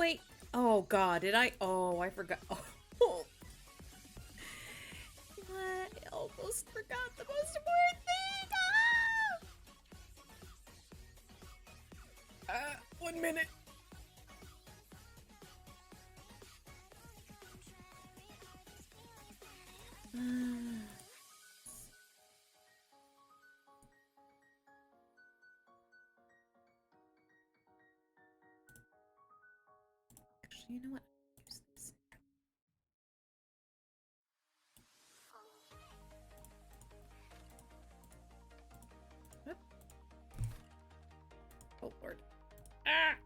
wait. Oh god, did I? Oh, I forgot. Oh. I almost forgot the most important thing! 1 minute. Actually, you know what? Use this. Whoop. Oh lord. Ah!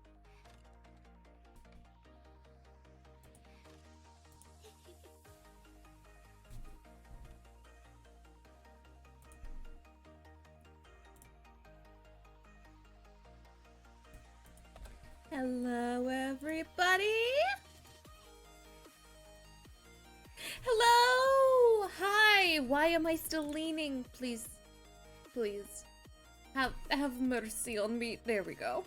Hello, everybody. Hello. Hi. Why am I still leaning? Please, please, have mercy on me. There we go.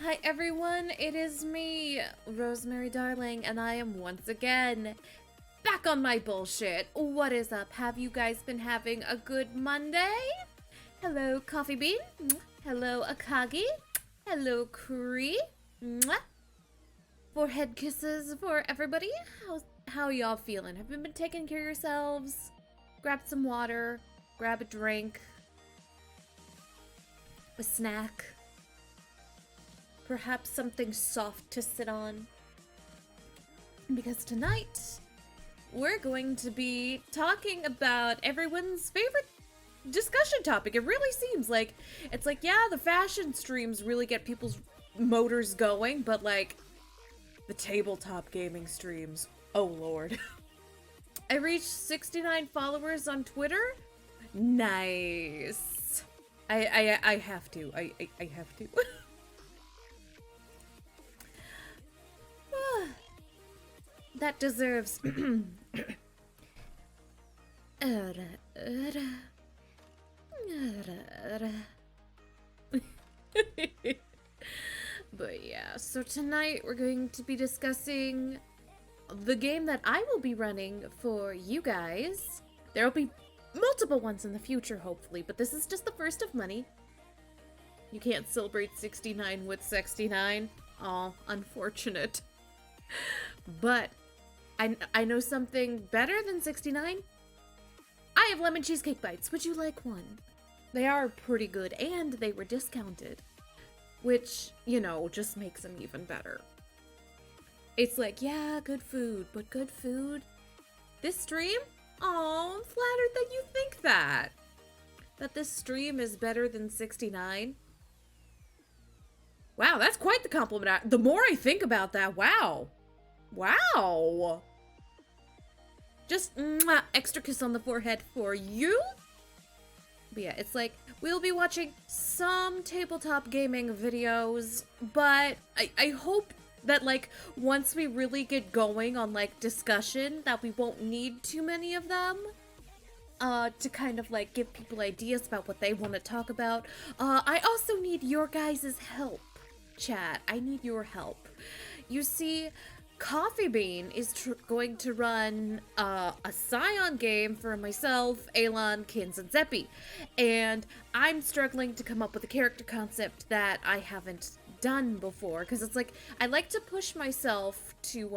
Hi, everyone. It is me, Rosemary Darling, and I am once again back on my bullshit. What is up? Have you guys been having a good Monday? Hello, Coffee Bean. Hello, Akagi. Hello, Cree. Mwah. Forehead kisses for everybody. How y'all feeling? Have you been taking care of yourselves? Grab some water. Grab a drink. A snack. Perhaps something soft to sit on. Because tonight, we're going to be talking about everyone's favorite discussion topic. It really seems like it's like, yeah, the fashion streams really get people's motors going, but like the tabletop gaming streams, oh lord. I reached 69 followers on Twitter. Nice. I have to. I have to. That deserves But yeah, so tonight we're going to be discussing the game that I will be running for you guys. There'll be multiple ones in the future, hopefully, but this is just the first of many. You can't celebrate 69 with 69. Aw, unfortunate. But I know something better than 69. I have lemon cheesecake bites. Would you like one? They are pretty good, and they were discounted. Which, you know, just makes them even better. It's like, yeah, good food, but good food? This stream? Aw, I'm flattered that you think that. That this stream is better than 69. Wow, that's quite the compliment. The more I think about that, wow. Wow. Just mwah, extra kiss on the forehead for you. But yeah, it's like, we'll be watching some tabletop gaming videos, but I hope that, like, once we really get going on, like, discussion, that we won't need too many of them, to kind of, like, give people ideas about what they want to talk about. I also need your guys' help, chat. I need your help. You see, Coffee Bean is going to run a Scion game for myself, Alon, Kins, and Zeppi. And I'm struggling to come up with a character concept that I haven't done before. Because it's like, I like to push myself to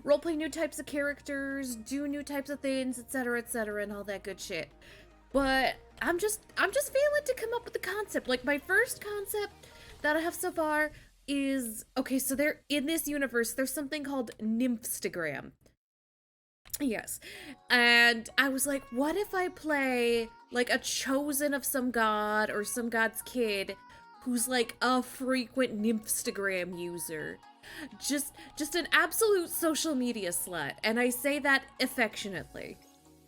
roleplay new types of characters, do new types of things, etc., and all that good shit. But I'm just failing to come up with a concept. Like, my first concept that I have so far is, okay, so there, in this universe, there's something called Nymphstagram. Yes. And I was like, what if I play, like, a chosen of some god or some god's kid who's, like, a frequent Nymphstagram user? Just an absolute social media slut. And I say that affectionately.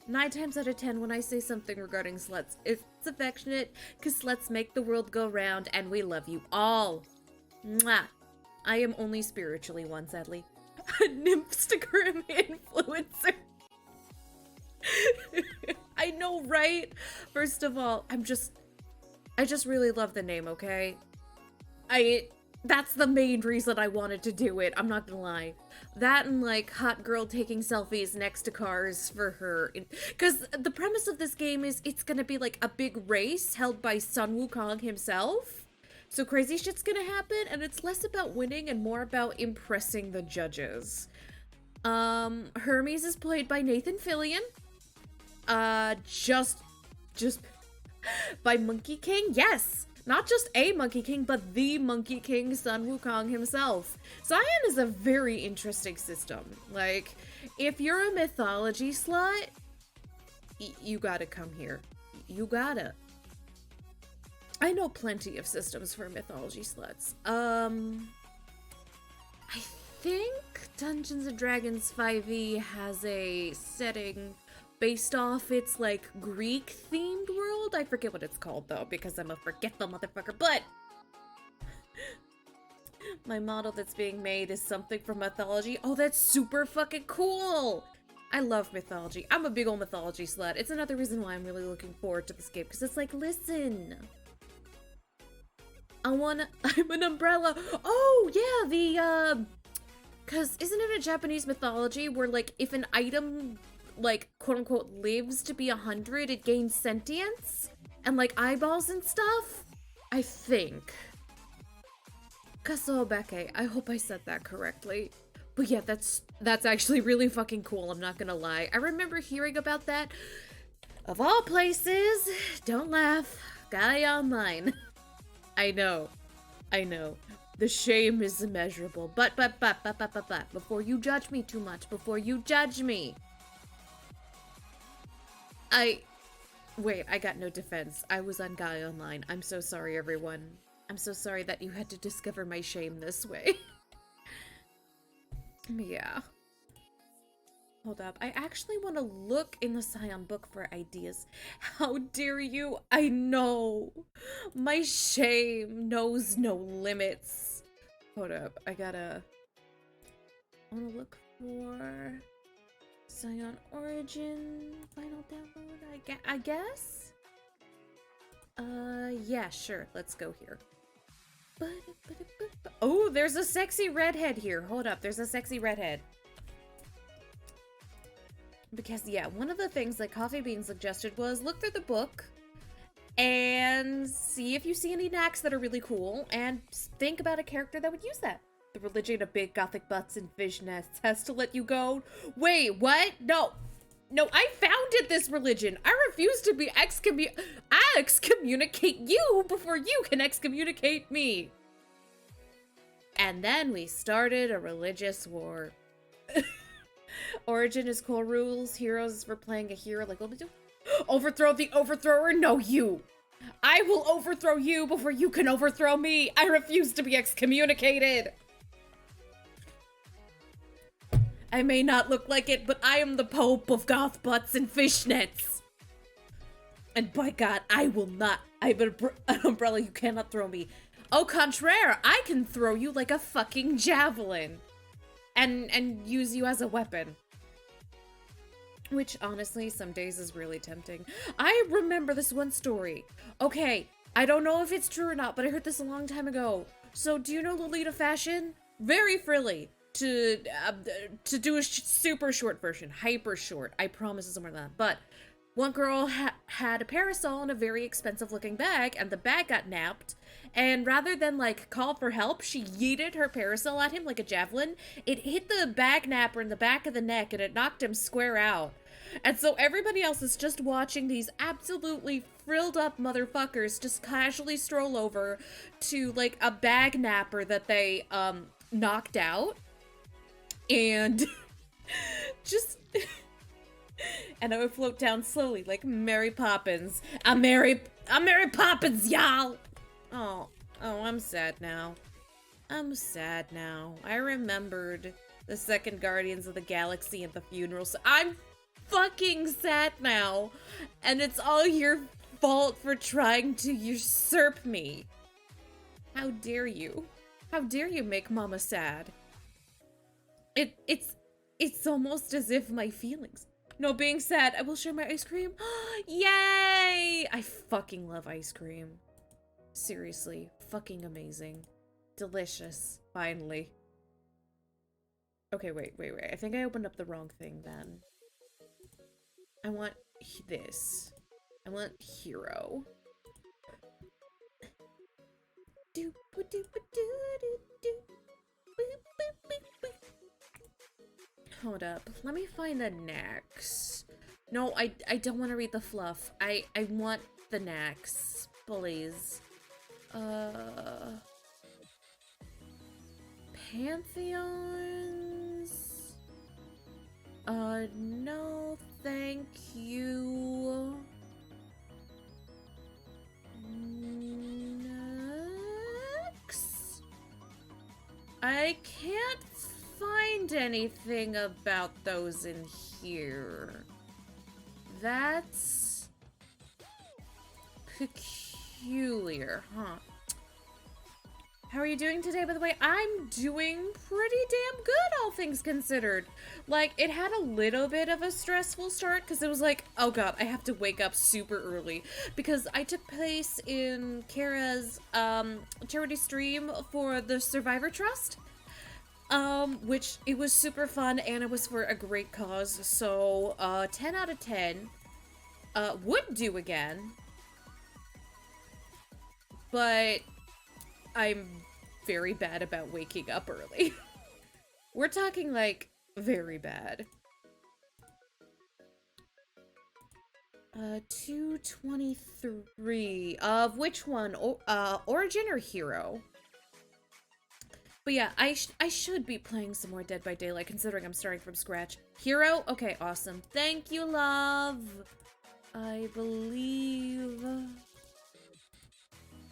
9 times out of 10 when I say something regarding sluts, it's affectionate, because sluts make the world go round, and we love you all. Mwah. I am only spiritually one, sadly. A Nymphstagram influencer. I know, right? First of all, I just really love the name, okay? That's the main reason I wanted to do it, I'm not gonna lie. That and, like, hot girl taking selfies next to cars for her. Because the premise of this game is it's gonna be, like, a big race held by Sun Wukong himself. So crazy shit's gonna happen, and it's less about winning and more about impressing the judges. Hermes is played by Nathan Fillion. Just by Monkey King? Yes! Not just a Monkey King, but the Monkey King, Sun Wukong himself. Zion is a very interesting system. Like, if you're a mythology slut, you gotta come here. You gotta. I know plenty of systems for mythology sluts. I think Dungeons & Dragons 5e has a setting based off its, like, Greek-themed world. I forget what it's called, though, because I'm a forgetful motherfucker, but my model that's being made is something from mythology. Oh, that's super fucking cool! I love mythology. I'm a big old mythology slut. It's another reason why I'm really looking forward to this game, because it's like, listen, I'm an umbrella. Oh, yeah, because isn't it a Japanese mythology where, like, if an item, like, quote-unquote, lives to be 100, it gains sentience? And, like, eyeballs and stuff? I think. Kasobeke. I hope I said that correctly. But yeah, that's actually really fucking cool, I'm not gonna lie. I remember hearing about that. Of all places, don't laugh, Guy Online. I know. The shame is immeasurable. But, before you judge me too much, before you judge me. Wait, I got no defense. I was on Guy Online. I'm so sorry, everyone. I'm so sorry that you had to discover my shame this way. Yeah. Hold up. I actually want to look in the Scion book for ideas. How dare you? I know. My shame knows no limits. Hold up. I want to look for Scion Origin final download, I guess? Yeah, sure. Let's go here. Oh, there's a sexy redhead here. Hold up. There's a sexy redhead. Because, yeah, one of the things that Coffee Bean suggested was look through the book and see if you see any knacks that are really cool and think about a character that would use that. The religion of big gothic butts and fish nests has to let you go. Wait, what? No, I founded this religion. I refuse to be I excommunicate you before you can excommunicate me. And then we started a religious war. Origin is cool rules. Heroes is for playing a hero like overthrow the overthrower. No, you. I will overthrow you before you can overthrow me. I refuse to be excommunicated. I may not look like it, but I am the Pope of goth butts and fishnets. And by God, I will not. I'm an umbrella. You cannot throw me. Au contraire, I can throw you like a fucking javelin. And use you as a weapon. Which, honestly, some days is really tempting. I remember this one story. Okay, I don't know if it's true or not, but I heard this a long time ago. So, do you know Lolita Fashion? Very frilly. To do a super short version. Hyper short. I promise it's somewhere like that. But one girl had a parasol in a very expensive looking bag, and the bag got napped. And rather than, like, call for help, she yeeted her parasol at him like a javelin. It hit the bag napper in the back of the neck, and it knocked him square out. And so everybody else is just watching these absolutely frilled up motherfuckers just casually stroll over to, like, a bag napper that they, knocked out. And just... and I would float down slowly like Mary Poppins. I'm Mary Poppins, y'all! Oh, I'm sad now. I remembered the second Guardians of the Galaxy at the funeral, so I'm fucking sad now. And it's all your fault for trying to usurp me. How dare you? How dare you make Mama sad? It's almost as if my feelings... No, being sad, I will share my ice cream. Yay! I fucking love ice cream. Seriously, fucking amazing. Delicious. Finally. Okay, wait. I think I opened up the wrong thing then. I want this. I want hero. Hold up. Let me find the next. No, I don't want to read the fluff. I want the next. Please. Pantheons? No, thank you. Next. I can't find anything about those in here. That's peculiar, huh? How are you doing today, by the way? I'm doing pretty damn good, all things considered. Like, it had a little bit of a stressful start, because it was like, oh god, I have to wake up super early. Because I took place in Kara's charity stream for the Survivor Trust. Which, it was super fun, and it was for a great cause. So, 10 out of 10. Would do again. But I'm very bad about waking up early. We're talking, like, very bad. 223. Of which one? Origin or Hero? But yeah, I should be playing some more Dead by Daylight, considering I'm starting from scratch. Hero? Okay, awesome. Thank you, love. I believe...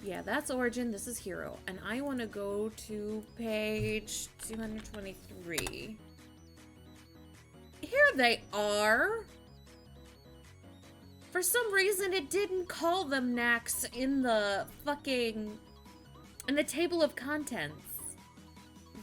Yeah, that's Origin, this is Hero. And I want to go to page 223. Here they are! For some reason, it didn't call them Nax in the fucking... in the table of contents.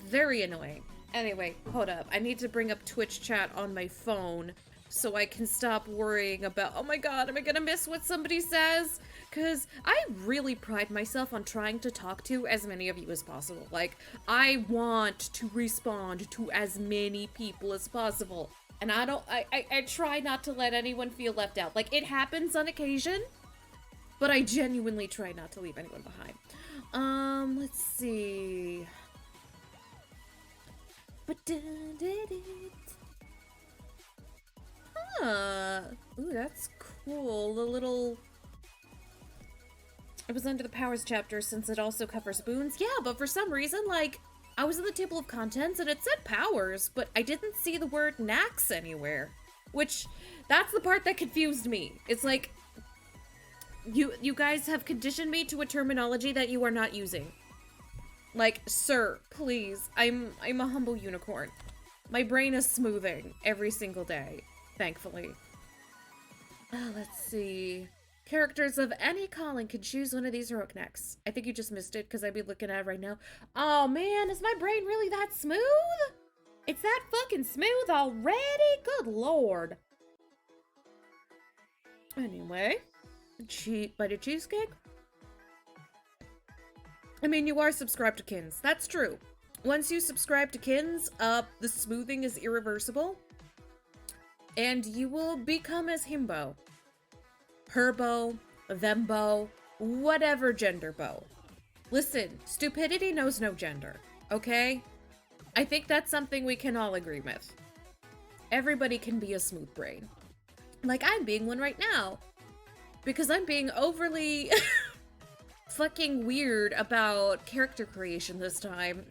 Very annoying. Anyway, hold up. I need to bring up Twitch chat on my phone so I can stop worrying about, oh my god, am I gonna miss what somebody says? Because I really pride myself on trying to talk to as many of you as possible. Like, I want to respond to as many people as possible. And I try not to let anyone feel left out. Like, it happens on occasion, but I genuinely try not to leave anyone behind. Let's see. Huh. Ooh, that's cool. The little... It was under the powers chapter since it also covers boons. Yeah, but for some reason, like, I was in the table of contents and it said powers, but I didn't see the word Nax anywhere. Which, that's the part that confused me. It's like, you guys have conditioned me to a terminology that you are not using. Like, sir, please, I'm a humble unicorn. My brain is smoothing every single day, thankfully. Let's see. Characters of any calling can choose one of these heroic necks. I think you just missed it because I'd be looking at it right now. Oh man, is my brain really that smooth? It's that fucking smooth already? Good lord. Anyway, bite of cheesecake? I mean, you are subscribed to Kins. That's true. Once you subscribe to Kins, the smoothing is irreversible. And you will become as himbo. Herbo, thembo, whatever gender bo. Listen, stupidity knows no gender, okay? I think that's something we can all agree with. Everybody can be a smooth brain. Like, I'm being one right now. Because I'm being overly... fucking weird about character creation this time.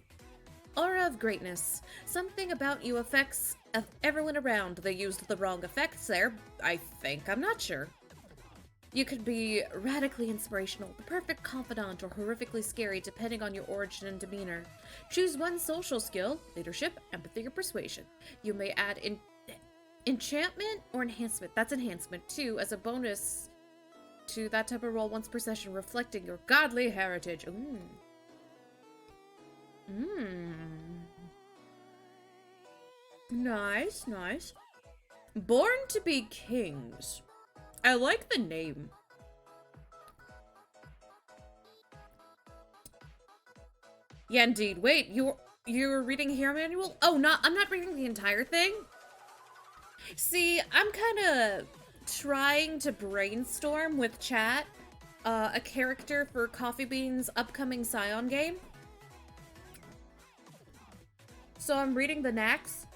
Aura of greatness. Something about you affects everyone around. They used the wrong effects there, I think. I'm not sure. You could be radically inspirational, the perfect confidant, or horrifically scary depending on your origin and demeanor. Choose one social skill, leadership, empathy, or persuasion. You may add enchantment or enhancement. That's enhancement, too, as a bonus to that type of role once per session, reflecting your godly heritage. Ooh. Nice, nice. Born to be kings. I like the name. Yeah, indeed. Wait, you're reading Hero Manual? Oh, I'm not reading the entire thing. See, I'm kind of trying to brainstorm with chat a character for Coffee Bean's upcoming Scion game. So I'm reading the Nax,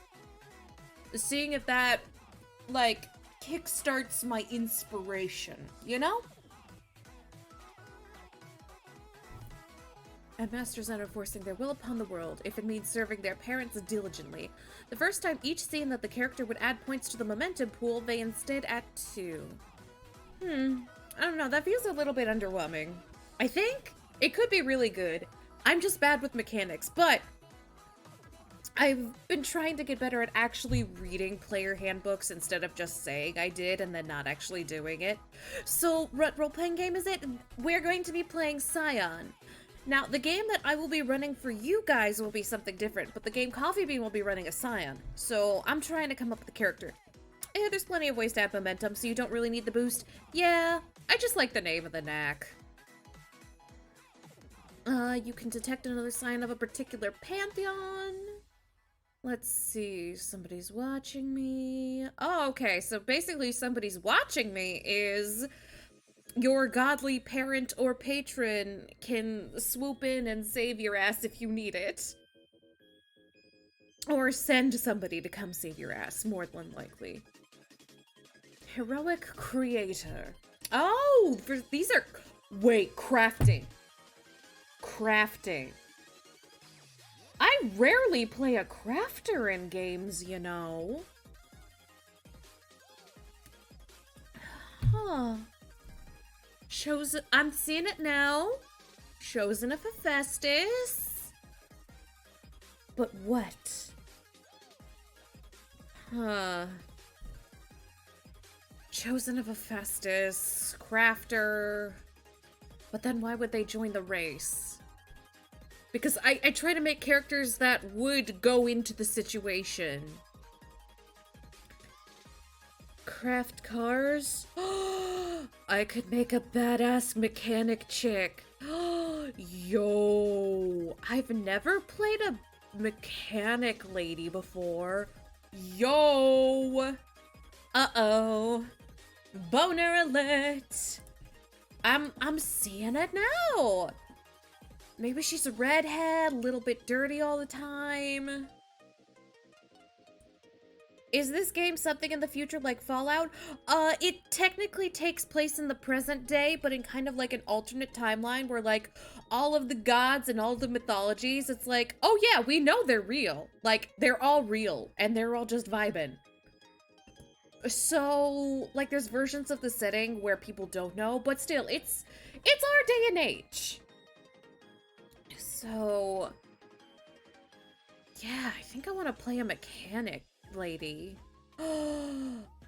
seeing if that, like, kickstarts my inspiration, you know? And masters are enforcing their will upon the world, if it means serving their parents diligently. The first time each scene that the character would add points to the momentum pool, they instead add 2. I don't know, that feels a little bit underwhelming. I think it could be really good. I'm just bad with mechanics, but I've been trying to get better at actually reading player handbooks instead of just saying I did and then not actually doing it. So, what role-playing game is it? We're going to be playing Scion. Now, the game that I will be running for you guys will be something different, but the game Coffee Bean will be running a Scion. So, I'm trying to come up with a character. Yeah, there's plenty of ways to add momentum, so you don't really need the boost. Yeah, I just like the name of the knack. You can detect another sign of a particular pantheon. Let's see, somebody's watching me. Oh, okay, so basically somebody's watching me is your godly parent or patron can swoop in and save your ass if you need it. Or send somebody to come save your ass, more than likely. Heroic creator. Oh, these are... Wait, crafting. Crafting. I rarely play a crafter in games, you know. Huh. I'm seeing it now. Chosen of Hephaestus. But what? Huh. Chosen of Hephaestus, crafter. But then why would they join the race? Because I try to make characters that would go into the situation. Craft cars? I could make a badass mechanic chick. Yo, I've never played a mechanic lady before. Yo! Uh-oh. Boner alert! I'm seeing it now! Maybe she's a redhead, a little bit dirty all the time. Is this game something in the future like Fallout? It technically takes place in the present day, but in kind of like an alternate timeline where like all of the gods and all the mythologies, it's like, oh yeah, we know they're real. Like, they're all real, and they're all just vibing. So, like, there's versions of the setting where people don't know, but still, it's our day and age. So, yeah, I think I want to play a mechanic lady.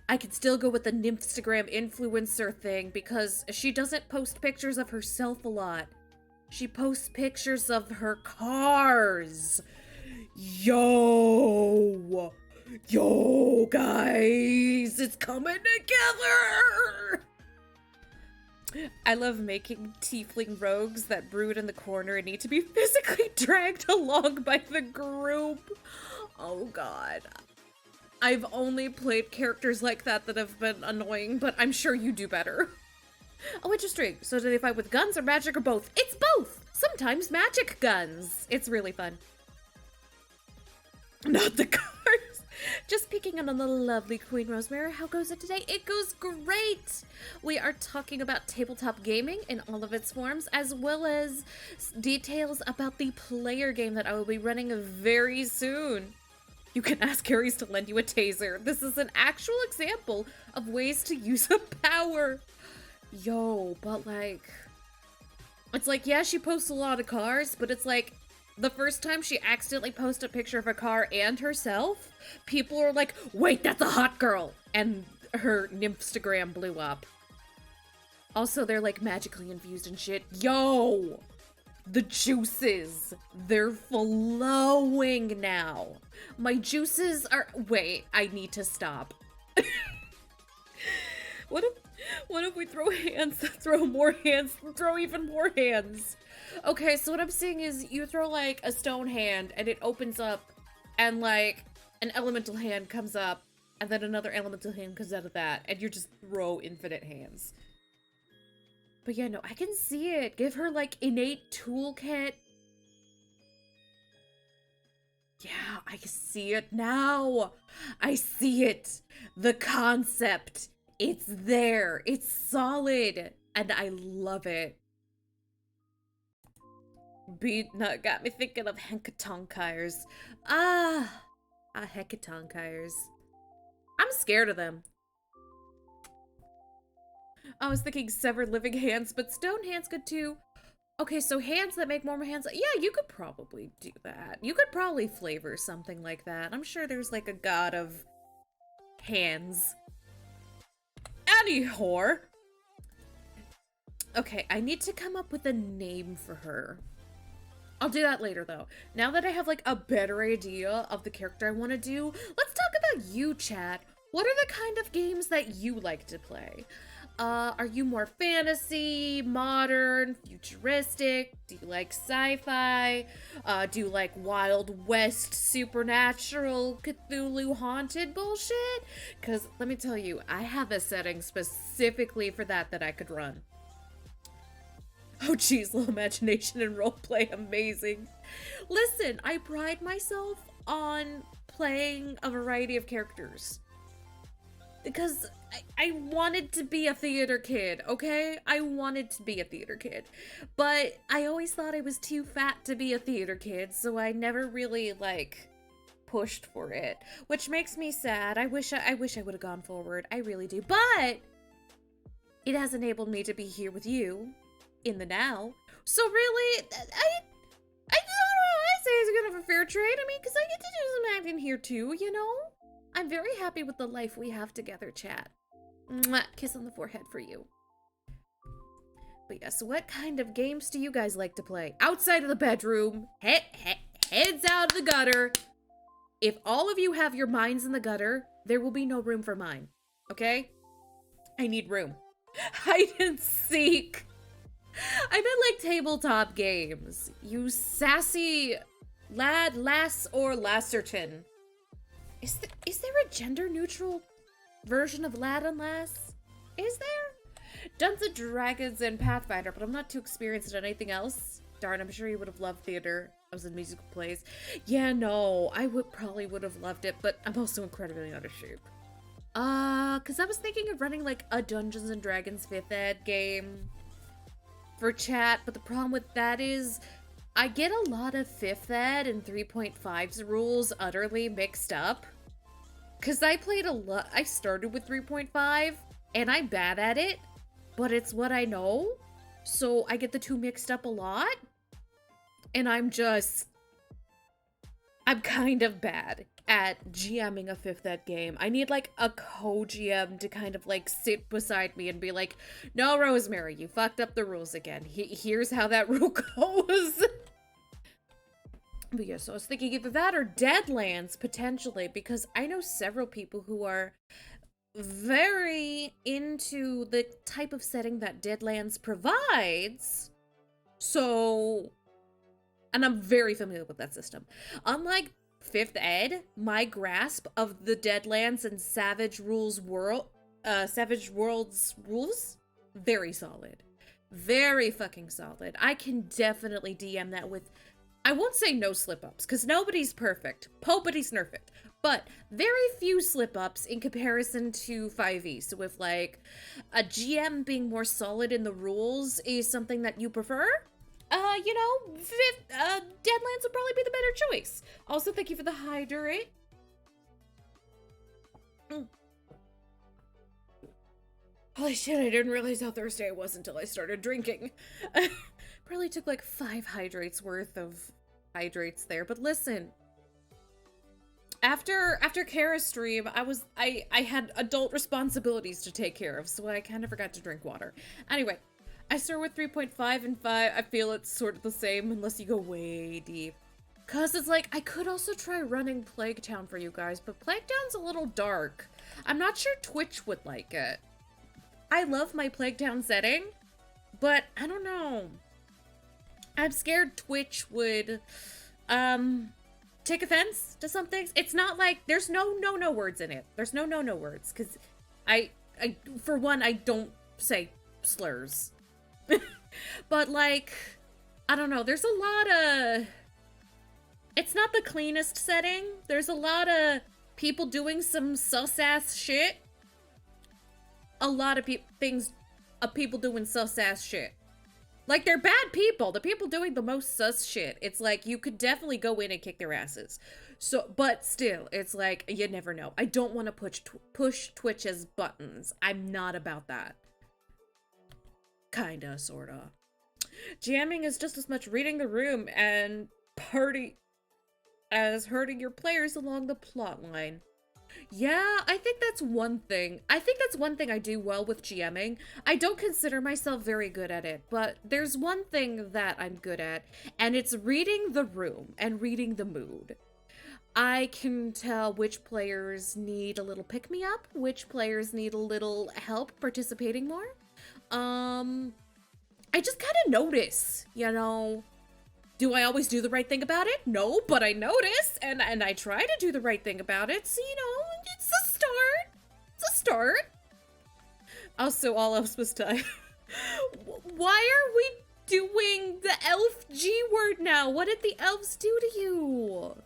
I could still go with the Nymphstagram influencer thing because she doesn't post pictures of herself a lot. She posts pictures of her cars. Yo! Yo, guys! It's coming together! I love making tiefling rogues that brood in the corner and need to be physically dragged along by the group. Oh god. I've only played characters like that have been annoying, but I'm sure you do better. Oh, interesting. So do they fight with guns or magic or both? It's both! Sometimes magic guns. It's really fun. Not the cars. Just peeking on the lovely Queen Rosemary. How goes it today? It goes great! We are talking about tabletop gaming in all of its forms, as well as details about the player game that I will be running very soon. You can ask Ares to lend you a taser. This is an actual example of ways to use a power. Yo, but like... It's like, yeah, she posts a lot of cars, but it's like... The first time she accidentally posted a picture of a car and herself, people are like, wait, that's a hot girl! And her Nymphstagram blew up. Also, they're like magically infused and shit. Yo! The juices! They're flowing now. My juices are... Wait, I need to stop. What if we throw hands, throw more hands, throw even more hands? Okay, so what I'm seeing is you throw like a stone hand and it opens up and like an elemental hand comes up and then another elemental hand comes out of that and you just throw infinite hands. But yeah, no, I can see it. Give her like innate toolkit. Yeah, I see it now. I see it. The concept. It's there. It's solid. And I love it. Beatnut got me thinking of hecatonchires. Hecatonchires. I'm scared of them. I was thinking severed living hands, but stone hands could too. Okay, so hands that make more hands. Yeah, you could probably do that. You could probably flavor something like that. I'm sure there's like a god of hands. Anyhow. Okay, I need to come up with a name for her. I'll do that later though. Now that I have like a better idea of the character I want to do, let's talk about you, chat. What are the kind of games that you like to play? Are you more fantasy, modern, futuristic? Do you like sci-fi? Do you like Wild West, supernatural, Cthulhu haunted bullshit? Because let me tell you, I have a setting specifically for that I could run. Oh geez, low imagination and roleplay, amazing. Listen, I pride myself on playing a variety of characters. Because I wanted to be a theater kid, okay? I wanted to be a theater kid. But I always thought I was too fat to be a theater kid, so I never really, like, pushed for it. Which makes me sad. I wish I would have gone forward. I really do. But it has enabled me to be here with you in the now. So really, I don't know. I say it's kind of a fair trade. I mean, because I get to do some acting here too, you know? I'm very happy with the life we have together, chat. Mwah, kiss on the forehead for you. But yes, what kind of games do you guys like to play? Outside of the bedroom, heads out of the gutter. If all of you have your minds in the gutter, there will be no room for mine. Okay? I need room. Hide and seek. I meant like tabletop games. You sassy lad, lass, or lasserton. Is there a gender-neutral version of lad and lass? Is there? Dungeons and Dragons and Pathfinder, but I'm not too experienced in anything else. Darn, I'm sure you would have loved theater. I was in musical plays. Yeah, no, I probably would have loved it, but I'm also incredibly out of shape. Cause I was thinking of running like a Dungeons and Dragons 5th ed game for chat, but the problem with that is I get a lot of 5th ed and 3.5's rules utterly mixed up. Cause I played a lot, I started with 3.5 and I'm bad at it, but it's what I know. So I get the two mixed up a lot. And I'm kind of bad at GMing a 5th ed game. I need like a co-GM to kind of like sit beside me and be like, no, Rosemary, you fucked up the rules again. Here's how that rule goes. But yeah, so I was thinking either that or Deadlands, potentially, because I know several people who are very into the type of setting that Deadlands provides. So, and I'm very familiar with that system. Unlike 5th ed, my grasp of the Deadlands and Savage Worlds rules, very solid. Very fucking solid. I can definitely DM that with, I won't say no slip-ups, because nobody's perfect. Nobody's perfect. But very few slip-ups in comparison to 5e. So if, like, a GM being more solid in the rules is something that you prefer, you know, Deadlands would probably be the better choice. Also, thank you for the hydrate. Holy shit, I didn't realize how thirsty I was until I started drinking. Probably took like 5 hydrates worth of hydrates there, but listen. After Kara's stream, I had adult responsibilities to take care of, so I kind of forgot to drink water. Anyway, I start with 3.5 and 5. I feel it's sort of the same unless you go way deep. Cause it's like, I could also try running Plague Town for you guys, but Plague Town's a little dark. I'm not sure Twitch would like it. I love my Plague Town setting, but I don't know. I'm scared Twitch would, take offense to some things. It's not like, there's no words in it. There's no words, because I, for one, I don't say slurs. But, like, I don't know, there's a lot of... It's not the cleanest setting. There's a lot of people doing some sus-ass shit. A lot of people doing sus-ass shit. Like, they're bad people. The people doing the most sus shit. It's like, you could definitely go in and kick their asses. So, but still, it's like, you never know. I don't want to push Twitch's buttons. I'm not about that. Kinda, sorta. Jamming is just as much reading the room and party as hurting your players along the plot line. Yeah, I think that's one thing. I think that's one thing I do well with GMing. I don't consider myself very good at it, but there's one thing that I'm good at, and it's reading the room and reading the mood. I can tell which players need a little pick-me-up, which players need a little help participating more. I just kind of notice, you know. Do I always do the right thing about it? No, but I notice, and I try to do the right thing about it, so, you know, it's a start. It's a start. Also, all elves must die. Why are we doing the elf G word now? What did the elves do to you?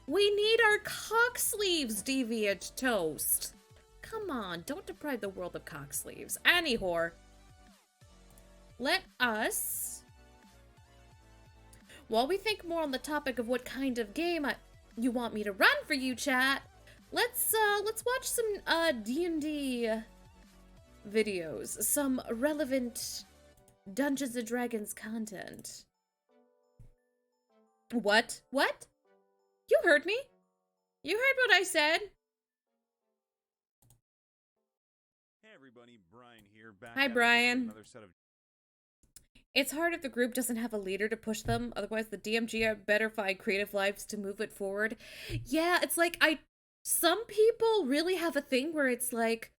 We need our cock sleeves, deviant toast. Come on, don't deprive the world of cock sleeves. Anyhow, let us... While we think more on the topic of what kind of game you want me to run for you, chat, let's watch some D&D videos, some relevant Dungeons and Dragons content. What? What? You heard me? You heard what I said? Hey everybody, Brian here. Back Hi, Brian. Another set of... It's hard if the group doesn't have a leader to push them, otherwise the DMG had better find creative lives to move it forward. Yeah, it's like, some people really have a thing where it's like,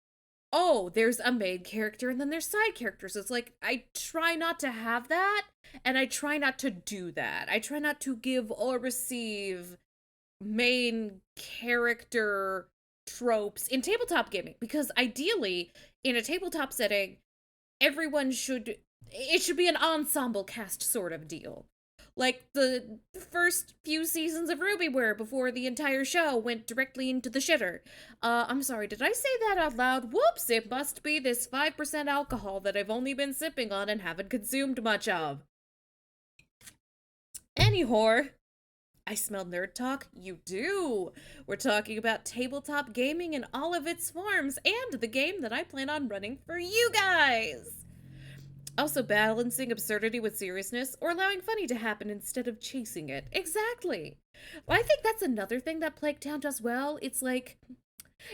oh, there's a main character and then there's side characters. It's like, I try not to have that, and I try not to do that. I try not to give or receive main character tropes in tabletop gaming, because ideally, in a tabletop setting, everyone should... It should be an ensemble cast sort of deal. Like the first few seasons of Ruby were before the entire show went directly into the shitter. I'm sorry, did I say that out loud? Whoops, it must be this 5% alcohol that I've only been sipping on and haven't consumed much of. Anyhow, I smell nerd talk? You do! We're talking about tabletop gaming in all of its forms, and the game that I plan on running for you guys! Also balancing absurdity with seriousness, or allowing funny to happen instead of chasing it. Exactly. Well, I think that's another thing that Plague Town does well. It's like,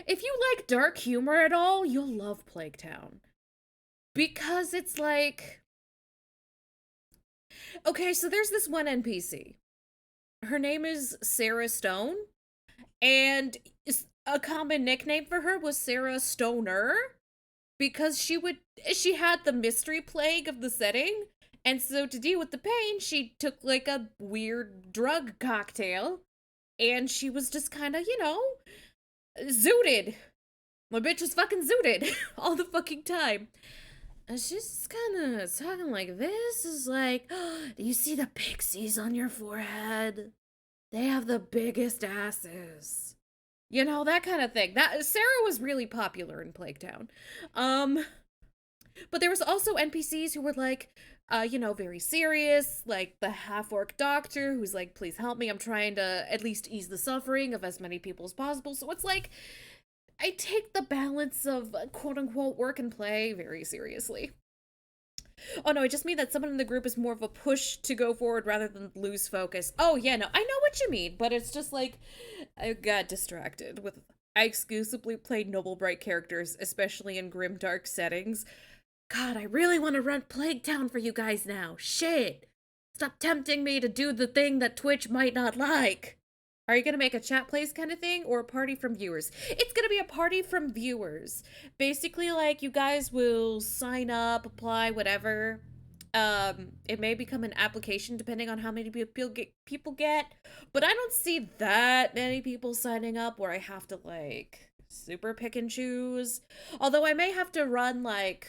if you like dark humor at all, you'll love Plague Town. Because it's like... Okay, so there's this one NPC. Her name is Sarah Stone, and a common nickname for her was Sarah Stoner. Because she had the mystery plague of the setting, and so to deal with the pain, she took, like, a weird drug cocktail, and she was just kind of, you know, zooted. My bitch was fucking zooted all the fucking time. And she's just kind of talking like this, is like, oh, do you see the pixies on your forehead? They have the biggest asses. You know, that kind of thing. That Sarah was really popular in Plague Town. But there was also NPCs who were like, you know, very serious, like the half-orc doctor who's like, please help me, I'm trying to at least ease the suffering of as many people as possible. So it's like, I take the balance of quote-unquote work and play very seriously. Oh no, I just mean that someone in the group is more of a push to go forward rather than lose focus. Oh yeah, no, I know what you mean, but it's just like, I got distracted with... I exclusively played noble bright characters, especially in grim dark settings. God, I really want to run Plague Town for you guys now. Shit. Stop tempting me to do the thing that Twitch might not like. Are you gonna make a chat plays kind of thing or a party from viewers? It's gonna be a party from viewers. Basically, like, you guys will sign up, apply, whatever. It may become an application depending on how many people get, but I don't see that many people signing up where I have to, like, super pick and choose. Although I may have to run, like,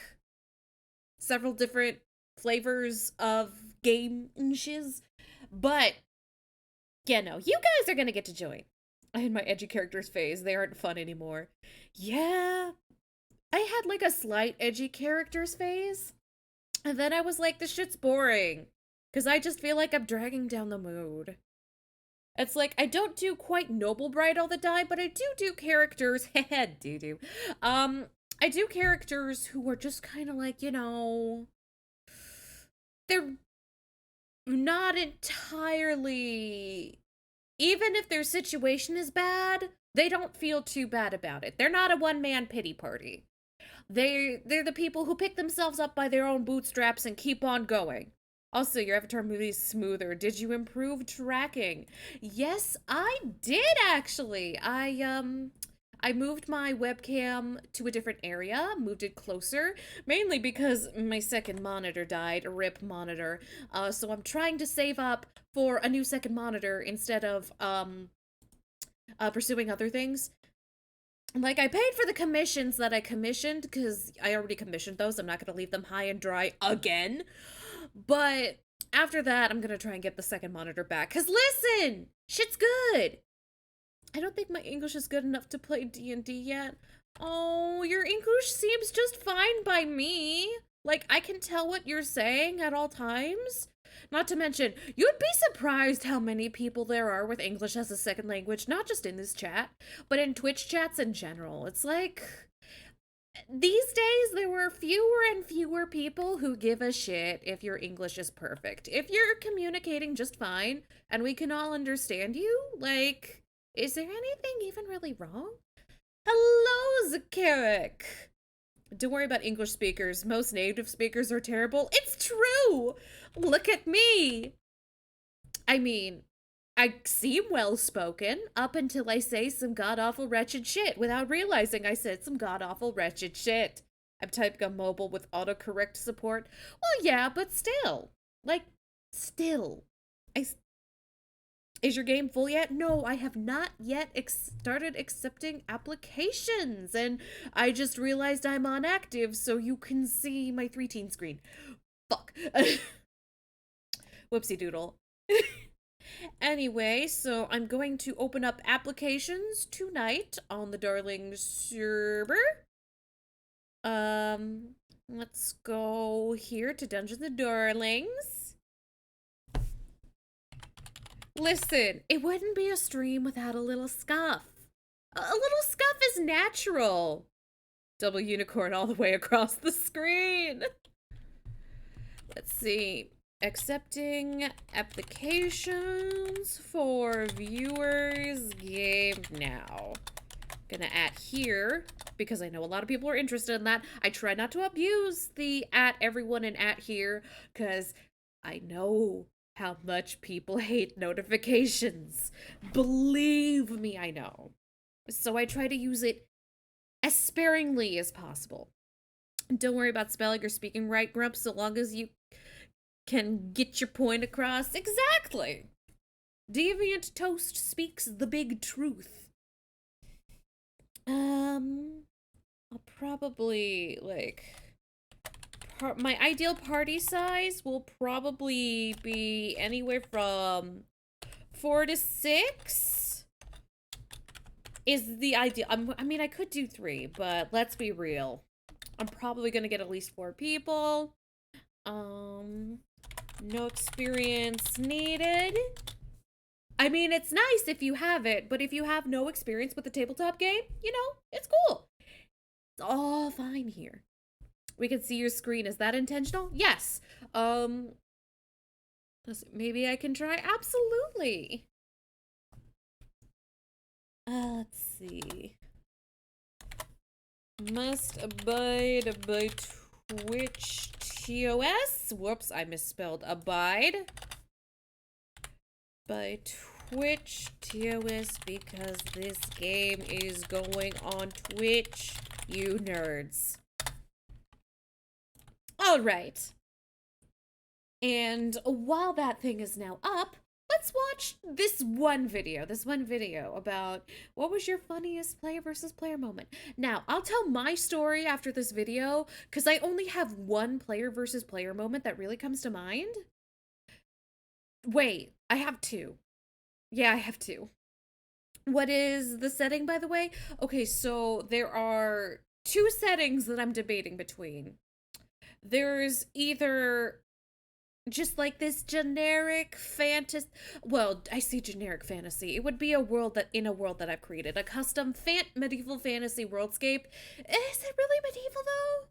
several different flavors of game and shiz. But yeah, no, you guys are gonna get to join. I had my edgy characters phase. They aren't fun anymore. Yeah, I had like a slight edgy characters phase. And then I was like, this shit's boring. Because I just feel like I'm dragging down the mood. It's like, I don't do quite Noble Bride all the time, but I do characters. do. I do characters who are just kind of like, you know, they're not entirely, even if their situation is bad, they don't feel too bad about it. They're not a one-man pity party. They're the people who pick themselves up by their own bootstraps and keep on going. Also, your Avatar movie is smoother. Did you improve tracking? Yes, I did actually. I moved my webcam to a different area, moved it closer, mainly because my second monitor died, a RIP monitor. So I'm trying to save up for a new second monitor instead of pursuing other things. Like, I paid for the commissions that I commissioned, because I already commissioned those. I'm not going to leave them high and dry again. But after that, I'm going to try and get the second monitor back. Because listen, shit's good. I don't think my English is good enough to play D&D yet. Oh, your English seems just fine by me. Like, I can tell what you're saying at all times. Not to mention, you'd be surprised how many people there are with English as a second language, not just in this chat, but in Twitch chats in general. It's like, these days there were fewer and fewer people who give a shit if your English is perfect. If you're communicating just fine, and we can all understand you, like, is there anything even really wrong? Hello, Cleric! Don't worry about English speakers. Most native speakers are terrible. It's true! Look at me! I mean, I seem well-spoken up until I say some god-awful wretched shit without realizing I said some god-awful wretched shit. I'm typing on mobile with autocorrect support. Well, yeah, but still. Like, still. Is your game full yet? No, I have not yet started accepting applications, and I just realized I'm on active, so you can see my 3-teen screen. Fuck. Whoopsie doodle. Anyway, so I'm going to open up applications tonight on the Darling server. Let's go here to Dungeons and Darlings. Listen, it wouldn't be a stream without a little scuff. A little scuff is natural. Double unicorn all the way across the screen. Let's see. Accepting applications for viewers game now. Gonna add here because I know a lot of people are interested in that. I try not to abuse the at everyone and at here because I know how much people hate notifications. Believe me, I know. So I try to use it as sparingly as possible. Don't worry about spelling or speaking right, Grump, so long as you can get your point across. Exactly. Deviant Toast speaks the big truth. I'll probably, like, my ideal party size will probably be anywhere from 4 to 6 is the ideal. I mean, I could do 3, but let's be real. I'm probably gonna get at least 4 people. No experience needed. I mean, it's nice if you have it, but if you have no experience with the tabletop game, you know, it's cool. It's all fine here. We can see your screen. Is that intentional? Yes. Maybe I can try. Absolutely. Let's see. Must abide by Twitch TOS. Whoops, I misspelled abide. By Twitch TOS because this game is going on Twitch, you nerds. All right. And while that thing is now up, let's watch this one video about what was your funniest player versus player moment. Now, I'll tell my story after this video, because I only have one player versus player moment that really comes to mind. Wait, I have two. Yeah, I have two. What is the setting, by the way? Okay, so there are two settings that I'm debating between. There's either just like this generic fantasy. Well, I see generic fantasy. It would be a world that I've created, a custom medieval fantasy worldscape. Is it really medieval though?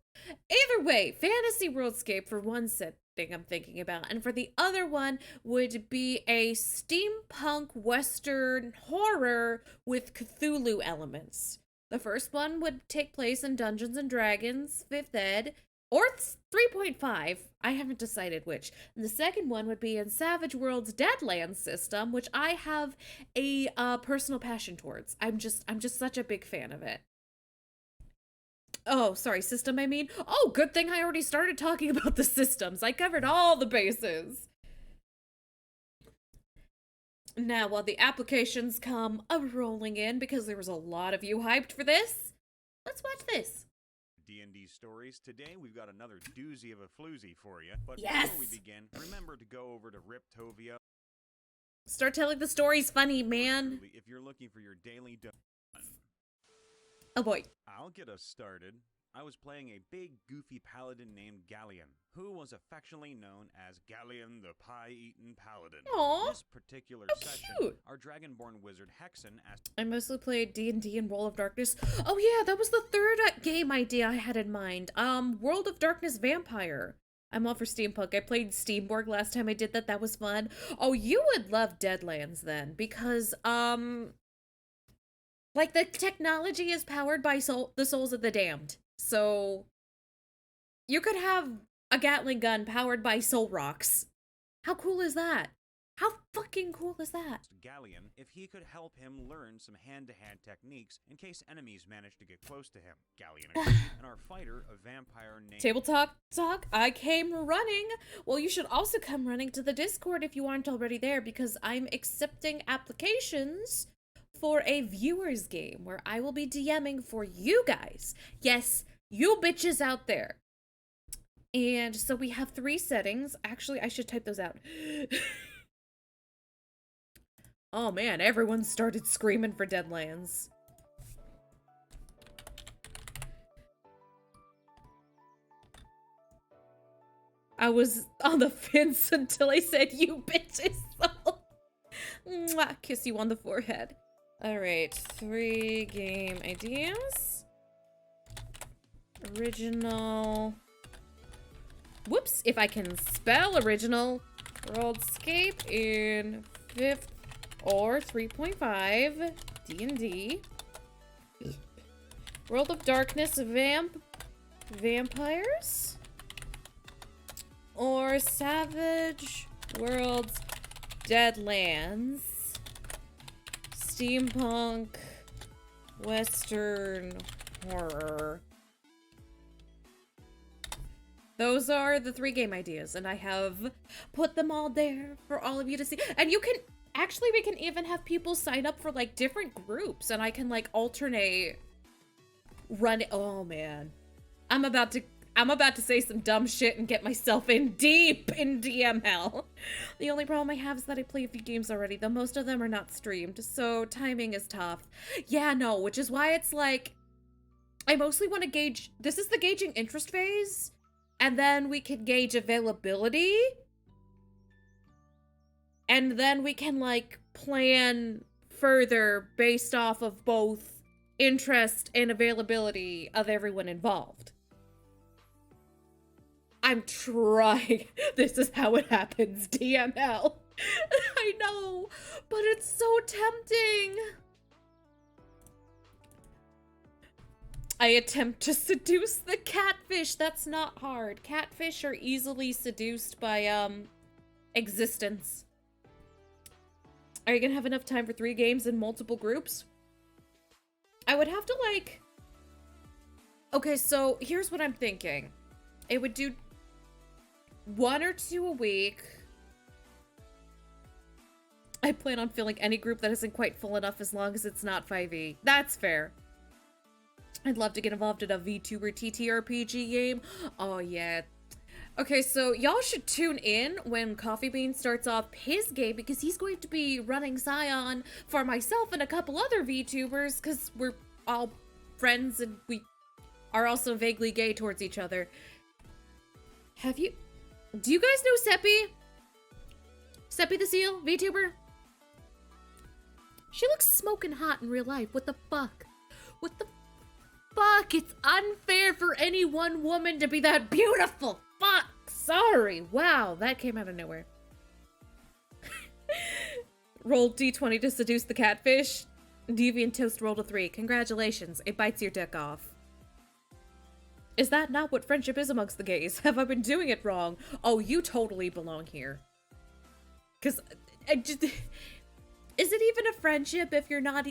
Either way, fantasy worldscape for one setting I'm thinking about, and for the other one would be a steampunk western horror with Cthulhu elements. The first one would take place in Dungeons and Dragons 5th ed, or 3.5. I haven't decided which. And the second one would be in Savage Worlds Deadlands system, which I have a personal passion towards. I'm just such a big fan of it. Oh, sorry, system I mean. Oh, good thing I already started talking about the systems. I covered all the bases. Now, while the applications come rolling in, because there was a lot of you hyped for this, let's watch this. D&D stories. Today we've got another doozy of a floozy for you. But yes! Before we begin, remember to go over to Riptovia. Start telling the stories funny, man. If you're looking for your daily Oh boy. I'll get us started. I was playing a big, goofy paladin named Galleon, who was affectionately known as Galleon the Pie-Eaten Paladin. Aww, this particular session, cute. Our dragonborn wizard Hexen asked... I mostly played D&D and World of Darkness. Oh yeah, that was the third game idea I had in mind. World of Darkness Vampire. I'm all for steampunk. I played Steamborg last time I did that. That was fun. Oh, you would love Deadlands then, because, like, the technology is powered by the souls of the damned. So, you could have a Gatling gun powered by soul rocks. How cool is that? How fucking cool is that? Galleon if he could help him learn some hand-to-hand techniques in case enemies managed to get close to him. Galleon agreed, and our fighter, a vampire named... Tabletop Talk, I came running. Well, you should also come running to the Discord if you aren't already there, because I'm accepting applications for a viewers game where I will be DMing for you guys. Yes, you bitches out there. And so we have 3 settings. Actually, I should type those out. Oh man, everyone started screaming for Deadlands. I was on the fence until I said you bitches. Mwah, kiss you on the forehead. Alright, 3 game ideas. Original. Whoops, if I can spell original. Worldscape in 5th or 3.5. D&D. World of Darkness Vampires. Or Savage Worlds Deadlands. Steampunk Western horror. Those are the 3 game ideas, and I have put them all there for all of you to see. And you can actually, we can even have people sign up for like different groups, and I can like alternate run it. Oh man, I'm about to say some dumb shit and get myself in deep in DM hell. The only problem I have is that I play a few games already, though most of them are not streamed, so timing is tough. Yeah, no, which is why it's like, I mostly want to gauge, this is the gauging interest phase, and then we can gauge availability, and then we can like plan further based off of both interest and availability of everyone involved. I'm trying. This is how it happens, DML. I know, but it's so tempting. I attempt to seduce the catfish. That's not hard. Catfish are easily seduced by, existence. Are you gonna have enough time for 3 games in multiple groups? I would have to, like... Okay, so here's what I'm thinking. It would do 1 or 2 a week. I plan on filling any group that isn't quite full enough as long as it's not 5e. That's fair. I'd love to get involved in a VTuber TTRPG game. Oh, yeah. Okay, so y'all should tune in when Coffee Bean starts off his game, because he's going to be running Scion for myself and a couple other VTubers, because we're all friends and we are also vaguely gay towards each other. Do you guys know Seppi? Seppi the Seal, VTuber? She looks smoking hot in real life. What the fuck? What the fuck? It's unfair for any one woman to be that beautiful. Fuck. Sorry. Wow, that came out of nowhere. Rolled D20 to seduce the catfish. Deviant Toast rolled a 3. Congratulations. It bites your dick off. Is that not what friendship is amongst the gays? Have I been doing it wrong? Oh, you totally belong here. Because is it even a friendship if you're not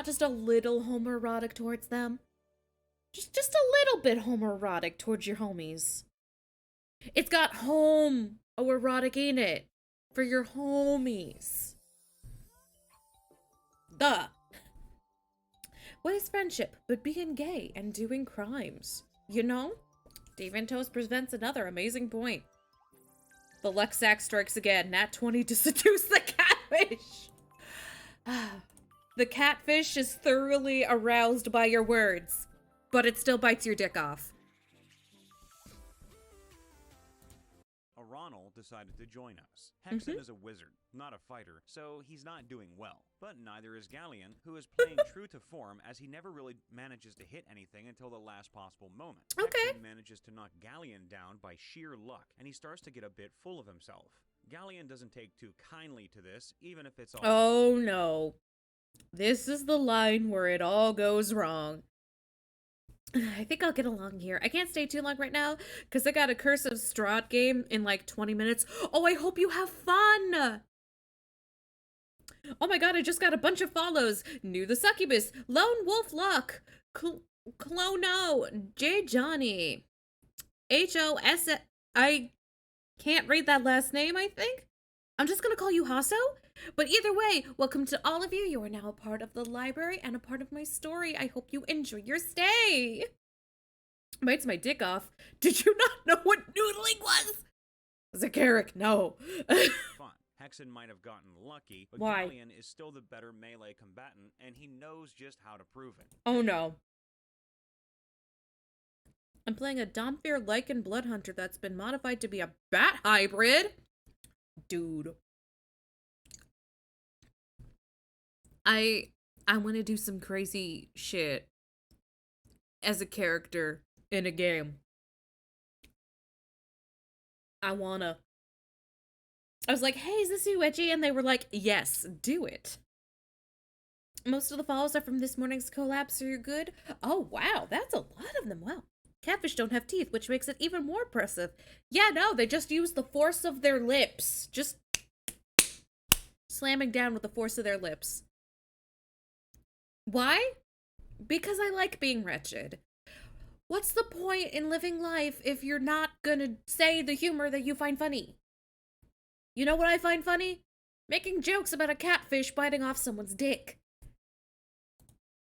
just a little homoerotic towards them? Just a little bit homoerotic towards your homies. It's got erotic in it for your homies. Duh. What is friendship but being gay and doing crimes? You know? Deventos presents another amazing point. The Lexac strikes again. Nat 20 to seduce the catfish. The catfish is thoroughly aroused by your words, but it still bites your dick off. Ronald decided to join us. Hexen is a wizard, not a fighter, so he's not doing well. But neither is Galleon, who is playing true to form, as he never really manages to hit anything until the last possible moment. Okay. Hexen manages to knock Galleon down by sheer luck, and he starts to get a bit full of himself. Galleon doesn't take too kindly to this, even if it's all— Oh no. This is the line where it all goes wrong. I think I'll get along here. I can't stay too long right now, because I got a Curse of Strahd game in like 20 minutes. Oh, I hope you have fun! Oh my god, I just got a bunch of follows. New the Succubus, Lone Wolf Luck, Clono, J. Johnny, H-O-S... I can't read that last name, I think? I'm just gonna call you Hasso? But either way, welcome to all of you. You are now a part of the library and a part of my story. I hope you enjoy your stay. Bites my dick off. Did you not know what noodling was? Zakaric, no. Fun. Hexen might have gotten lucky, but Why? Galleon is still the better melee combatant, and he knows just how to prove it. Oh no. I'm playing a Domfair Lycan Bloodhunter that's been modified to be a bat hybrid. Dude. I want to do some crazy shit as a character in a game. I was like, hey, is this you, Edgy? And they were like, yes, do it. Most of the follows are from this morning's collab, so you're good. Oh, wow, that's a lot of them. Wow. Catfish don't have teeth, which makes it even more impressive. Yeah, no, they just use the force of their lips. Just slamming down with the force of their lips. Why? Because I like being wretched. What's the point in living life if you're not gonna say the humor that you find funny? You know what I find funny? Making jokes about a catfish biting off someone's dick.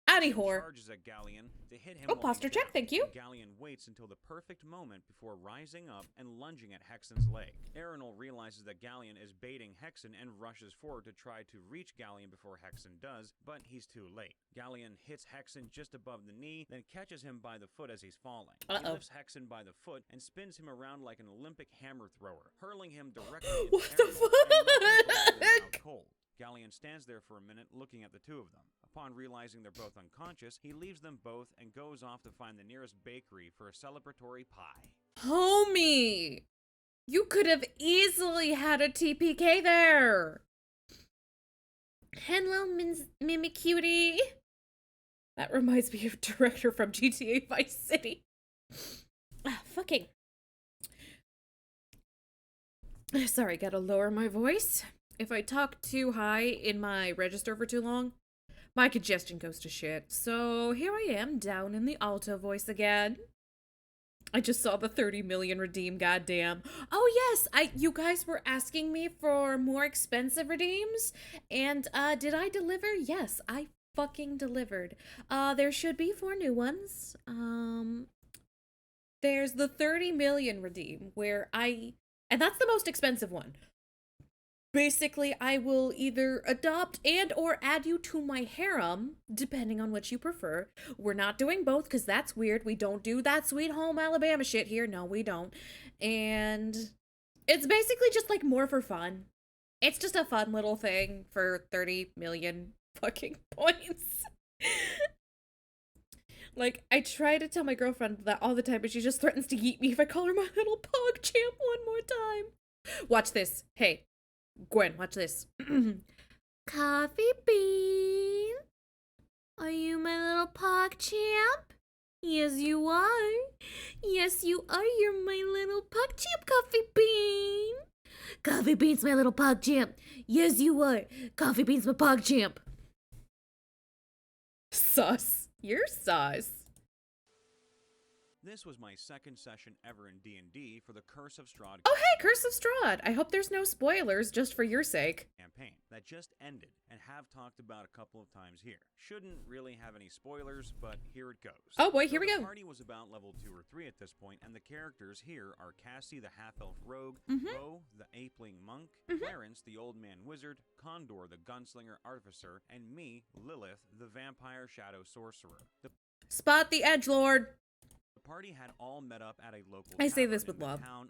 Whore. Charges at Galleon to hit him. Oh, posture check, thank you. Galleon waits until the perfect moment before rising up and lunging at Hexen's leg. Aeronol realizes that Galleon is baiting Hexen and rushes forward to try to reach Galleon before Hexen does, but he's too late. Galleon hits Hexen just above the knee, then catches him by the foot as he's falling. He lifts Hexen by the foot and spins him around like an Olympic hammer thrower, hurling him directly into What the fuck? Cold. Galleon stands there for a minute looking at the two of them. Upon realizing they're both unconscious, he leaves them both and goes off to find the nearest bakery for a celebratory pie. Homie! You could have easily had a TPK there! Hello, Mimic Cutie! That reminds me of director from GTA Vice City. Fucking. Sorry, gotta lower my voice. if I talk too high in my register for too long, my congestion goes to shit. So here I am, down in the alto voice again. I just saw the 30 million redeem, goddamn. Oh yes, you guys were asking me for more expensive redeems, and did I deliver? Yes, I fucking delivered. There should be 4 new ones. There's the 30 million redeem and that's the most expensive one. Basically, I will either adopt and or add you to my harem, depending on which you prefer. We're not doing both, because that's weird. We don't do that Sweet Home Alabama shit here. No, we don't. And it's basically just, like, more for fun. It's just a fun little thing for 30 million fucking points. Like, I try to tell my girlfriend that all the time, but she just threatens to yeet me if I call her my little pug champ one more time. Watch this. Hey. Gwen, watch this. Coffee Bean, are you my little pog champ? Yes, you are. Yes, you are. You're my little pug champ, Coffee Bean. Coffee Bean's my little pog champ. Yes, you are. Coffee Bean's my pog champ. Sus. You're sus. This was my second session ever in D&D for the Curse of Strahd Oh hey, Curse of Strahd. I hope there's no spoilers just for your sake. Campaign that just ended and have talked about a couple of times here. Shouldn't really have any spoilers, but here it goes. Oh boy, here we go. The party was about level 2 or 3 at this point, and the characters here are Cassie, the half-elf rogue, Bo, the apeling monk, Clarence, the old man wizard, Condor, the gunslinger artificer, and me, Lilith, the vampire shadow sorcerer. Spot the edgelord. The party had all met up at a local I say tavern this with in the love. town.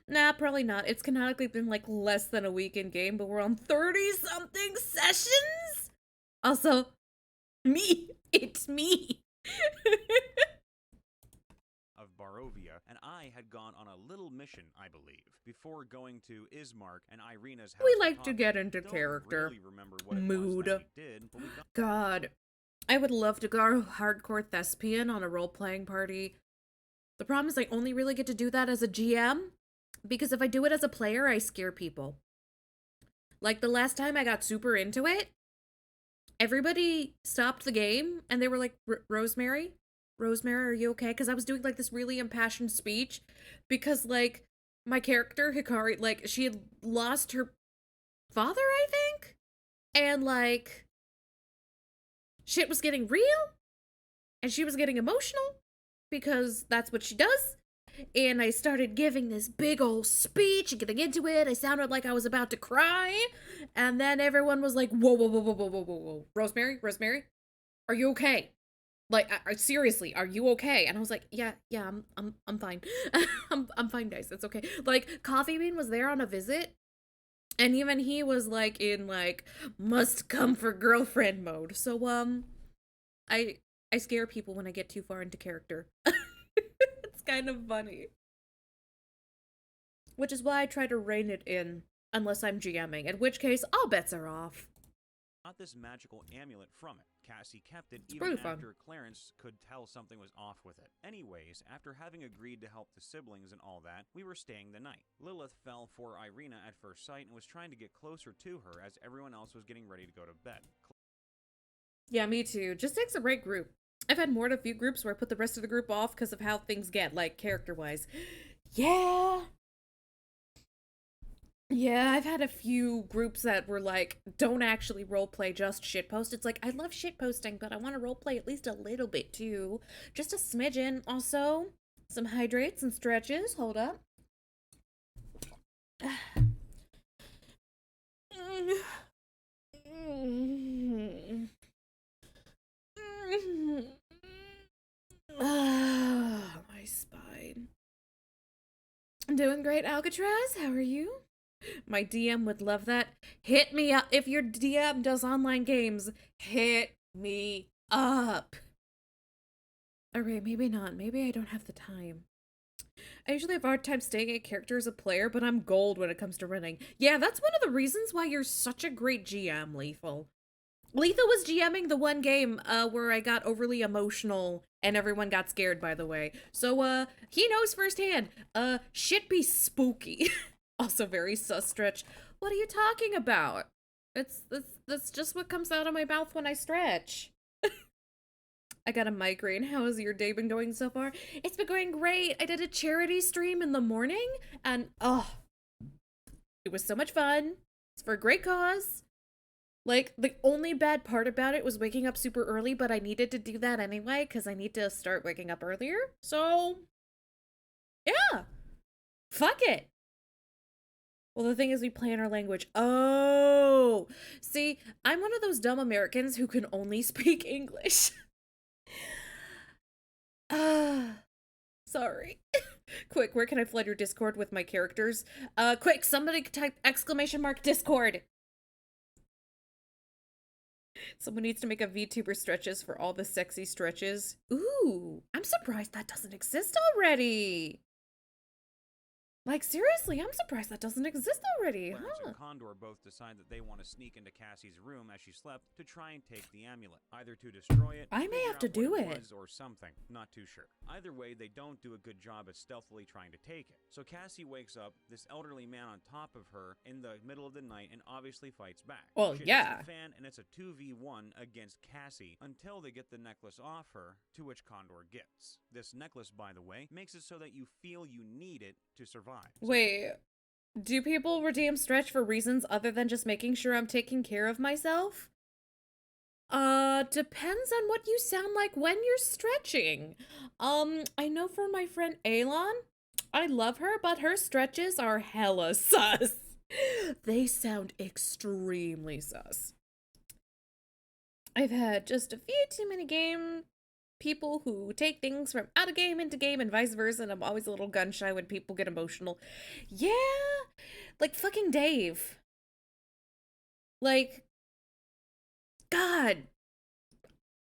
Nah, probably not. It's canonically been like less than a week in game, but we're on 30-something sessions? Also, me. It's me. Of Barovia, and I had gone on a little mission, I believe, before going to Ismark and Irina's house. We like to get into Don't character. really remember what Mood. It was that we did, but we got God. I would love to go hardcore thespian on a role-playing party. The problem is I only really get to do that as a GM, because if I do it as a player, I scare people. Like, the last time I got super into it, everybody stopped the game, and they were like, Rosemary, are you okay? Because I was doing, like, this really impassioned speech, because, like, my character, Hikari, like, she had lost her father, I think? And, like, shit was getting real, and she was getting emotional, because that's what she does. And I started giving this big old speech and getting into it. I sounded like I was about to cry. And then everyone was like, whoa, whoa, whoa, whoa, whoa, whoa, whoa, whoa. Rosemary, are you okay? Like, seriously, are you okay? And I was like, yeah, I'm fine. I'm fine, guys. It's okay. Like, Coffee Bean was there on a visit. And even he was like in like must come for girlfriend mode. So I scare people when I get too far into character. It's kind of funny. Which is why I try to rein it in unless I'm GMing, in which case all bets are off. Got this magical amulet from it. Cassie kept it pretty even fun. after Clarence could tell something was off with it. Anyways, after having agreed to help the siblings and all that, we were staying the night. Lilith fell for Irina at first sight and was trying to get closer to her as everyone else was getting ready to go to bed. Yeah, me too. Just takes a right group. I've had more than a few groups where I put the rest of the group off because of how things get, like, character-wise. Yeah, I've had a few groups that were like, don't actually roleplay, just shitpost. It's like, I love shitposting, but I want to roleplay at least a little bit too. Just a smidgen. Also, some hydrates and stretches. Hold up. My spine. I'm doing great, Alcatraz. How are you? My DM would love that. Hit me up. If your DM does online games, hit me up. Okay, maybe not. Maybe I don't have the time. I usually have a hard time staying in character as a player, but I'm gold when it comes to running. Yeah, that's one of the reasons why you're such a great GM, Lethal. Lethal was GMing the one game where I got overly emotional and everyone got scared, by the way. So, he knows firsthand. Shit be spooky. Also very sus stretch. What are you talking about? That's just what comes out of my mouth when I stretch. I got a migraine. How has your day been going so far? It's been going great. I did a charity stream in the morning, and it was so much fun. It's for a great cause. Like, the only bad part about it was waking up super early, but I needed to do that anyway, because I need to start waking up earlier. So, yeah. Fuck it. Well, the thing is, we play in our language. Oh, see, I'm one of those dumb Americans who can only speak English. Sorry. Quick, where can I flood your Discord with my characters? Quick, somebody type !Discord. Someone needs to make a VTuber stretches for all the sexy stretches. Ooh, I'm surprised that doesn't exist already. Like, seriously, I'm surprised that doesn't exist already, Clarence huh? and Condor both decide that they want to sneak into Cassie's room as she slept to try and take the amulet, either to destroy it, I may figure have to out what do it it. was, or something. Not too sure. Either way, they don't do a good job at stealthily trying to take it. So Cassie wakes up, this elderly man on top of her in the middle of the night, and obviously fights back. Well, Shit yeah. hits the fan, and it's a 2v1 against Cassie until they get the necklace off her, to which Condor gets. This necklace, by the way, makes it so that you feel you need it to survive. Wait, do people redeem stretch for reasons other than just making sure I'm taking care of myself? Depends on what you sound like when you're stretching. I know for my friend Alon, I love her, but her stretches are hella sus. They sound extremely sus. I've had just a few too many people who take things from out of game into game and vice versa, and I'm always a little gun shy when people get emotional. Yeah, like fucking Dave. Like, God,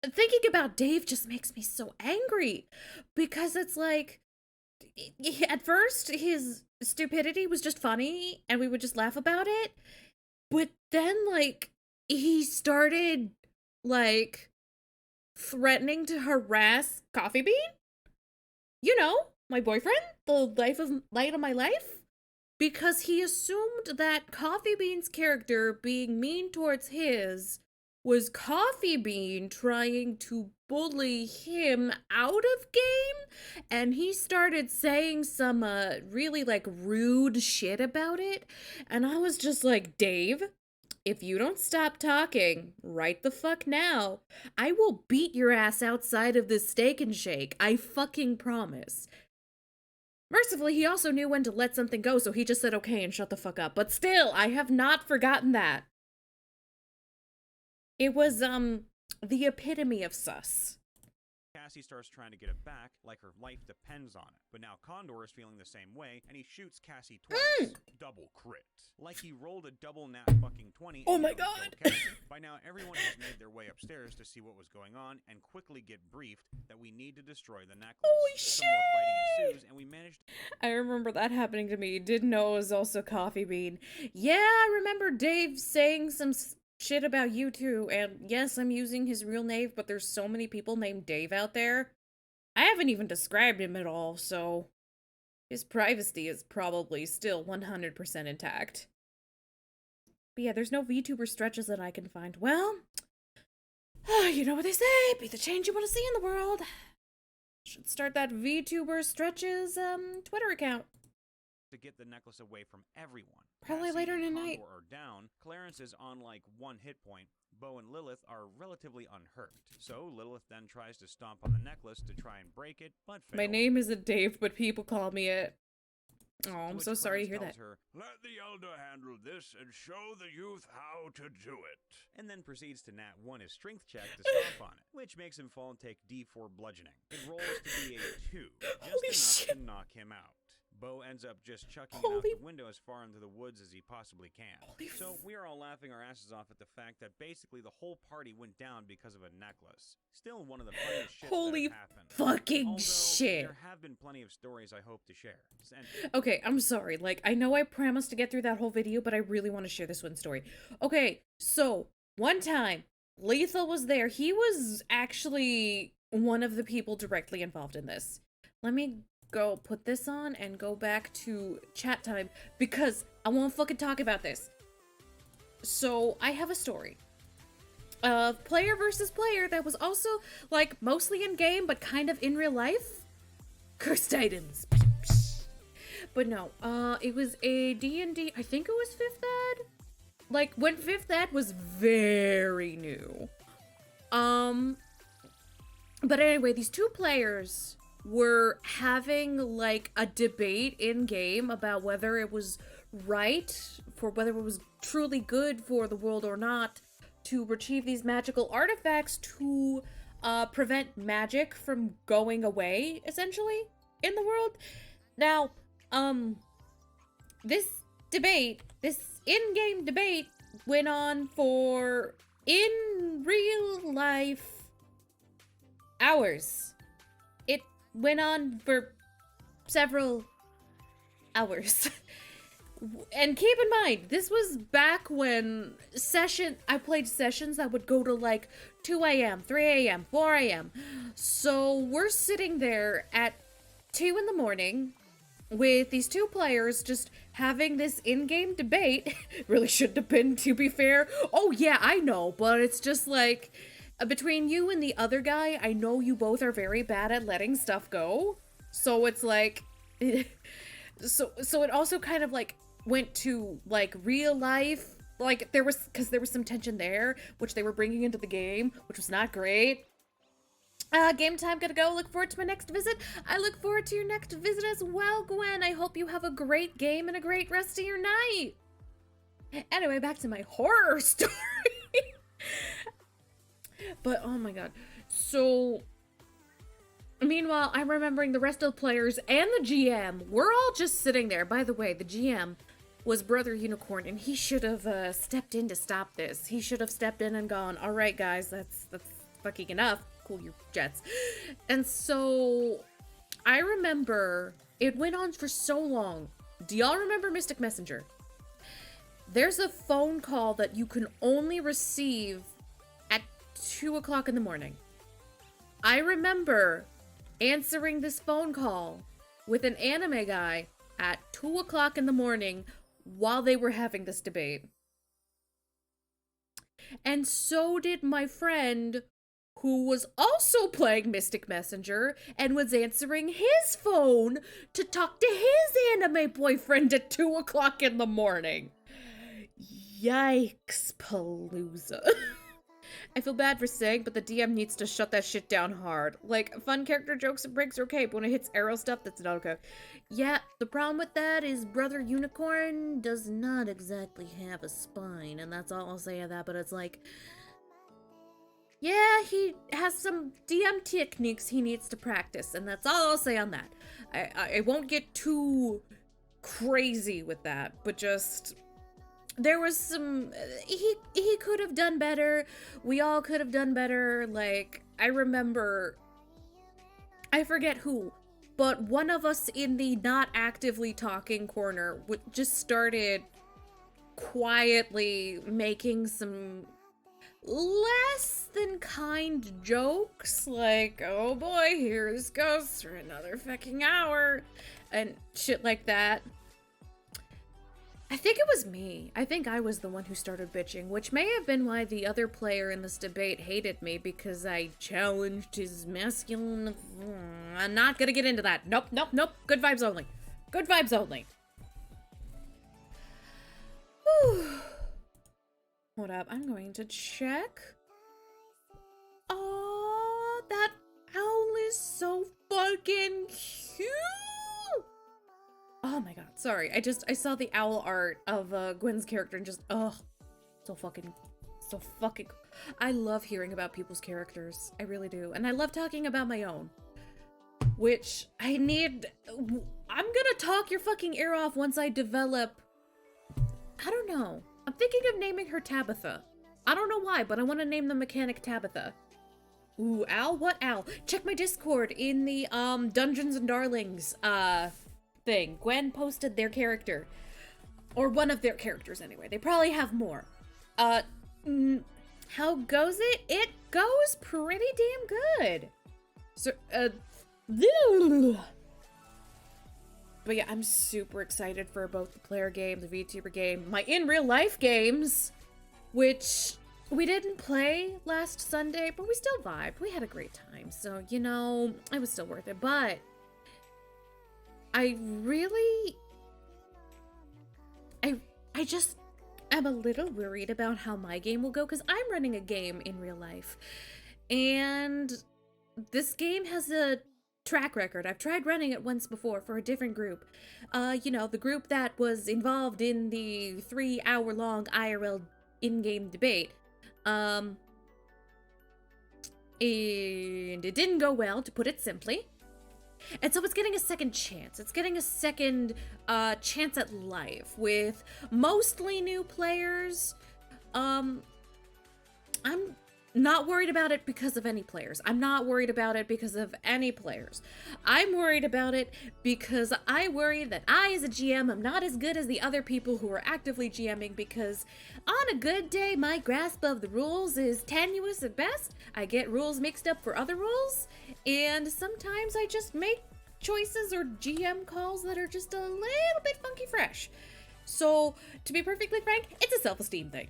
thinking about Dave just makes me so angry, because it's like, at first his stupidity was just funny and we would just laugh about it, but then like he started like threatening to harass Coffee Bean? You know, my boyfriend, the light of my life? Because he assumed that Coffee Bean's character being mean towards his was Coffee Bean trying to bully him out of game, and he started saying some really like rude shit about it, and I was just like, Dave, if you don't stop talking right the fuck now, I will beat your ass outside of this Steak and Shake. I fucking promise. Mercifully, he also knew when to let something go, so he just said okay and shut the fuck up. But still, I have not forgotten that. It was, the epitome of sus. Cassie starts trying to get it back, like her life depends on it. But now Condor is feeling the same way, and he shoots Cassie twice. Double crit. Like he rolled a double nat fucking 20. Oh and my nearly God. killed Cassie. By now, everyone has made their way upstairs to see what was going on, and quickly get briefed that we need to destroy the necklace. Holy Some more fighting shit! ensues, and we managed. I remember that happening to me. Didn't know it was also Coffee Bean. Yeah, I remember Dave saying some shit about you too, and yes, I'm using his real name, but there's so many people named Dave out there. I haven't even described him at all, so his privacy is probably still 100% intact. But yeah, there's no VTuber stretches that I can find. Well, you know what they say, be the change you want to see in the world. Should start that VTuber stretches Twitter account. To get the necklace away from everyone. Probably Cassie later and in the night. Condor are down. Clarence is on like 1 hit point. Bo and Lilith are relatively unhurt. So Lilith then tries to stomp on the necklace to try and break it, but fails. My name isn't Dave, but people call me it. Oh, I'm which so sorry to hear Clarence that. tells her, "Let the elder handle this and show the youth how to do it." And then proceeds to nat 1 his strength check to stomp on it, which makes him fall and take D4 bludgeoning. It rolls to be a 2, just enough to knock him out. Bo ends up just chucking it out the window as far into the woods as he possibly can. So we are all laughing our asses off at the fact that basically the whole party went down because of a necklace. Still one of the funniest shits that have happened. Fucking Although, shit. there have been plenty of stories I hope to share. And Okay, I'm sorry. Like, I know I promised to get through that whole video, but I really want to share this one story. Okay, so one time, Lethal was there. He was actually one of the people directly involved in this. Let me go put this on and go back to chat time because I want to fucking talk about this. So I have a story of player versus player that was also, like, mostly in game, but kind of in real life. Cursed items. But no, it was a D&D, I think it was 5th ed? Like, when 5th ed was very new. But anyway, these two players were having, like, a debate in-game about whether it was right, for whether it was truly good for the world or not, to retrieve these magical artifacts to prevent magic from going away, essentially, in the world. Now, this debate, this in-game debate, went on for, in real life, hours. It went on for several hours. And keep in mind, this was back when I played sessions that would go to like 2 a.m., 3 a.m., 4 a.m. So we're sitting there at 2 in the morning with these two players just having this in-game debate. Really shouldn't have been, to be fair. Oh yeah, I know, but it's just like, between you and the other guy, I know you both are very bad at letting stuff go. So it's like, so it also kind of like went to like real life. Like there was some tension there, which they were bringing into the game, which was not great. Game time, gotta go. Look forward to my next visit. I look forward to your next visit as well, Gwen. I hope you have a great game and a great rest of your night. Anyway, back to my horror story. But, oh my god. So, meanwhile, I'm remembering the rest of the players and the GM. We're all just sitting there. By the way, the GM was Brother Unicorn, and he should have stepped in to stop this. He should have stepped in and gone, alright guys, that's fucking enough. Cool your jets. And so, I remember, it went on for so long. Do y'all remember Mystic Messenger? There's a phone call that you can only receive 2 o'clock in the morning. I remember answering this phone call with an anime guy at 2 o'clock in the morning while they were having this debate. And so did my friend who was also playing Mystic Messenger and was answering his phone to talk to his anime boyfriend at 2 o'clock in the morning. Yikes, palooza. I feel bad for saying, but the DM needs to shut that shit down hard. Like, fun character jokes and breaks are okay, but when it hits arrow stuff, that's not okay. Yeah, the problem with that is Brother Unicorn does not exactly have a spine, and that's all I'll say of that, but it's like, yeah, he has some DM techniques he needs to practice, and that's all I'll say on that. I won't get too crazy with that, but just, there was some, he could have done better. We all could have done better. Like, I remember, I forget who, but one of us in the not actively talking corner just started quietly making some less than kind jokes, like, oh boy, here this goes for another fucking hour, and shit like that. I think it was me. I think I was the one who started bitching, which may have been why the other player in this debate hated me, because I challenged his masculine... I'm not gonna get into that. Nope, nope, nope. Good vibes only. Good vibes only. Whew. Hold up, I'm going to check. Oh, that owl is so fucking cute! Oh my god, sorry. I saw the owl art of Gwen's character and just, so fucking, I love hearing about people's characters. I really do. And I love talking about my own. Which, I'm gonna talk your fucking ear off once I develop, I don't know. I'm thinking of naming her Tabitha. I don't know why, but I want to name the mechanic Tabitha. Ooh, owl? What owl? Check my Discord in the, Dungeons and Darlings, thing. Gwen posted their character. Or one of their characters, anyway. They probably have more. How goes it? It goes pretty damn good. So, but yeah, I'm super excited for both the player game, the VTuber game, my in real life games. which we didn't play last Sunday, but we still vibed. We had a great time, so, you know, it was still worth it. But I really, I just am a little worried about how my game will go, because I'm running a game in real life, and this game has a track record. I've tried running it once before for a different group. You know, the group that was involved in the 3-hour-long IRL in-game debate. And it didn't go well, to put it simply. And so it's getting a second chance. It's getting a second chance at life with mostly new players. I'm not worried about it because of any players. I'm not worried about it because of any players. I'm worried about it because I worry that I, as a GM, am not as good as the other people who are actively GMing, because on a good day, my grasp of the rules is tenuous at best. I get rules mixed up for other rules, and sometimes I just make choices or GM calls that are just a little bit funky fresh. So, to be perfectly frank, it's a self-esteem thing.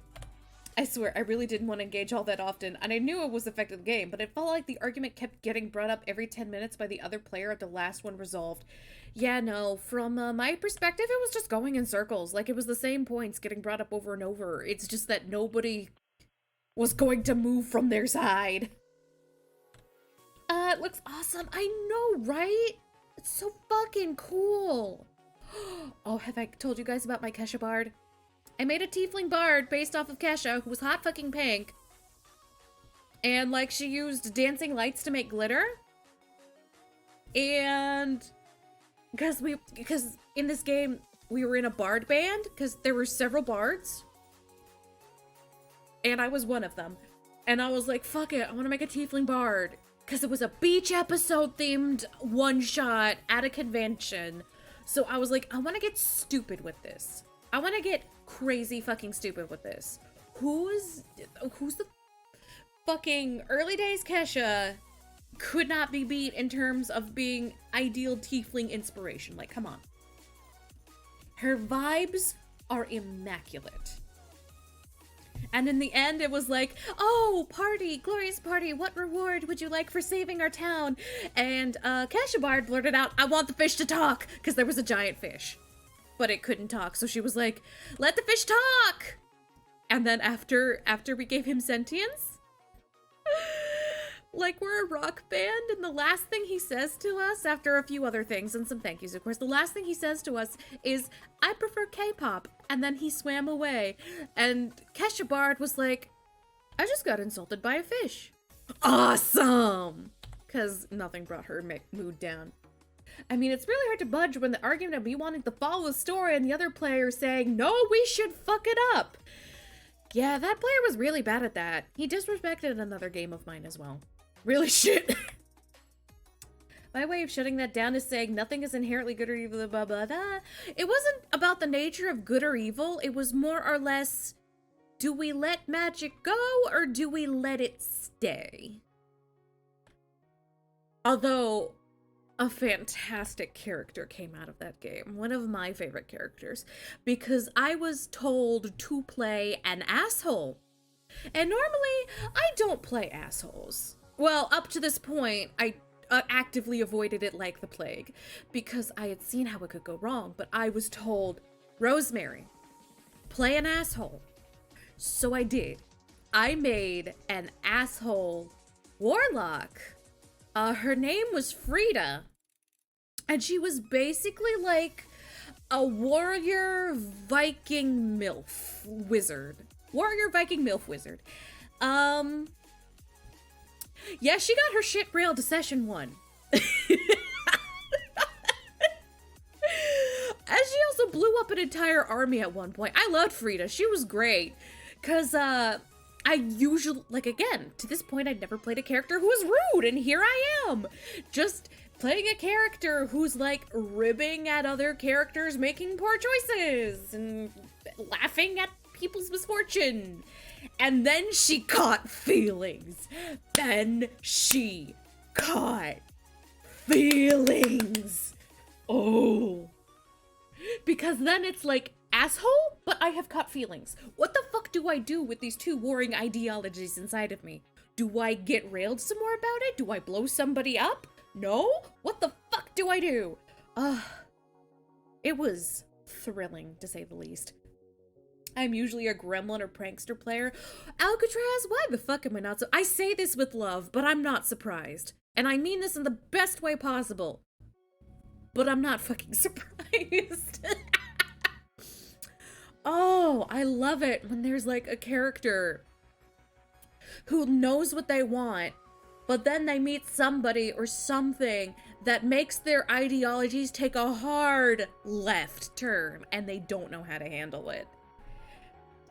I swear, I really didn't want to engage all that often, and I knew it was affecting the game, but it felt like the argument kept getting brought up every 10 minutes by the other player at the last one resolved. Yeah, no, from my perspective, it was just going in circles, like it was the same points getting brought up over and over. It's just that nobody was going to move from their side. It looks awesome. I know, right? It's so fucking cool. Oh, have I told you guys about my Kesha Bard? I made a tiefling bard based off of Kesha, who was hot fucking pink. And, like, she used dancing lights to make glitter. And because in this game, we were in a bard band, because there were several bards. And I was one of them. And I was like, fuck it, I want to make a tiefling bard. Because it was a beach episode themed one-shot at a convention. So I was like, I want to get stupid with this. I want to get crazy fucking stupid with this. Who's the fucking early days Kesha could not be beat in terms of being ideal tiefling inspiration. Like, come on. Her vibes are immaculate. And in the end, it was like, oh, party, glorious party, what reward would you like for saving our town? And Kesha Bard blurted out, I want the fish to talk, because there was a giant fish. But it couldn't talk, so she was like, let the fish talk! And then after we gave him sentience, like we're a rock band, and the last thing he says to us, after a few other things, and some thank yous of course, the last thing he says to us is, I prefer K-pop, and then he swam away. And Kesha Bard was like, I just got insulted by a fish. Awesome! Because nothing brought her mood down. I mean, it's really hard to budge when the argument of me wanting to follow the story and the other player saying, no, we should fuck it up. Yeah, that player was really bad at that. He disrespected another game of mine as well. Really shit. My way of shutting that down is saying nothing is inherently good or evil, blah, blah, blah. It wasn't about the nature of good or evil. It was more or less, do we let magic go or do we let it stay? Although a fantastic character came out of that game. One of my favorite characters. Because I was told to play an asshole. And normally, I don't play assholes. Well, up to this point, I actively avoided it like the plague. Because I had seen how it could go wrong. But I was told, Rosemary, play an asshole. So I did. I made an asshole warlock. Her name was Frida. And she was basically like a warrior Viking MILF wizard. Warrior Viking MILF wizard. Yeah, she got her shit railed to session 1. And she also blew up an entire army at one point. I loved Frida. She was great. Cause, I usually, like, again, to this point, I'd never played a character who was rude, and here I am. Just playing a character who's, like, ribbing at other characters making poor choices, and laughing at people's misfortune. And then she caught feelings. Then she caught feelings. Oh. Because then it's like, asshole, but I have caught feelings. What the fuck? fuck do I do with these two warring ideologies inside of me? Do I get railed some more about it? Do I blow somebody up? No? What the fuck do I do? It was thrilling, to say the least. I'm usually a gremlin or prankster player. Alcatraz, why the fuck am I not so— I say this with love, but I'm not surprised. And I mean this in the best way possible. But I'm not fucking surprised. Oh, I love it when there's like a character who knows what they want, but then they meet somebody or something that makes their ideologies take a hard left turn, and they don't know how to handle it.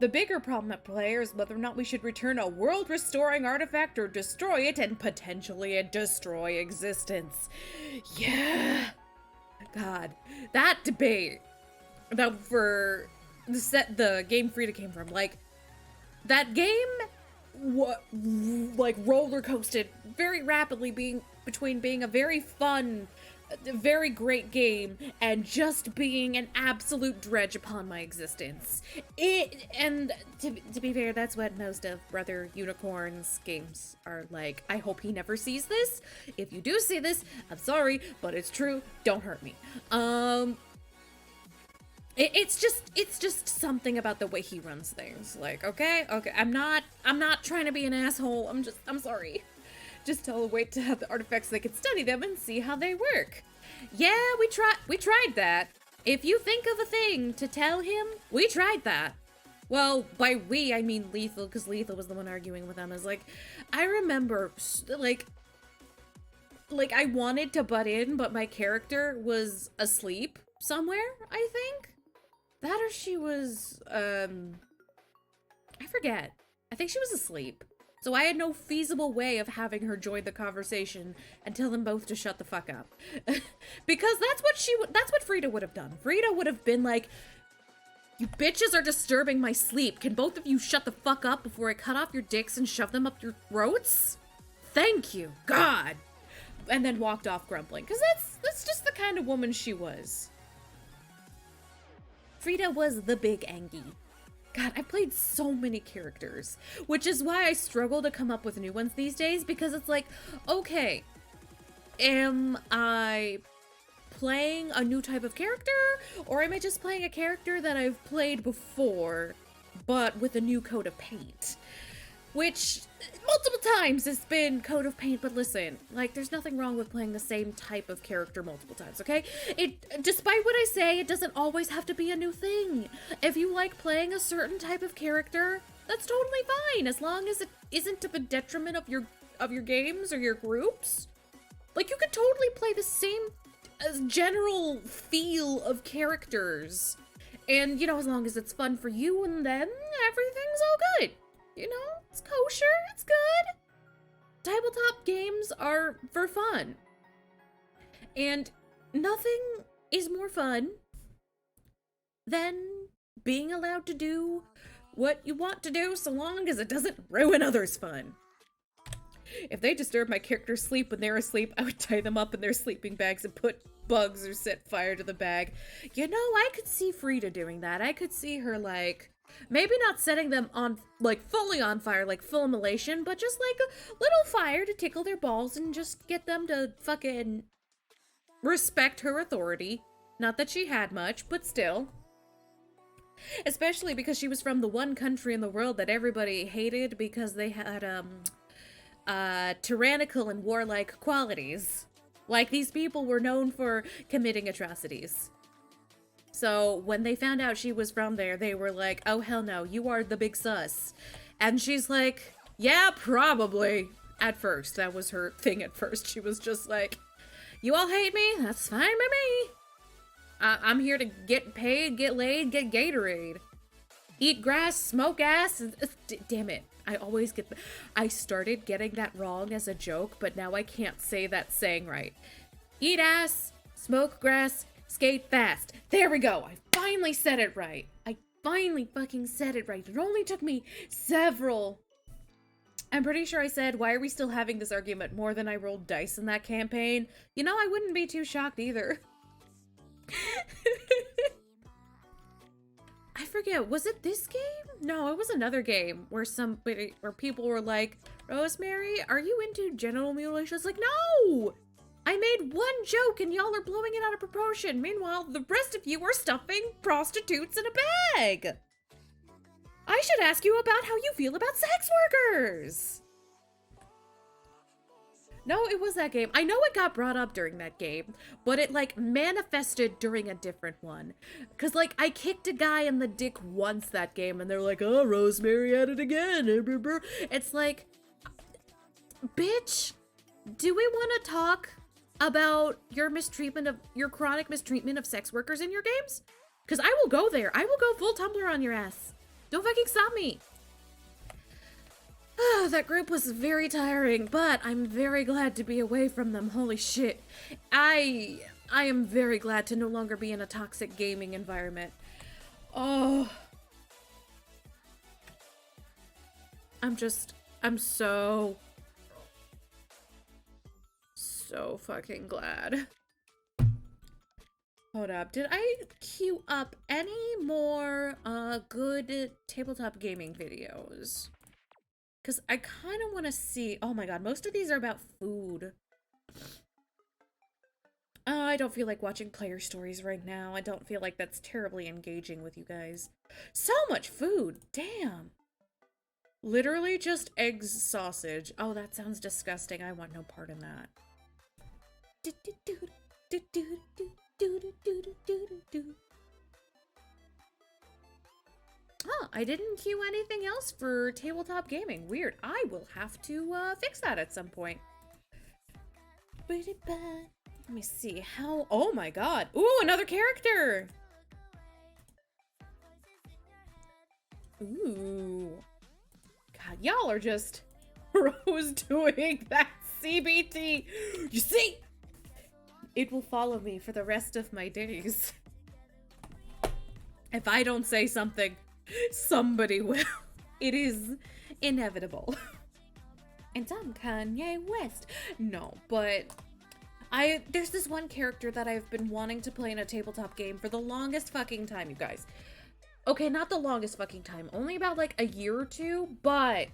The bigger problem at play is whether or not we should return a world-restoring artifact or destroy it and potentially destroy existence. Yeah. God, that debate that for the set the game Frida came from, like, that game like roller coasted very rapidly between being a very fun, very great game and just being an absolute dredge upon my existence. And to be fair, that's what most of Brother Unicorn's games are like. I hope he never sees this. If you do see this, I'm sorry, but it's true. Don't hurt me. It's just something about the way he runs things. Like, okay, I'm not trying to be an asshole. I'm sorry. Just wait to have the artifacts so they can study them and see how they work. Yeah, we tried that. If you think of a thing to tell him, we tried that. Well, by we, I mean Lethal, because Lethal was the one arguing with them. I was like, I remember, like I wanted to butt in, but my character was asleep somewhere, I think. That or she was, I forget. I think she was asleep. So I had no feasible way of having her join the conversation and tell them both to shut the fuck up. Because that's what Frida would have done. Frida would have been like, you bitches are disturbing my sleep. Can both of you shut the fuck up before I cut off your dicks and shove them up your throats? Thank you, God. And then walked off grumbling. Because that's just the kind of woman she was. Frida was the big Angie. God, I played so many characters, which is why I struggle to come up with new ones these days, because it's like, okay, am I playing a new type of character, or am I just playing a character that I've played before, but with a new coat of paint? Which, multiple times, has been coat of paint, but listen, like, there's nothing wrong with playing the same type of character multiple times, okay? Despite what I say, it doesn't always have to be a new thing. If you like playing a certain type of character, that's totally fine, as long as it isn't to the detriment of your games or your groups. Like, you could totally play the same general feel of characters, and, you know, as long as it's fun for you and them, everything's all good. You know, it's kosher, it's good. Tabletop games are for fun. And nothing is more fun than being allowed to do what you want to do so long as it doesn't ruin others' fun. If they disturb my character's sleep when they're asleep, I would tie them up in their sleeping bags and put bugs or set fire to the bag. You know, I could see Frida doing that. I could see her, like, maybe not setting them on, like, fully on fire, like full immolation, but just like a little fire to tickle their balls and just get them to fucking respect her authority. Not that she had much, but still. Especially because she was from the one country in the world that everybody hated because they had, tyrannical and warlike qualities. Like, these people were known for committing atrocities. So when they found out she was from there, they were like, oh hell no, you are the big sus. And she's like, yeah, probably. At first, that was her thing at first. She was just like, you all hate me? That's fine by me. I'm here to get paid, get laid, get Gatorade. Eat grass, smoke ass. Damn it. I started getting that wrong as a joke, but now I can't say that saying right. Eat ass, smoke grass, skate fast. There we go. I finally said it right. I finally fucking said it right. It only took me several. I'm pretty sure I said, why are we still having this argument more than I rolled dice in that campaign? You know, I wouldn't be too shocked either. I forget, was it this game? No, it was another game where people were like, Rosemary, are you into genital mutilation? It's like, no! I made one joke and y'all are blowing it out of proportion. Meanwhile, the rest of you are stuffing prostitutes in a bag. I should ask you about how you feel about sex workers. No, it was that game. I know it got brought up during that game, but it, like, manifested during a different one. Because, like, I kicked a guy in the dick once that game, and they're like, oh, Rosemary at it again. It's like, bitch, do we want to talk about your chronic mistreatment of sex workers in your games? Because I will go there. I will go full Tumblr on your ass. Don't fucking stop me. That group was very tiring, but I'm very glad to be away from them. Holy shit. I am very glad to no longer be in a toxic gaming environment. Oh. I'm so fucking glad. Hold up. Did I queue up any more good tabletop gaming videos? Because I kind of want to see... Oh my god, most of these are about food. I don't feel like watching player stories right now. I don't feel like that's terribly engaging with you guys. So much food! Damn! Literally just eggs, sausage. Oh, that sounds disgusting. I want no part in that. Huh, I didn't queue anything else for tabletop gaming. Weird. I will have to fix that at some point. Let me see how... Oh my god. Ooh, another character! Ooh. God, y'all are just... Rose doing that CBT. You see? It will follow me for the rest of my days. If I don't say something... Somebody will. It is inevitable. And I'm Kanye West. No, but there's this one character that I've been wanting to play in a tabletop game for the longest fucking time, you guys. Okay, not the longest fucking time. Only about like a year or two, but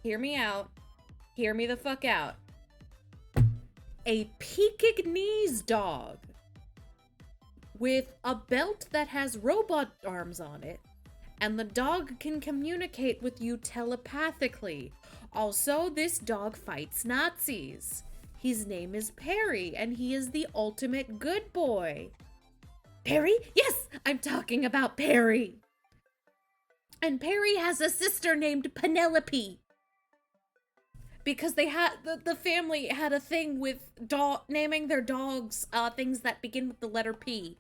hear me out. Hear me the fuck out. A Pekingese dog with a belt that has robot arms on it. And the dog can communicate with you telepathically. Also, this dog fights Nazis. His name is Perry, and he is the ultimate good boy. Perry? Yes, I'm talking about Perry. And Perry has a sister named Penelope. Because they had, the family had a thing with naming their dogs things that begin with the letter P.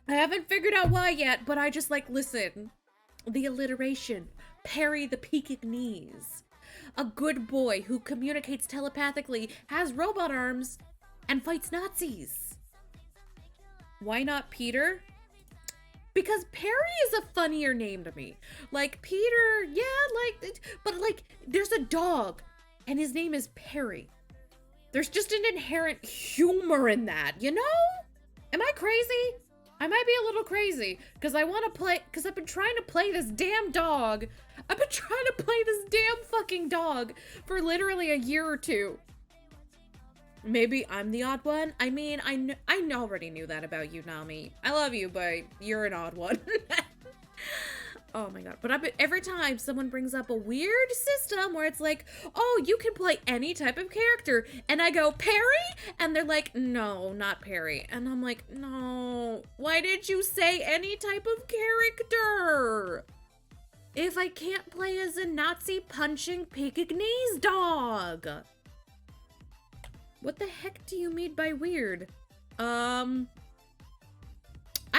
I haven't figured out why yet, but I just like, listen. The alliteration. Perry the Pekingese. A good boy who communicates telepathically, has robot arms, and fights Nazis. Why not Peter? Because Perry is a funnier name to me. Like, Peter, yeah, like, but like, there's a dog, and his name is Perry. There's just an inherent humor in that, you know? Am I crazy? I might be a little crazy, because I want to play, because I've been trying to play this damn dog. I've been trying to play this damn fucking dog for literally a year or two. Maybe I'm the odd one. I mean, I already knew that about you, Nami. I love you, but you're an odd one. Oh my god. But every time someone brings up a weird system where it's like, oh, you can play any type of character. And I go, Perry? And they're like, no, not Perry. And I'm like, no, why did you say any type of character? If I can't play as a Nazi punching Pekingese dog. What the heck do you mean by weird? I've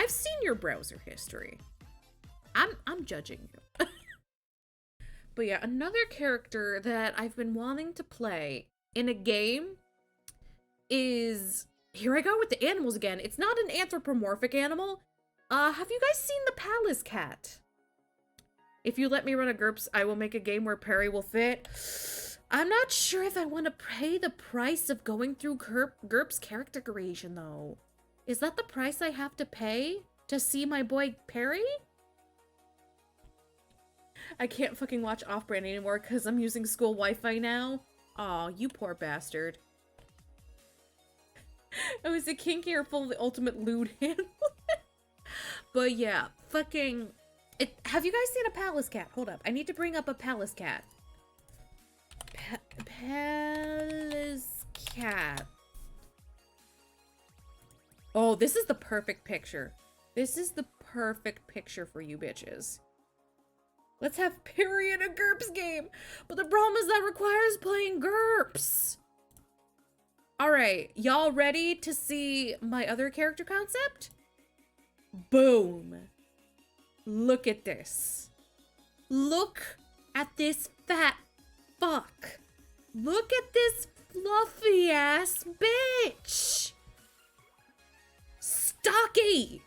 seen your browser history. I'm judging you. But yeah, another character that I've been wanting to play in a game is... Here I go with the animals again. It's not an anthropomorphic animal. Have you guys seen the Palace Cat? If you let me run a GURPS, I will make a game where Perry will fit. I'm not sure if I want to pay the price of going through GURPS character creation, though. Is that the price I have to pay to see my boy Perry? I can't fucking watch Off-Brand anymore because I'm using school Wi-Fi now. Aw, you poor bastard. Oh, is it kinky or full of the ultimate lewd handle? But yeah, fucking... Have you guys seen a palace cat? Hold up, I need to bring up a palace cat. Palace cat. Oh, this is the perfect picture. This is the perfect picture for you bitches. Let's have Perry in a GURPS game. But the problem is that requires playing GURPS. Alright, y'all ready to see my other character concept? Boom. Look at this. Look at this fat fuck. Look at this fluffy ass bitch. Stocky.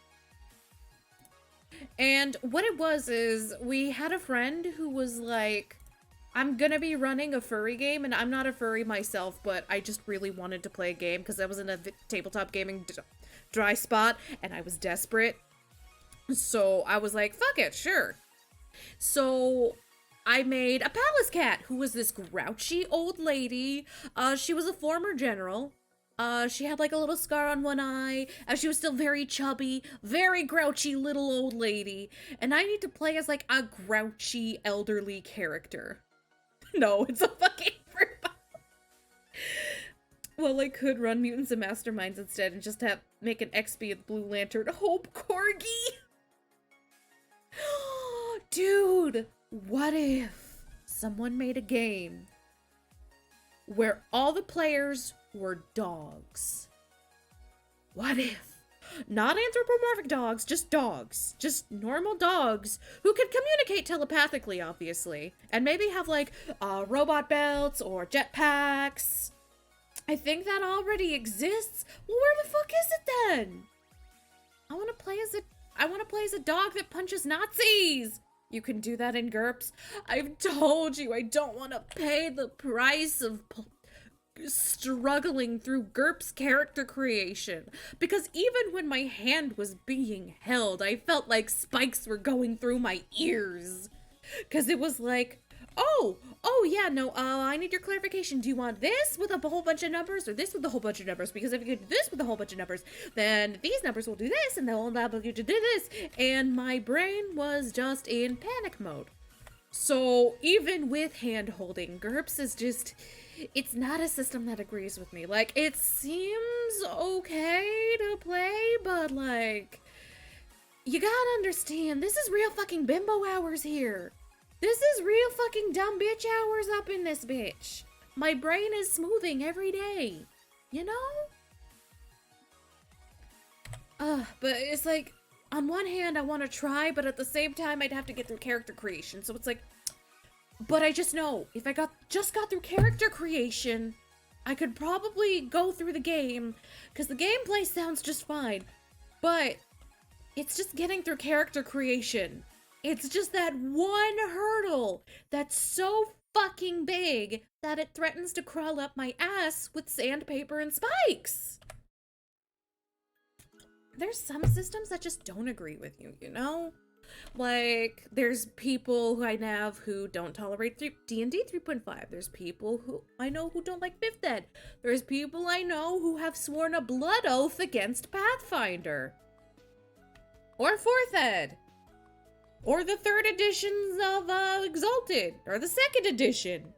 And what it was is we had a friend who was like, I'm gonna be running a furry game, and I'm not a furry myself, but I just really wanted to play a game because I was in a tabletop gaming dry spot and I was desperate. So I was like, fuck it, sure. So I made a palace cat who was this grouchy old lady. She was a former general. She had like a little scar on one eye, and she was still very chubby, very grouchy little old lady. And I need to play as like a grouchy elderly character. No, it's a fucking fruit. Well, I could run Mutants and Masterminds instead and just make an XP of Blue Lantern Hope Corgi. Dude, what if someone made a game where all the players were dogs? What if? Not anthropomorphic dogs, just normal dogs who could communicate telepathically, obviously, and maybe have like robot belts or jetpacks. I think that already exists. Well, where the fuck is it then? I want to play as a dog that punches Nazis. You can do that in GURPS. I've told you I don't want to pay the price of struggling through GURPS character creation, because even when my hand was being held, I felt like spikes were going through my ears, because it was like, oh yeah, no, I need your clarification. Do you want this with a whole bunch of numbers or this with a whole bunch of numbers? Because if you do this with a whole bunch of numbers, then these numbers will do this and they'll allow you to do this. And my brain was just in panic mode. So even with hand holding, GURPS is just, it's not a system that agrees with me. Like, it seems okay to play, but like, you gotta understand, this is real fucking bimbo hours here. This is real fucking dumb bitch hours up in this bitch. My brain is smoothing every day, you know? But it's like, on one hand, I want to try, but at the same time, I'd have to get through character creation. So it's like, but I just know, if I just got through character creation, I could probably go through the game, because the gameplay sounds just fine, but it's just getting through character creation. It's just that one hurdle that's so fucking big that it threatens to crawl up my ass with sandpaper and spikes. There's some systems that just don't agree with you, you know? Like, there's people who I have who don't tolerate D&D 3.5. There's people who I know who don't like 5th Ed. There's people I know who have sworn a blood oath against Pathfinder. Or 4th Ed. Or the 3rd editions of Exalted. Or the 2nd edition.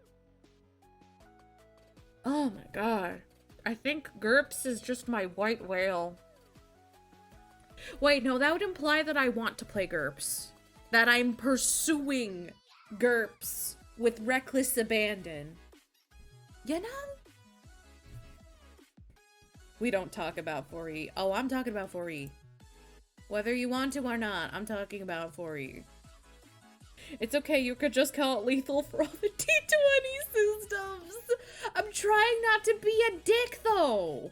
Oh my god. I think GURPS is just my white whale. Wait, no, that would imply that I want to play GURPS. That I'm pursuing GURPS with reckless abandon. You know? We don't talk about 4E. Oh, I'm talking about 4E. Whether you want to or not, I'm talking about 4E. It's okay, you could just call it lethal for all the D20 systems. I'm trying not to be a dick, though.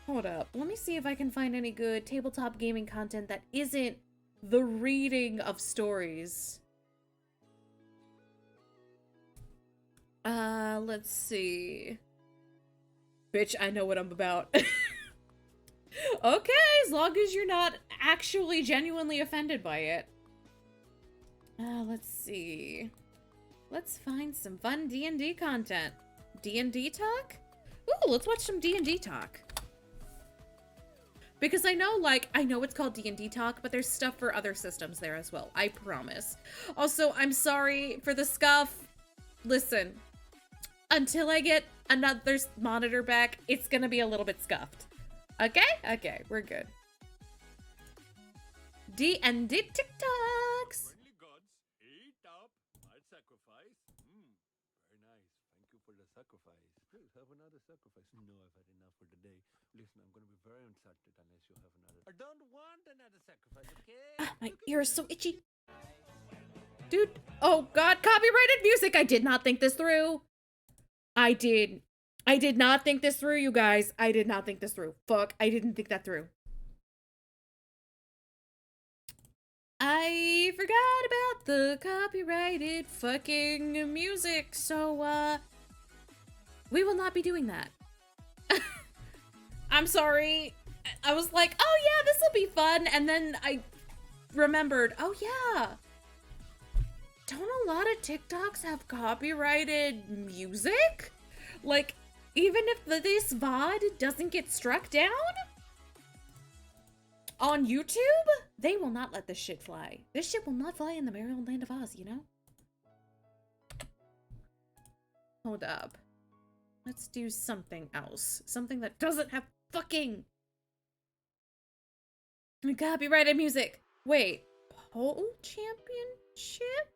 Hold up. Let me see if I can find any good tabletop gaming content that isn't the reading of stories. Let's see. Bitch, I know what I'm about. Okay, as long as you're not actually genuinely offended by it. Let's see. Let's find some fun D&D content. D&D talk? Ooh, let's watch some D&D talk. Because I know it's called D&D talk, but there's stuff for other systems there as well. I promise. Also, I'm sorry for the scuff. Listen, until I get another monitor back, it's gonna be a little bit scuffed. Okay? Okay, we're good. D&D TikToks. Friendly gods, eat up. I'd sacrifice. Very nice. Thank you for the sacrifice. Please have another sacrifice. No, I've had enough for the day. Listen, I'm gonna be very insulted unless you have another. I don't want another sacrifice, okay? My ear is so itchy. Dude, oh god, copyrighted music! I did not think this through. I did not think this through, you guys. I did not think this through. Fuck, I didn't think that through. I forgot about the copyrighted fucking music, so, we will not be doing that. I'm sorry. I was like, oh yeah, this will be fun, and then I remembered, oh yeah. Don't a lot of TikToks have copyrighted music? Like, even if this VOD doesn't get struck down? On YouTube? They will not let this shit fly. This shit will not fly in the Maryland land of Oz, you know? Hold up. Let's do something else. Something that doesn't have fucking copyrighted music. Wait. Pole championship?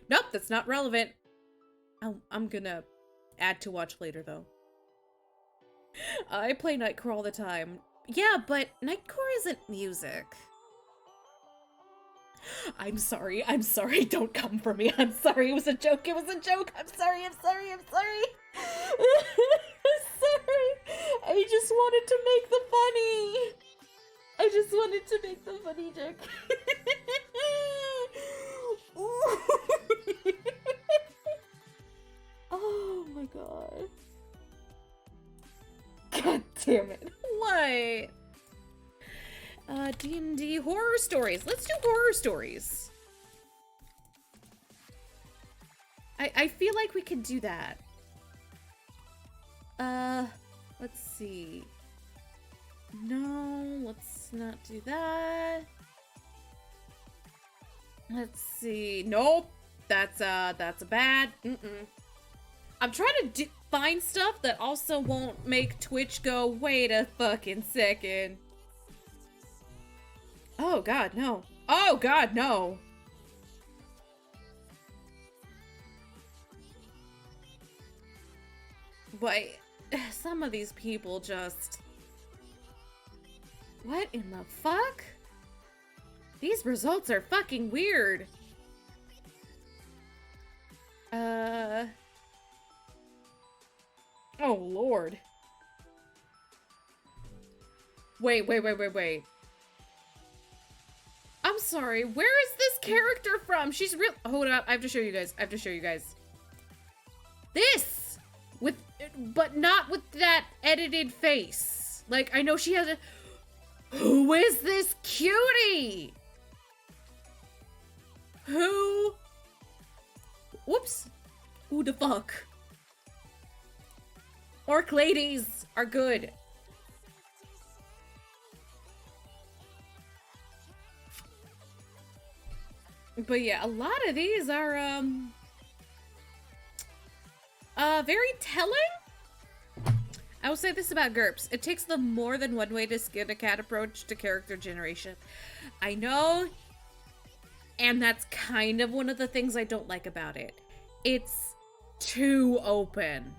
Nope, that's not relevant. I'm gonna add to watch later, though. I play Nightcore all the time. Yeah, but Nightcore isn't music. I'm sorry, don't come for me. I'm sorry, it was a joke, I'm sorry. I'm sorry. I just wanted to make the funny joke. Oh my god. God damn it. What? D&D horror stories. Let's do horror stories. I feel like we could do that. Let's see. No, let's not do that. Let's see. Nope. That's a bad. I'm trying to find stuff that also won't make Twitch go, wait a fucking second. Oh god, no. Oh god, no. But some of these people just... What in the fuck? These results are fucking weird. Oh, Lord. Wait. I'm sorry, where is this character from? She's real- Hold up, I have to show you guys. This! But not with that edited face. Like, I know she has a- Who is this cutie? Who? Whoops. Who the fuck? Orc ladies are good. But yeah, a lot of these are, very telling. I will say this about GURPS. It takes them more than one way to skin a cat approach to character generation. I know, and that's kind of one of the things I don't like about it. It's too open.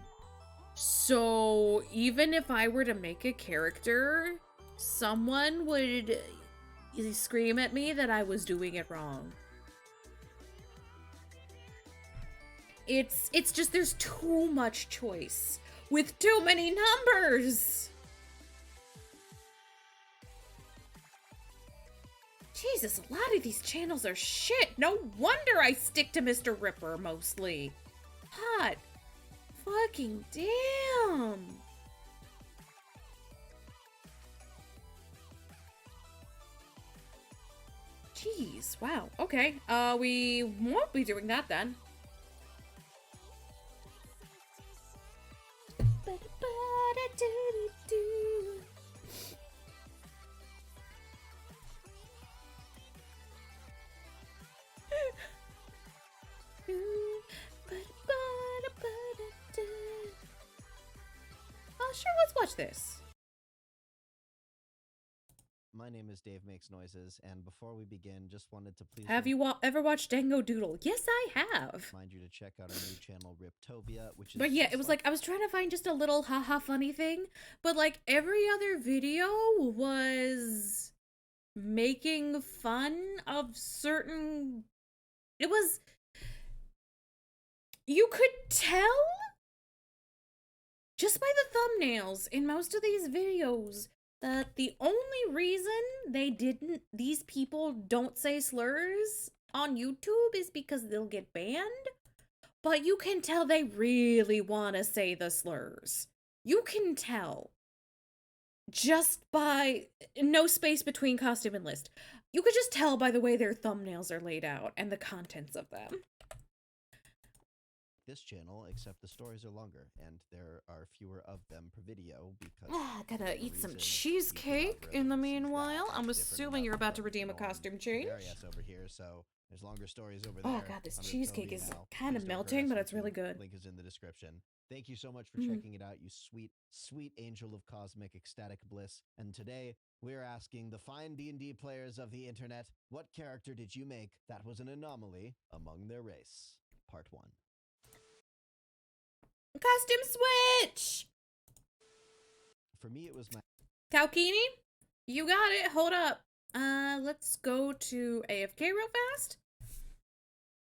So even if I were to make a character, someone would scream at me that I was doing it wrong. It's just there's too much choice with too many numbers. Jesus, a lot of these channels are shit. No wonder I stick to Mr. Ripper mostly. Hot fucking damn. Jeez, wow. Okay, we won't be doing that then. Oh, sure, let's watch this. My name is Dave Makes Noises, and before we begin, just wanted to please Have you ever watched Dango Doodle? Yes, I have. remind you to check out our new channel, Riptovia, which is. But yeah, it was like I was trying to find just a little haha funny thing, but like every other video was making fun of certain. It was. You could tell just by the thumbnails in most of these videos that the only reason these people don't say slurs on YouTube is because they'll get banned. But you can tell they really want to say the slurs. You can tell. Just by no space between costume and list. You could just tell by the way their thumbnails are laid out and the contents of them. This channel, except the stories are longer, and there are fewer of them per video because. Gotta eat some cheesecake in the meanwhile. I'm assuming you're about to redeem a costume change. Areas over here, so there's longer stories over there. Oh god, this on cheesecake Riptovia is now. kind of Please don't hurt melting, us but on it's really YouTube. good. Link is in the description. Thank you so much for checking it out, you sweet, sweet angel of cosmic ecstatic bliss. And today, we're asking the fine D&D players of the internet, what character did you make that was an anomaly among their race? Part 1. Costume switch! For me, it was my Kaukini, you got it. Hold up. Let's go to AFK real fast.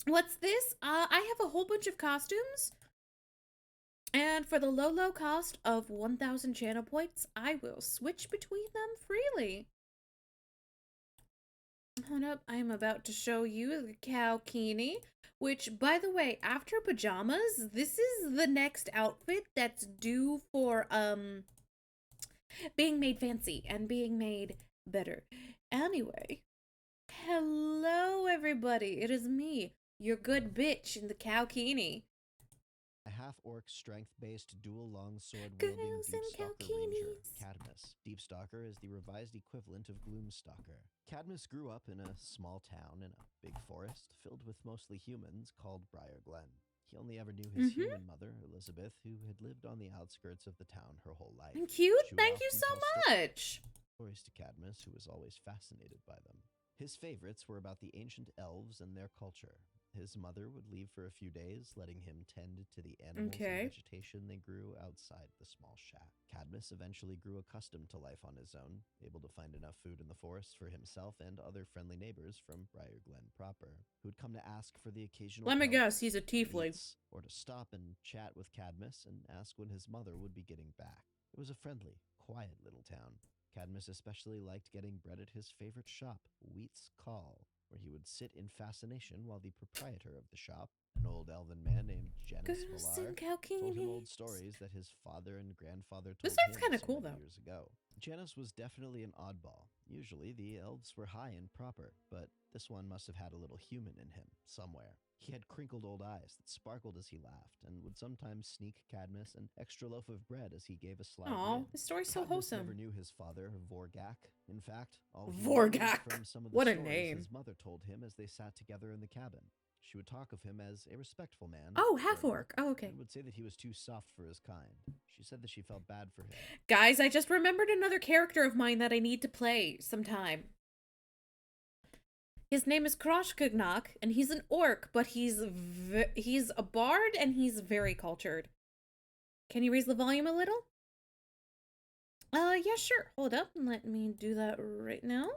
What's this? I have a whole bunch of costumes. And for the low cost of 1,000 channel points, I will switch between them freely. Hold up, I'm about to show you the Kaukini, which, by the way, after pajamas, this is the next outfit that's due for, being made fancy and being made better. Anyway, hello everybody, it is me, your good bitch in the Kaukini. a half-orc strength-based dual longsword-wielding Girls in Deep Stalker ranger, Kaukinis. Cadmus. Deep Stalker is the revised equivalent of Gloomstalker. Cadmus grew up in a small town in a big forest filled with mostly humans called Briar Glen. He only ever knew his human mother, Elizabeth, who had lived on the outskirts of the town her whole life. Cute, She would thank you often so tell much. stories to Cadmus, who was always fascinated by them. His favorites were about the ancient elves and their culture. His mother would leave for a few days, letting him tend to the animals and vegetation they grew outside the small shack. Cadmus eventually grew accustomed to life on his own, able to find enough food in the forest for himself and other friendly neighbors from Briar Glen proper, who'd come to ask for the occasional Let me help, guess, he's a tiefling. eats, or to stop and chat with Cadmus and ask when his mother would be getting back. It was a friendly, quiet little town. Cadmus especially liked getting bread at his favorite shop, Wheat's Call, where he would sit in fascination while the proprietor of the shop, an old elven man named Janus Girls Villar, in told him old Kaukinis. stories that his father and grandfather told This art's him kinda so cool, many though. years ago. Janus was definitely an oddball. Usually the elves were high and proper, but this one must have had a little human in him, somewhere. He had crinkled old eyes that sparkled as he laughed, and would sometimes sneak Cadmus an extra loaf of bread as he gave a sly Aw, grin. this story's so Cadmus never wholesome. knew his father, Vorgak. In fact, all he knew was Vorgak. from some of the What a stories name. his mother told him as they sat together in the cabin. She would talk of him as a respectful man. Oh, firm, half-orc. Oh, okay. and would say that he was too soft for his kind. She said that she felt bad for him. Guys, I just remembered another character of mine that I need to play sometime. His name is Kroshkugnak, and he's an orc, but he's a bard and he's very cultured. Can you raise the volume a little? Yeah, sure. Hold up. Let me do that right now.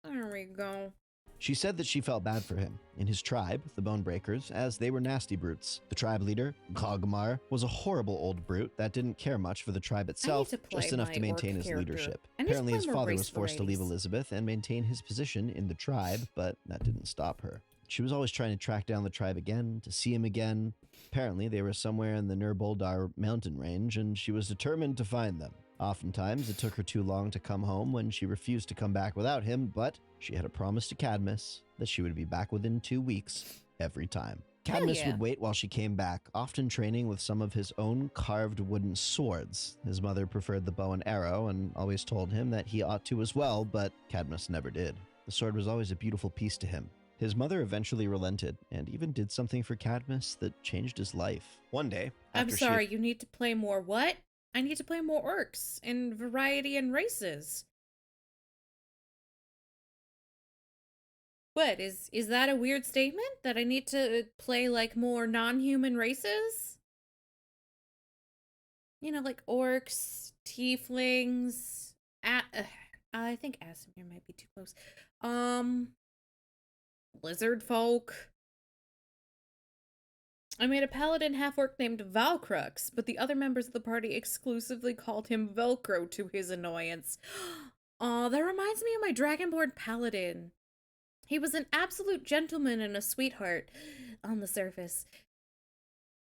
There we go. She said that she felt bad for him. In his tribe, the Bonebreakers, as they were nasty brutes. The tribe leader, Gogmar, was a horrible old brute that didn't care much for the tribe itself, to play just enough my to maintain orc his character. leadership. I need to Apparently play his more father race was forced to leave varieties. Elizabeth and maintain his position in the tribe, but that didn't stop her. She was always trying to track down the tribe again, to see him again. Apparently they were somewhere in the Nurboldar mountain range, and she was determined to find them. Oftentimes, it took her too long to come home when she refused to come back without him, but she had a promise to Cadmus that she would be back within 2 weeks every time. Cadmus yeah. would wait while she came back, often training with some of his own carved wooden swords. His mother preferred the bow and arrow and always told him that he ought to as well, but Cadmus never did. The sword was always a beautiful piece to him. His mother eventually relented and even did something for Cadmus that changed his life. One day, I'm sorry, you need to play more what? I need to play more orcs and variety and races. What, is that a weird statement? That I need to play, like, more non-human races? You know, like orcs, tieflings, I think Asimir might be too close. Lizard folk. I made a paladin half-orc named Valcrux, but the other members of the party exclusively called him Velcro to his annoyance. Aw, that reminds me of my Dragonborn paladin. He was an absolute gentleman and a sweetheart on the surface.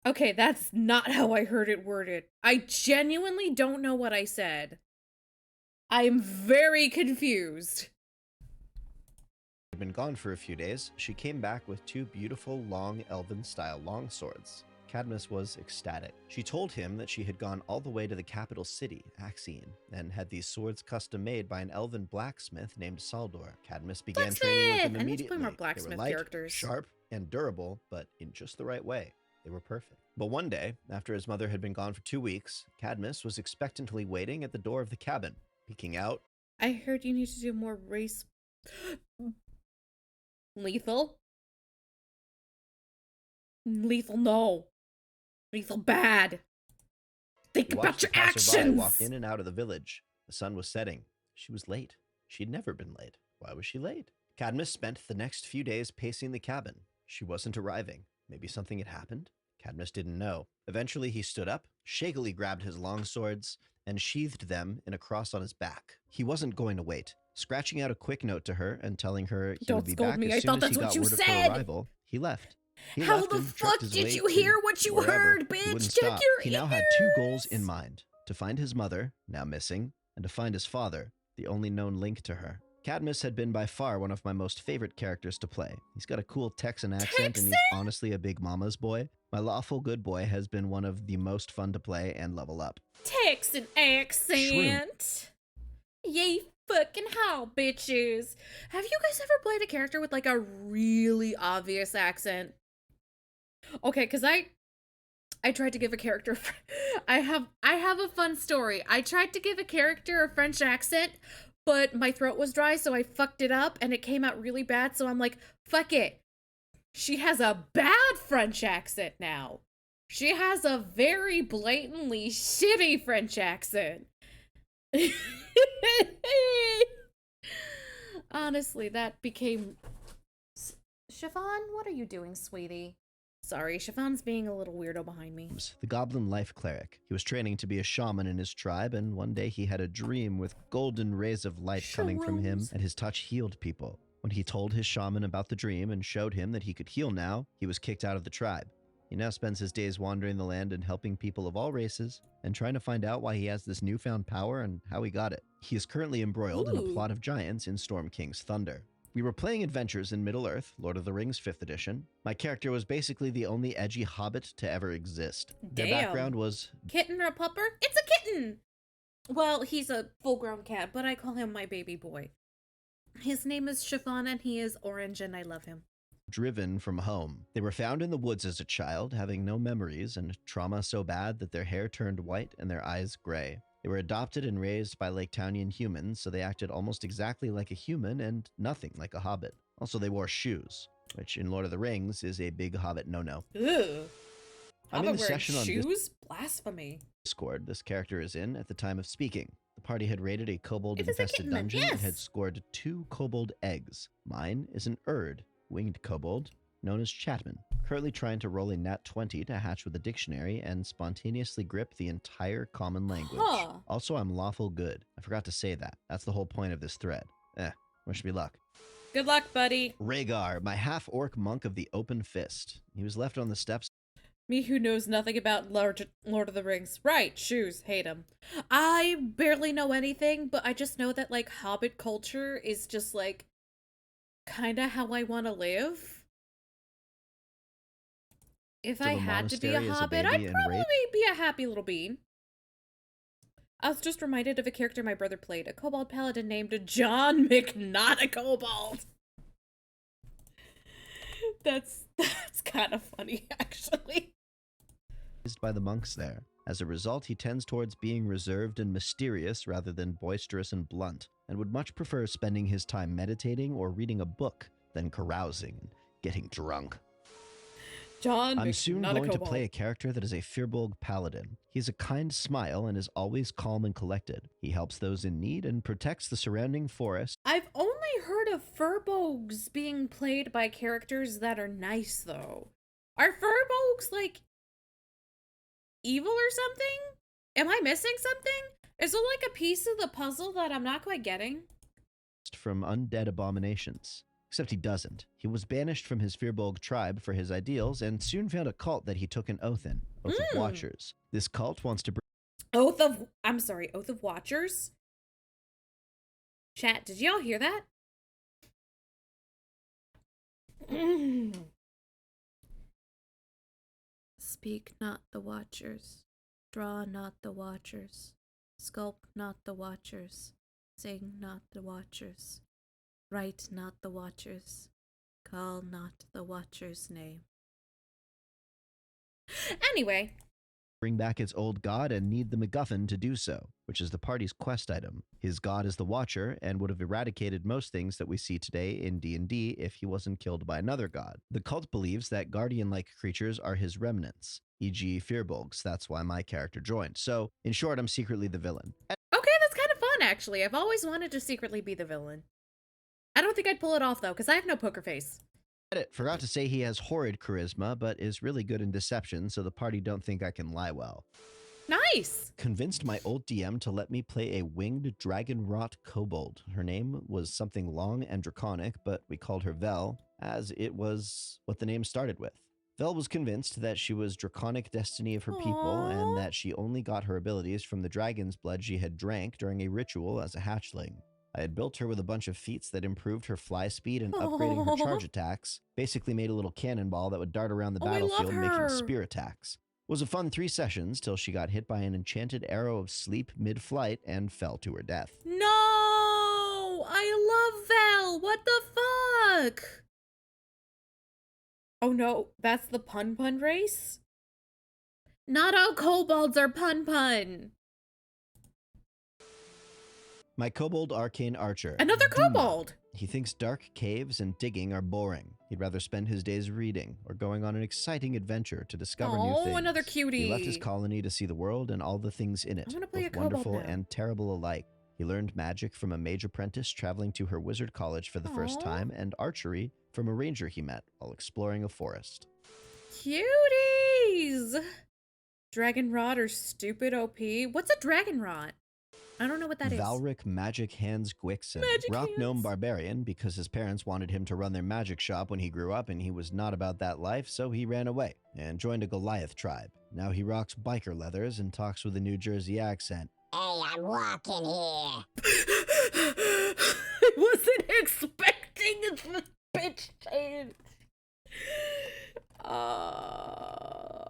Okay, that's not how I heard it worded. I genuinely don't know what I said. I am very confused. Had been gone for a few days, she came back with 2 beautiful, long, elven-style longswords. Cadmus was ecstatic. She told him that she had gone all the way to the capital city, Axion, and had these swords custom-made by an elven blacksmith named Saldor. Cadmus began training with them immediately. I need to play more blacksmith they were light, characters. sharp, and durable, but in just the right way. They were perfect. But one day, after his mother had been gone for 2 weeks, Cadmus was expectantly waiting at the door of the cabin, peeking out. I heard you need to do more race... Lethal? Lethal, no. Lethal, bad. Think about your actions! Walk in and out of the village. The sun was setting. She was late. She'd never been late. Why was she late? Cadmus spent the next few days pacing the cabin. She wasn't arriving. Maybe something had happened? Cadmus didn't know. Eventually, he stood up, shakily grabbed his long swords, and sheathed them in a cross on his back. He wasn't going to wait. Scratching out a quick note to her and telling her he would be back as soon as he got word of her arrival, he left. How the fuck did you hear what you heard, bitch? Check your ears! He now had 2 goals in mind. To find his mother, now missing, and to find his father, the only known link to her. Cadmus had been by far one of my most favorite characters to play. He's got a cool Texan accent, and he's honestly a big mama's boy. My lawful good boy has been one of the most fun to play and level up. Texan accent! Yay fucking how, bitches! Have you guys ever played a character with, like, a really obvious accent? Okay, because I tried to give a character... I have a fun story. I tried to give a character a French accent, but my throat was dry, so I fucked it up, and it came out really bad, so I'm like, fuck it. She has a bad French accent now. She has a very blatantly shitty French accent. Honestly, that became... Chiffon, what are you doing, sweetie? Sorry, Chiffon's being a little weirdo behind me. The Goblin life cleric. He was training to be a shaman in his tribe, and one day he had a dream with golden rays of light coming from him, and his touch healed people. When he told his shaman about the dream and showed him that he could heal now, he was kicked out of the tribe. He now spends his days wandering the land and helping people of all races, and trying to find out why he has this newfound power and how he got it. He is currently embroiled in a plot of giants in Storm King's Thunder. We were playing adventures in Middle-earth, Lord of the Rings 5th edition. My character was basically the only edgy hobbit to ever exist. Damn. Their background was... Kitten or a pupper? It's a kitten! Well, he's a full-grown cat, but I call him my baby boy. His name is Chiffon, and he is orange, and I love him. Driven from home. They were found in the woods as a child, having no memories and trauma so bad that their hair turned white and their eyes gray. They were adopted and raised by Lake Townian humans, so they acted almost exactly like a human and nothing like a hobbit. Also, they wore shoes, which in Lord of the Rings is a big hobbit no-no. Ugh. I'm in the session on shoes? Blasphemy. Discord this character is in at the time of speaking. The party had raided a kobold-infested dungeon and had scored 2 kobold eggs. Mine is an Erd, winged kobold, known as Chatman, currently trying to roll a nat 20 to hatch with a dictionary and spontaneously grip the entire common language. Huh. Also, I'm lawful good. I forgot to say that. That's the whole point of this thread. Wish me luck. Good luck, buddy. Rhaegar, my half-orc monk of the Open Fist. He was left on the steps Me who knows nothing about Lord of the Rings. Right, shoes, hate them. I barely know anything, but I just know that, like, Hobbit culture is just, like, kinda how I want to live. If I had to be a Hobbit, I'd probably be a happy little bean. I was just reminded of a character my brother played, a kobold paladin named John Not a Kobold. That's kind of funny, actually. By the monks there. As a result, he tends towards being reserved and mysterious rather than boisterous and blunt, and would much prefer spending his time meditating or reading a book than carousing and getting drunk. I'm soon going to play a character that is a Firbolg paladin. He has a kind smile and is always calm and collected. He helps those in need and protects the surrounding forest. I've only heard of Firbolgs being played by characters that are nice, though. Are Firbolgs, like, evil or something? Am I missing something? Is there, like, a piece of the puzzle that I'm not quite getting? From undead abominations. Except he doesn't. He was banished from his Firbolg tribe for his ideals and soon found a cult that he took an oath in. Oath of Watchers. This cult wants to bring... Oath of Watchers? Chat, did y'all hear that? Speak not the Watchers. Draw not the Watchers. Sculpt not the Watchers. Sing not the Watchers. Write not the Watchers. Call not the Watcher's name. Anyway. Bring back its old god and need the MacGuffin to do so, which is the party's quest item. His god is the Watcher and would have eradicated most things that we see today in D&D if he wasn't killed by another god. The cult believes that guardian-like creatures are his remnants, e.g. Firbolgs. That's why my character joined. So, in short, I'm secretly the villain. Okay, that's kind of fun, actually. I've always wanted to secretly be the villain. I don't think I'd pull it off, though, because I have no poker face. Forgot to say he has horrid charisma, but is really good in deception, so the party don't think I can lie well. Nice! Convinced my old DM to let me play a winged dragon-wrought kobold. Her name was something long and draconic, but we called her Vel, as it was what the name started with. Vel was convinced that she was draconic destiny of her people, and that she only got her abilities from the dragon's blood she had drank during a ritual as a hatchling. I had built her with a bunch of feats that improved her fly speed and upgrading her charge attacks. Basically made a little cannonball that would dart around the battlefield making spear attacks. It was a fun 3 sessions till she got hit by an enchanted arrow of sleep mid-flight and fell to her death. No! I love Val! What the fuck? Oh no, that's the pun race? Not all kobolds are pun. My kobold arcane archer. Another kobold! He thinks dark caves and digging are boring. He'd rather spend his days reading or going on an exciting adventure to discover new things. Oh, another cutie. He left his colony to see the world and all the things in it, I wanna play both a kobold wonderful now. and terrible alike. He learned magic from a mage apprentice traveling to her wizard college for the first time, and archery from a ranger he met while exploring a forest. Cuties! Dragon Rod or stupid OP? What's a Dragon Rod? I don't know what that is. Valric Magic Hands Gwixen. Rock Gnome Barbarian, because his parents wanted him to run their magic shop when he grew up and he was not about that life, so he ran away and joined a Goliath tribe. Now he rocks biker leathers and talks with a New Jersey accent. Hey, I'm walking here. I wasn't expecting the bitch change. Oh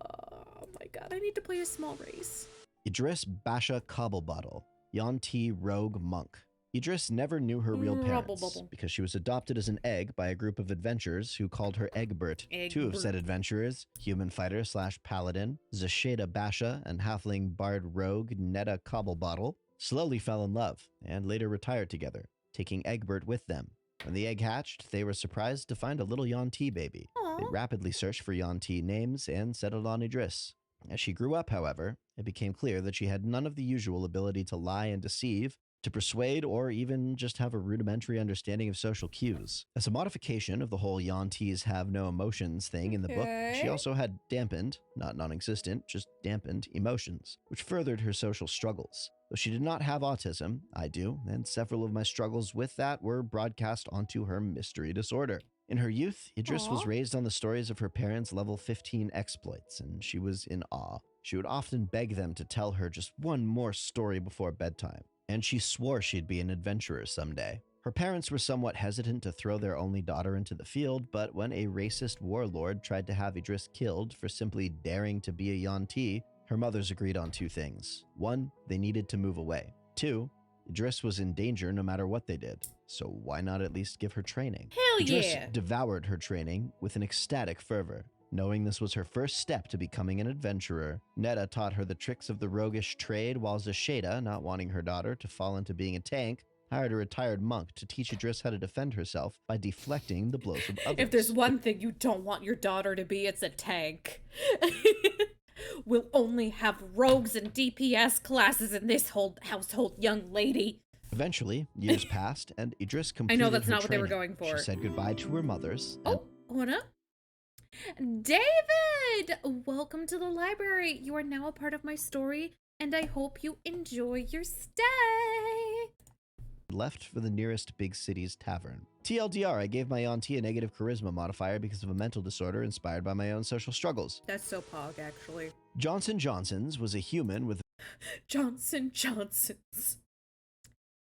my god, I need to play a small race. Idris Basha Cobblebottle. Yuan-Ti Rogue Monk. Idris never knew her real parents because she was adopted as an egg by a group of adventurers who called her Egbert. Two of said adventurers, human fighter / paladin, Zasheda Basha, and halfling bard rogue Netta Cobblebottle, slowly fell in love and later retired together, taking Egbert with them. When the egg hatched, they were surprised to find a little Yuan-Ti baby. They rapidly searched for Yuan-Ti names and settled on Idris. As she grew up, however, it became clear that she had none of the usual ability to lie and deceive, to persuade, or even just have a rudimentary understanding of social cues. As a modification of the whole Yuan-Tis have no emotions thing in the book, she also had dampened, not non-existent, just dampened emotions, which furthered her social struggles. Though she did not have autism, I do, and several of my struggles with that were broadcast onto her mystery disorder. In her youth, Idris was Aw. raised on the stories of her parents' level 15 exploits, and she was in awe. She would often beg them to tell her just one more story before bedtime, and she swore she'd be an adventurer someday. Her parents were somewhat hesitant to throw their only daughter into the field, but when a racist warlord tried to have Idris killed for simply daring to be a Yuan-ti, her mothers agreed on two things. One, they needed to move away. Two, Idris was in danger no matter what they did, so why not at least give her training? Hell Idris yeah. devoured her training with an ecstatic fervor. Knowing this was her first step to becoming an adventurer, Netta taught her the tricks of the roguish trade, while Zasheda, not wanting her daughter to fall into being a tank, hired a retired monk to teach Idris how to defend herself by deflecting the blows of others. If there's one thing you don't want your daughter to be, it's a tank. We'll only have rogues and DPS classes in this whole household, young lady. Eventually, years passed, and Idris I completed know that's her not what they were training. going for. She said goodbye to her mothers. Oh, hold up. David! Welcome to the library. You are now a part of my story, and I hope you enjoy your stay. Left for the nearest big city's tavern. TLDR, I gave my auntie a negative charisma modifier because of a mental disorder inspired by my own social struggles. That's so pog, actually. Johnson Johnson's was a human with Johnson Johnson's.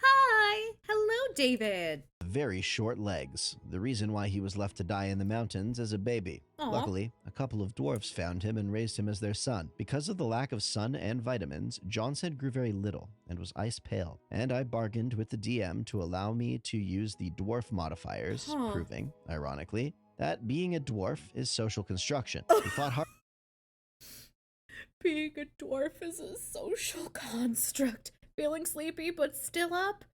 Hi! Hello, David. very short legs, the reason why he was left to die in the mountains as a baby. Aw. Luckily, a couple of dwarfs found him and raised him as their son. Because of the lack of sun and vitamins, Johnson grew very little and was ice pale, and I bargained with the DM to allow me to use the dwarf modifiers, Huh. proving, ironically, that being a dwarf is social construction. He fought hard. Being a dwarf is a social construct. Feeling sleepy but still up?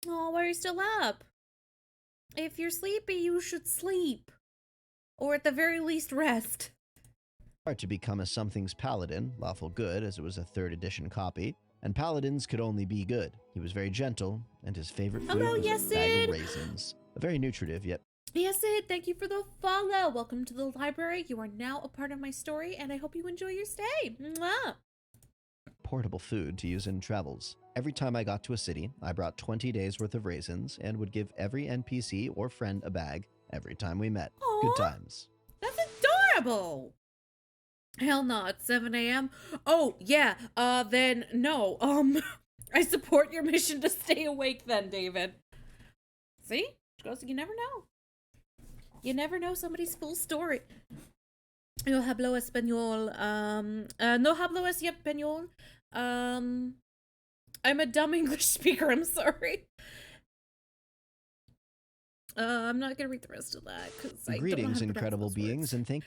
Oh, why are you still up? If you're sleepy, you should sleep. Or at the very least, rest. To become a something's paladin, lawful good as it was a 3rd edition copy, and paladins could only be good. He was very gentle, and his favorite food Hello, was yes, a bag Sid. of raisins. A very nutritive yet Yes, Sid, thank you for the follow. Welcome to the library. You are now a part of my story, and I hope you enjoy your stay. Mwah. portable food to use in travels. Every time I got to a city, I brought 20 days worth of raisins and would give every NPC or friend a bag every time we met. Aw. Good times. That's adorable. Hell no, it's 7 a.m. Oh, yeah, then no. I support your mission to stay awake then, David. See? You never know. You never know somebody's full story. No hablo español. No hablo español. I'm a dumb English speaker, I'm sorry. I'm not gonna read the rest of that, because I don't know how Greetings, to pronounce incredible those beings, words. and thank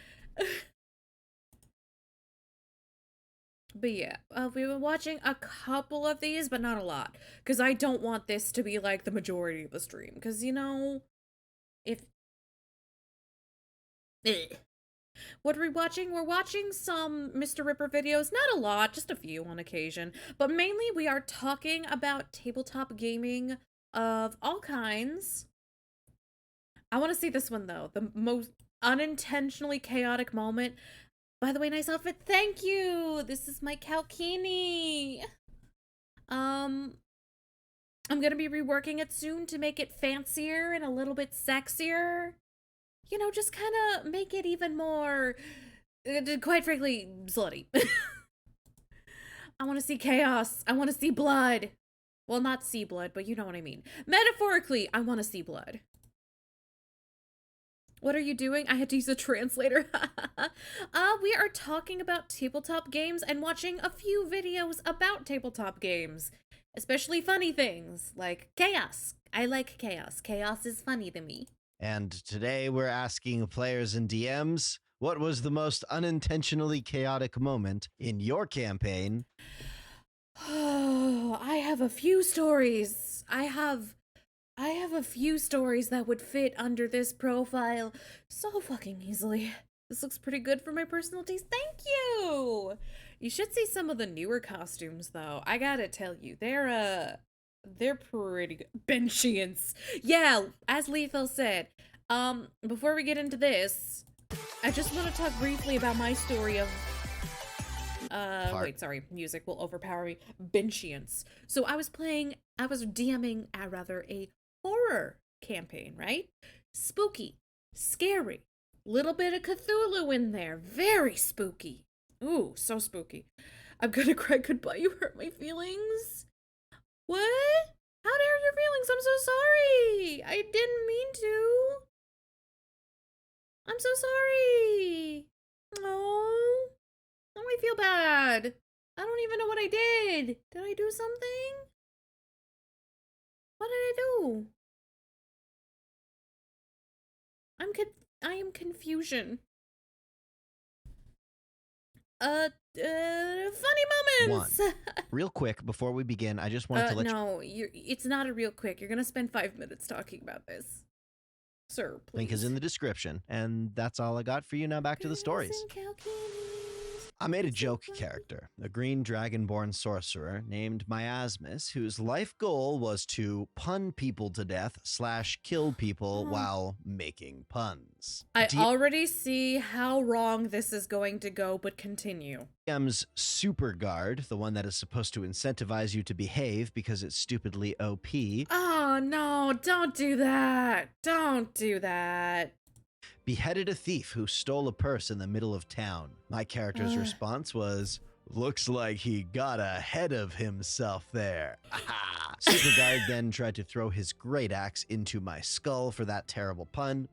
But yeah, we've been watching a couple of these, but not a lot. Because I don't want this to be like the majority of the stream. Because, you know, if... Ugh. What are we watching? We're watching some Mr. Ripper videos. Not a lot, just a few on occasion. But mainly we are talking about tabletop gaming of all kinds. I want to see this one, though. The most unintentionally chaotic moment. By the way, nice outfit. Thank you. This is my Kalkini. I'm gonna be reworking it soon to make it fancier and a little bit sexier. You know, just kind of make it even more, quite frankly, slutty. I want to see chaos. I want to see blood. Well, not see blood, but you know what I mean. Metaphorically, I want to see blood. What are you doing? I had to use a translator. We are talking about tabletop games and watching a few videos about tabletop games. Especially funny things, like chaos. I like chaos. Chaos is funny to me. And today we're asking players and DMs, what was the most unintentionally chaotic moment in your campaign? I have a few stories. I have a few stories that would fit under this profile so fucking easily. This looks pretty good for my personal taste. Thank you! You should see some of the newer costumes, though. I gotta tell you, they're pretty good. Benchians. Yeah, as Lethal said. Before we get into this, I just want to talk briefly about my story of wait, sorry, music will overpower me. Benchians. So I was DMing a horror campaign, right? Spooky. Scary. Little bit of Cthulhu in there. Very spooky. Ooh, so spooky. I'm gonna cry goodbye. You hurt my feelings. What? How dare your feelings? I'm so sorry. I didn't mean to. I'm so sorry. Oh, I feel bad. I don't even know what I did. Did I do something? What did I do? I am confusion. Funny moments. Real quick, before we begin, I just wanted to let no, it's not a real quick. You're gonna spend 5 minutes talking about this. Sir, please. Link is in the description, and that's all I got for you. Now back to the stories. I made a joke character, a green dragonborn sorcerer named Miasmus, whose life goal was to pun people to death / kill people while making puns. I already see how wrong this is going to go, but continue. DM's super guard, the one that is supposed to incentivize you to behave because it's stupidly OP. Oh no, don't do that. Don't do that. Beheaded a thief who stole a purse in the middle of town. My character's response was, looks like he got ahead of himself there. Superguard then tried to throw his great axe into my skull for that terrible pun.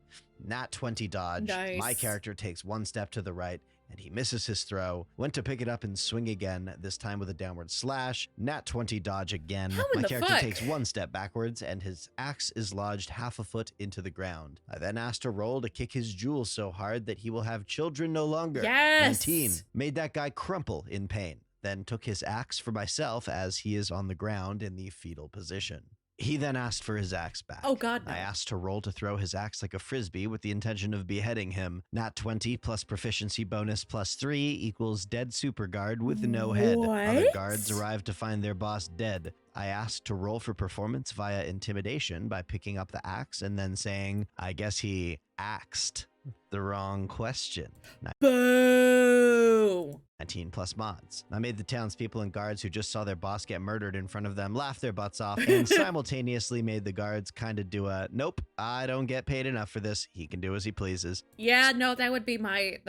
Nat 20 dodge. Nice. My character takes one step to the right, and he misses his throw. Went to pick it up and swing again, this time with a downward slash. Nat 20 dodge again. My character takes one step backwards, and his axe is lodged half a foot into the ground. I then asked to roll to kick his jewels so hard that he will have children no longer. Yes! 19. Made that guy crumple in pain. Then took his axe for myself as he is on the ground in the fetal position. He then asked for his axe back. Oh, God, no. I asked to roll to throw his axe like a frisbee with the intention of beheading him. Nat 20 plus proficiency bonus plus 3 equals dead super guard with no head. Other guards arrived to find their boss dead. I asked to roll for performance via intimidation by picking up the axe and then saying, I guess he axed the wrong question. Boo! 19 plus mods. I made the townspeople and guards who just saw their boss get murdered in front of them laugh their butts off, and simultaneously made the guards kind of do a, nope, I don't get paid enough for this. He can do as he pleases. Yeah, no, that would be my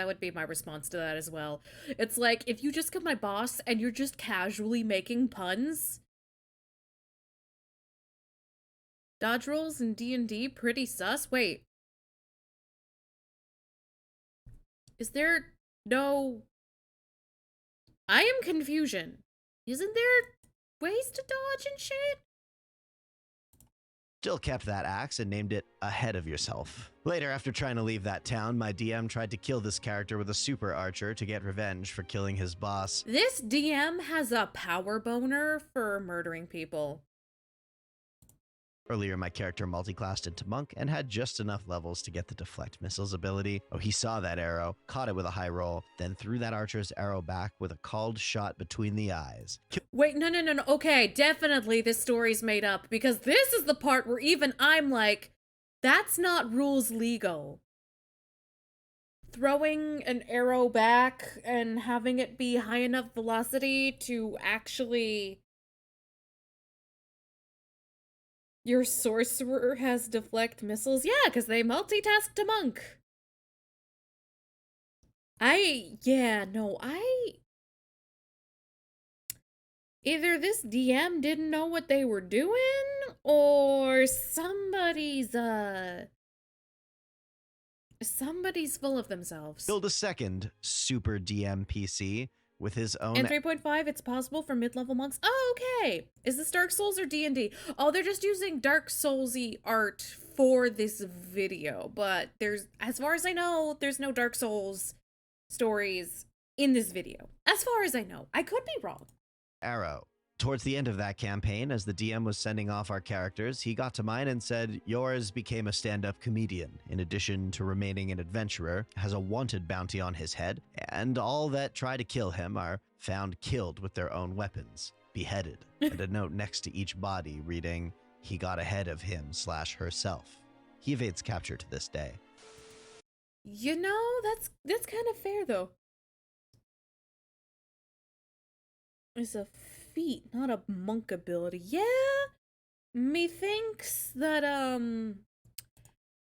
response to that as well. It's like, if you just get my boss and you're just casually making puns. Dodge rolls in D&D pretty sus. Wait. Is there no... I am confusion. Isn't there ways to dodge and shit? Still kept that axe and named it Ahead of Yourself. Later, after trying to leave that town, my DM tried to kill this character with a super archer to get revenge for killing his boss. This DM has a power boner for murdering people. Earlier, my character multiclassed into monk and had just enough levels to get the deflect missiles ability. Oh, he saw that arrow, caught it with a high roll, then threw that archer's arrow back with a called shot between the eyes. Wait, no. Okay, definitely this story's made up, because this is the part where even I'm like, that's not rules legal. Throwing an arrow back and having it be high enough velocity to actually... Your sorcerer has deflect missiles? Yeah, because they multitasked a monk. Either this DM didn't know what they were doing, or somebody's full of themselves. Build a second super DM PC with his own... In 3.5, it's possible for mid-level monks. Oh, okay. Is this Dark Souls or D&D? Oh, they're just using Dark Souls-y art for this video. But there's, as far as I know, there's no Dark Souls stories in this video. As far as I know. I could be wrong. Arrow. Towards the end of that campaign, as the DM was sending off our characters, he got to mine and said, yours became a stand-up comedian. In addition to remaining an adventurer, has a wanted bounty on his head, and all that try to kill him are found killed with their own weapons, beheaded, and a note next to each body reading, he got ahead of him/herself. He evades capture to this day. You know, that's kind of fair, though. It's a feat, not a monk ability. Yeah, methinks that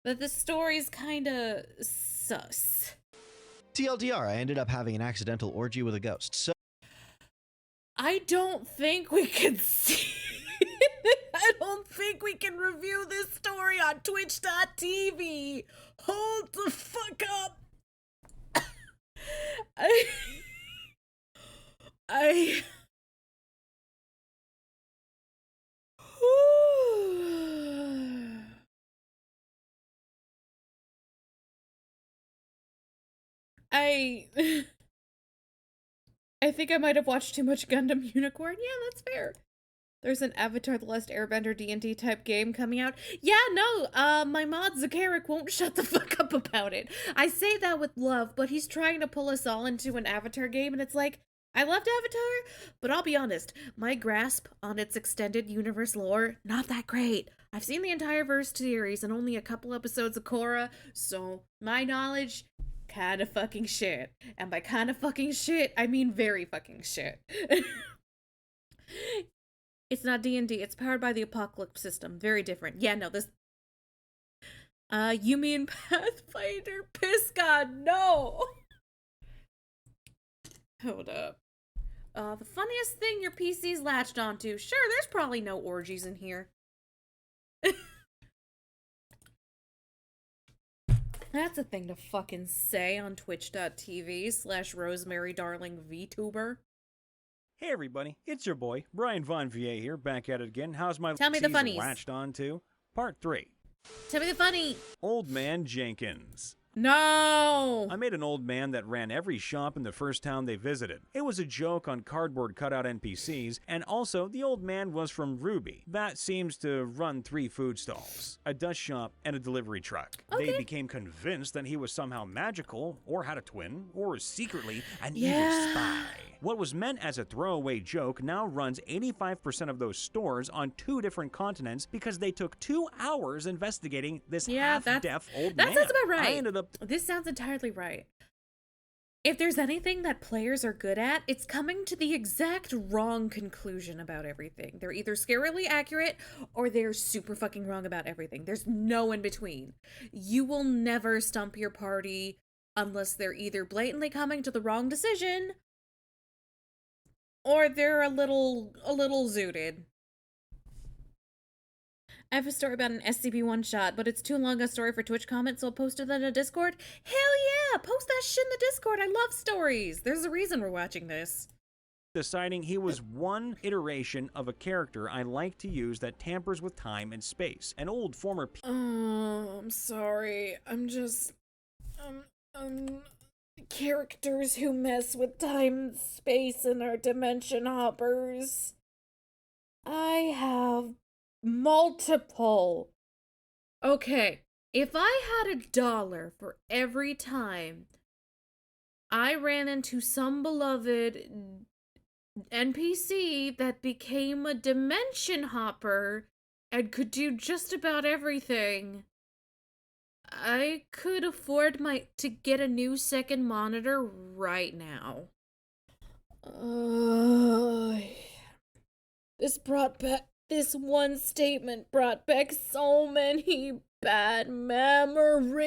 But the story's kinda sus. TLDR, I ended up having an accidental orgy with a ghost. So I don't think we can see. I don't think we can review this story on Twitch.tv. Hold the fuck up. I I think I might have watched too much Gundam Unicorn. Yeah, that's fair. There's an Avatar: The Last Airbender D&D type game coming out. Yeah, no, my mod Cleric won't shut the fuck up about it. I say that with love, but he's trying to pull us all into an Avatar game, and it's like, I loved Avatar, but I'll be honest, my grasp on its extended universe lore, not that great. I've seen the entire verse series and only a couple episodes of Korra, so my knowledge, kinda fucking shit. And by kinda fucking shit, I mean very fucking shit. It's not D&D, it's powered by the Apocalypse system. Very different. Yeah, no, this... you mean Pathfinder? Piss God, no! Hold up. The funniest thing your PC's latched onto. Sure, there's probably no orgies in here. That's a thing to fucking say on twitch.tv/Rosemary Darling VTuber. Hey everybody, it's your boy, Brian Von VA here, back at it again. How's my Tell me the season funnies. latched on to? Part 3. Tell me the funny. Old Man Jenkins. No! I made an old man that ran every shop in the first town they visited. It was a joke on cardboard cutout NPCs, and also the old man was from Ruby. That seems to run 3 food stalls, a dust shop, and a delivery truck. Okay. They became convinced that he was somehow magical, or had a twin, or was secretly an Yeah. evil spy. What was meant as a throwaway joke now runs 85% of those stores on 2 different continents because they took 2 hours investigating this half-deaf old man. That sounds about right. I ended up This sounds entirely right. If there's anything that players are good at, it's coming to the exact wrong conclusion about everything. They're either scarily accurate or they're super fucking wrong about everything. There's no in between. You will never stump your party unless they're either blatantly coming to the wrong decision or they're a little zooted. I have a story about an SCP one-shot, but it's too long a story for Twitch comments, so I'll post it in a Discord. Hell yeah! Post that shit in the Discord. I love stories. There's a reason we're watching this. deciding he was one iteration of a character I like to use that tampers with time and space. An old former Oh, I'm sorry. Characters who mess with time and space and are dimension hoppers. I have multiple. Okay, if I had $1 for every time I ran into some beloved NPC that became a dimension hopper and could do just about everything, I could afford to get a new second monitor right now. This one statement brought back so many bad memories.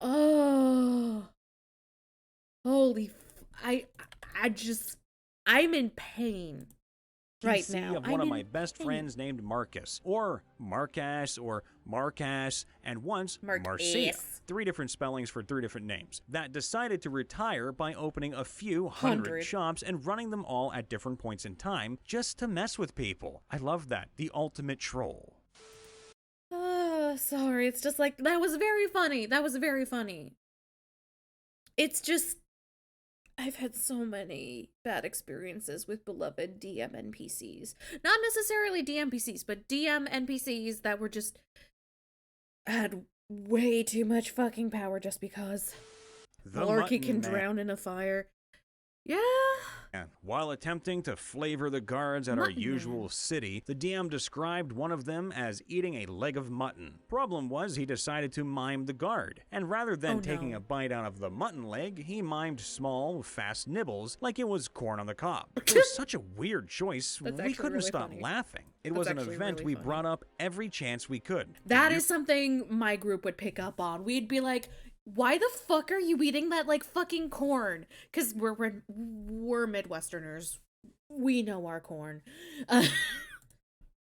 Oh, I'm in pain right PC now. of one of my best friends named Marcus, or Marcus, or Marcus, and once Marcia. 3 different spellings for 3 different names. That decided to retire by opening a few hundred shops and running them all at different points in time just to mess with people. I love that. The ultimate troll. Sorry, it's just like, that was very funny. That was very funny. It's just, I've had so many bad experiences with beloved DM NPCs. Not necessarily DM NPCs, but DM NPCs that were just, had way too much fucking power just because. Lorky can drown in a fire. Yeah. And while attempting to flavor the guards at our Mutton usual Man. city, the DM described one of them as eating a leg of mutton. Problem was, he decided to mime the guard, and rather than Oh, taking no. a bite out of the mutton leg, he mimed small, fast nibbles like it was corn on the cob. It was such a weird choice, That's we actually couldn't really stop funny. laughing. It That's was an actually event really we funny. brought up every chance we could. That is something my group would pick up on. We'd be like, why the fuck are you eating that like fucking corn? Because we're Midwesterners. We know our corn.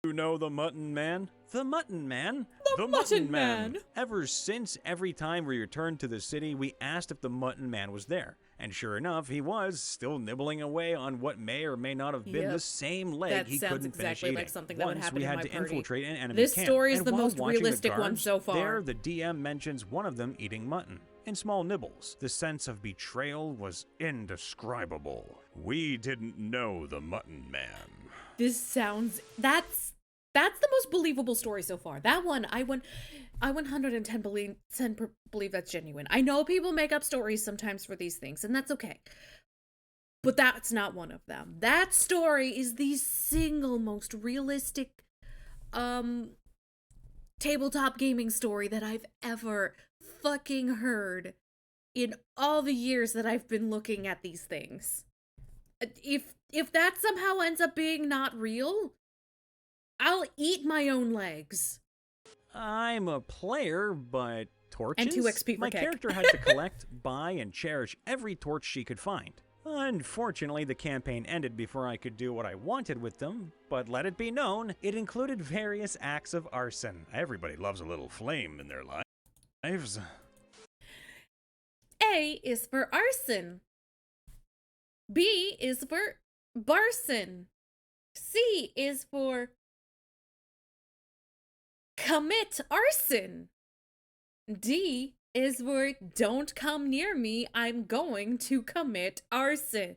You know the Mutton Man? The Mutton Man? The Mutton Man. Ever since, every time we returned to the city, we asked if the Mutton Man was there. And sure enough, he was, still nibbling away on what may or may not have been Yep. the same leg That he sounds couldn't finish exactly eating. like something that would Once happen we in had my to party. infiltrate an enemy This camp, story is and the while most watching the realistic one guards, so far. There, the DM mentions one of them eating mutton. In small nibbles, the sense of betrayal was indescribable. We didn't know the Mutton Man. This sounds that's the most believable story so far. That one I 110 believe that's genuine. I know people make up stories sometimes for these things, and that's okay. But that's not one of them. That story is the single most realistic tabletop gaming story that I've ever fucking heard in all the years that I've been looking at these things. If that somehow ends up being not real, I'll eat my own legs. I'm a player, but torches? And 2 XP for My cake. character had to collect, buy, and cherish every torch she could find. Unfortunately, the campaign ended before I could do what I wanted with them, but let it be known, it included various acts of arson. Everybody loves a little flame in their lives. A is for arson. B is for barson. C is for commit arson. D is for don't come near me, I'm going to commit arson.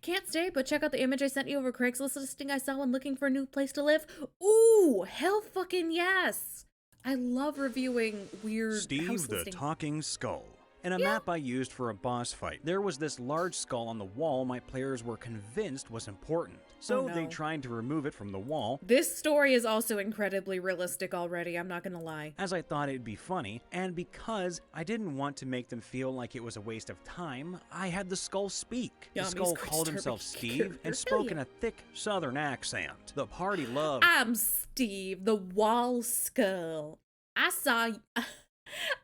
Can't stay, but check out the image I sent you over Craigslist listing I saw when looking for a new place to live. Ooh, hell fucking yes. I love reviewing weird Steve house the listings. Talking Skull. In a map I used for a boss fight, there was this large skull on the wall my players were convinced was important. So Oh, no. they tried to remove it from the wall, This story is also incredibly realistic already, I'm not gonna lie. as I thought it'd be funny, and because I didn't want to make them feel like it was a waste of time, I had the skull speak. Yum, The he's skull quite called disturbing himself Steve character. and Hell spoke yeah. in a thick southern accent. The party loved. I'm Steve, the wall skull.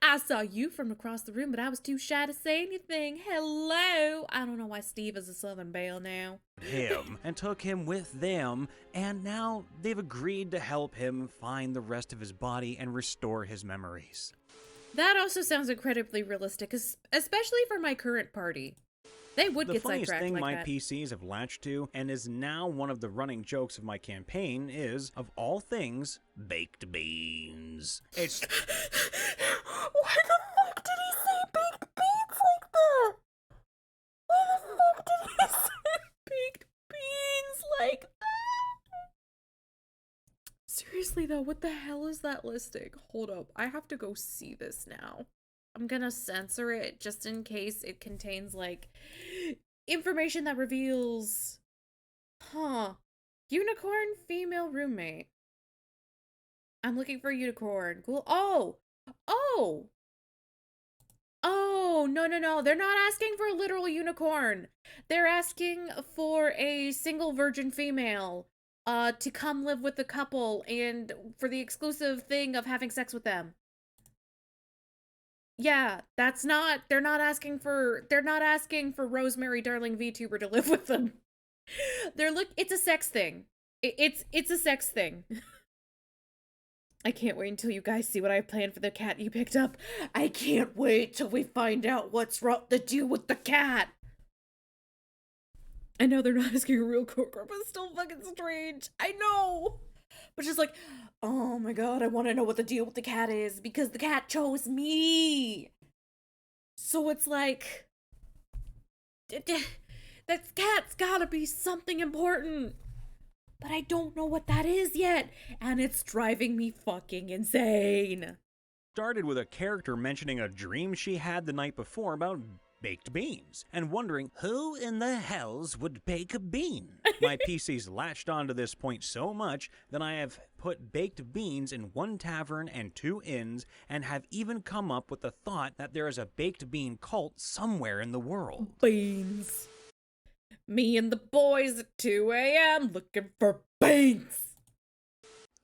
I saw you from across the room, but I was too shy to say anything. Hello. I don't know why Steve is a Southern Belle now. him and took him with them, and now they've agreed to help him find the rest of his body and restore his memories. That also sounds incredibly realistic, especially for my current party. They would The get funniest sidetracked thing like my that. PCs have latched to, and is now one of the running jokes of my campaign, is, of all things, baked beans. It's Why the fuck did he say baked beans like that? Why the fuck did he say baked beans like that? Seriously though, what the hell is that listing? Hold up, I have to go see this now. I'm gonna censor it just in case it contains like information that reveals, unicorn female roommate. I'm looking for unicorn. Cool. Oh, no. They're not asking for a literal unicorn. They're asking for a single virgin female to come live with the couple and for the exclusive thing of having sex with them. Yeah, they're not asking for Rosemary Darling VTuber to live with them. It's a sex thing. It's a sex thing. I can't wait until you guys see what I planned for the cat you picked up. I can't wait till we find out what's the deal with the cat. I know they're not asking a real coworker, but it's still fucking strange. I know. But just like, oh my god, I want to know what the deal with the cat is because the cat chose me. So it's like, that cat's gotta be something important. But I don't know what that is yet, and it's driving me fucking insane. started with a character mentioning a dream she had the night before about baked beans, and wondering who in the hells would bake a bean. My PC's latched onto this point so much that I have put baked beans in one tavern and 2 inns, and have even come up with the thought that there is a baked bean cult somewhere in the world. Beans. Me and the boys at 2 a.m. looking for beans.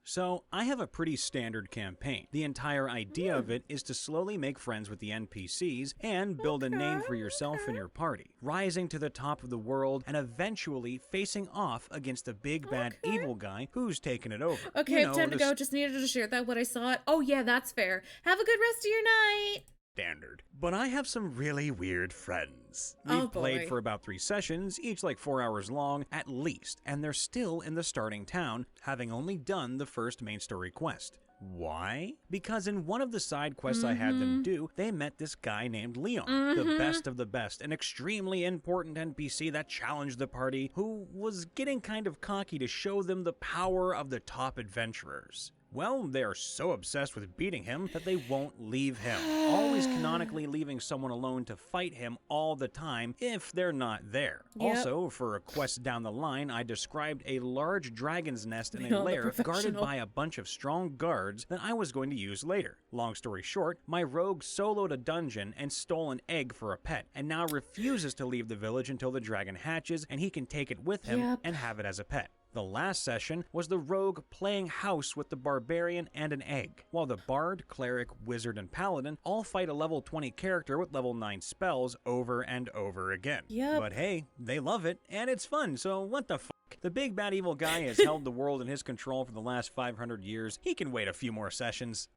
So, I have a pretty standard campaign. The entire idea of it is to slowly make friends with the NPCs and build a name for yourself and your party, rising to the top of the world and eventually facing off against the big bad evil guy who's taken it over. Okay, time to go. Just needed to share that when I saw it. Oh yeah, that's fair. Have a good rest of your night. Standard. But I have some really weird friends. We've played for about 3 sessions, each like 4 hours long at least, and they're still in the starting town, having only done the first main story quest. Why? Because in one of the side quests I had them do, they met this guy named Leon, the best of the best, an extremely important NPC that challenged the party, who was getting kind of cocky to show them the power of the top adventurers. Well, they are so obsessed with beating him that they won't leave him, always canonically leaving someone alone to fight him all the time if they're not there. Also, for a quest down the line, I described a large dragon's nest in a lair guarded by a bunch of strong guards that I was going to use later. Long story short, my rogue soloed a dungeon and stole an egg for a pet, and now refuses to leave the village until the dragon hatches and he can take it with him and have it as a pet. The last session was the rogue playing house with the barbarian and an egg, while the bard, cleric, wizard, and paladin all fight a level 20 character with level 9 spells over and over again. But hey, they love it, and it's fun, so what the fuck? The big bad evil guy has held the world in his control for the last 500 years. He can wait a few more sessions.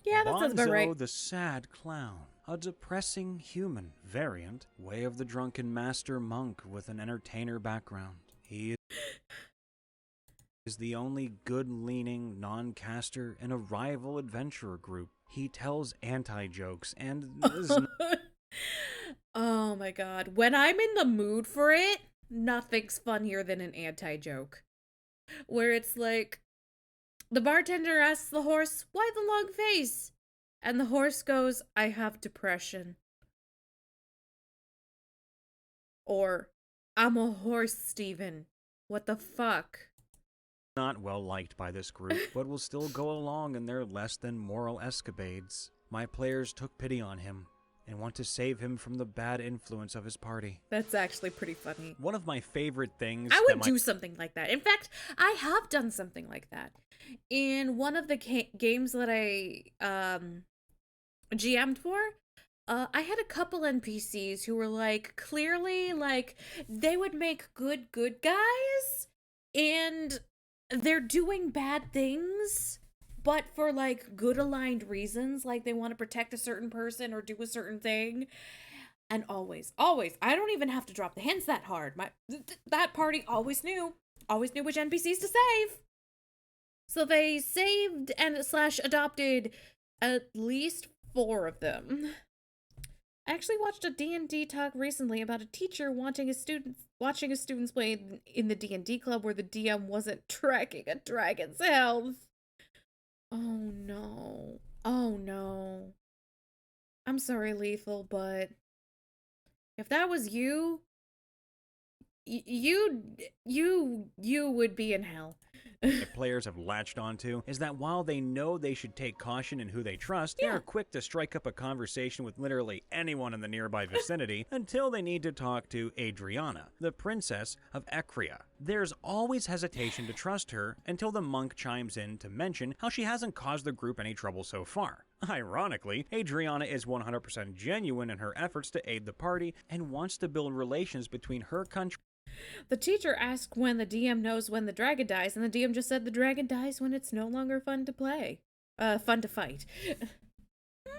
Yeah, that sounds about right. Bonzo the Sad Clown. A depressing human variant, way of the drunken master monk with an entertainer background. He is the only good-leaning non-caster in a rival adventurer group. He tells anti-jokes and is oh my god. When I'm in the mood for it, nothing's funnier than an anti-joke. Where it's like, the bartender asks the horse, "Why the long face?" And the horse goes, "I have depression." Or, "I'm a horse, Steven. What the fuck?" not well liked by this group, but will still go along in their less than moral escapades. My players took pity on him and want to save him from the bad influence of his party. That's actually pretty funny. One of my favorite things I would do something like that. In fact, I have done something like that. In one of the games that I GM'd for, I had a couple NPCs who were like, clearly, like, they would make good guys, and they're doing bad things, but for like good aligned reasons, like they want to protect a certain person or do a certain thing. And always, I don't even have to drop the hints that hard. That party always knew which NPCs to save. So they saved and / adopted at least 4 of them. I actually watched a D&D talk recently about a teacher watching his students play in the D&D club where the DM wasn't tracking a dragon's health. Oh no. I'm sorry, Lethal, but if that was you, you would be in hell. The players have latched onto is that while they know they should take caution in who they trust, they are quick to strike up a conversation with literally anyone in the nearby vicinity until they need to talk to Adriana, the princess of Ecria. There's always hesitation to trust her until the monk chimes in to mention how she hasn't caused the group any trouble so far. Ironically, Adriana is 100% genuine in her efforts to aid the party and wants to build relations between her country. The teacher asked when the DM knows when the dragon dies, and the DM just said the dragon dies when it's no longer fun to play. Fun to fight.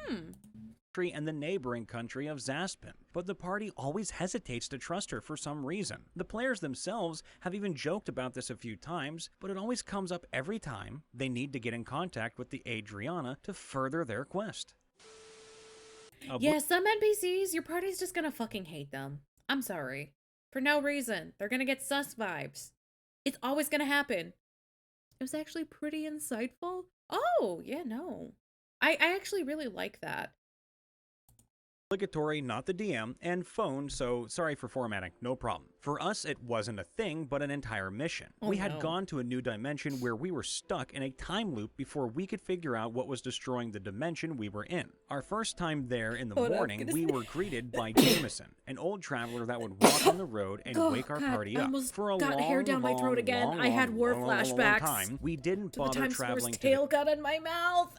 And the neighboring country of Zaspin, but the party always hesitates to trust her for some reason. The players themselves have even joked about this a few times, but it always comes up every time they need to get in contact with the Adriana to further their quest. Yeah, some NPCs, your party's just gonna fucking hate them. I'm sorry. For no reason. They're gonna get sus vibes. It's always gonna happen. It was actually pretty insightful. Oh, yeah, no. I actually really like that. obligatory, not the DM, and phone, so sorry for formatting, no problem. For us, it wasn't a thing, but an entire mission. Oh, we had no. gone to a new dimension where we were stuck in a time loop before we could figure out what was destroying the dimension we were in. Our first time there in the morning, we were greeted by Jameson, an old traveler that would walk on the road and wake our party up. For a got hair down my throat again. I had war flashbacks. Time, we didn't bother Times traveling to tail the got in my mouth.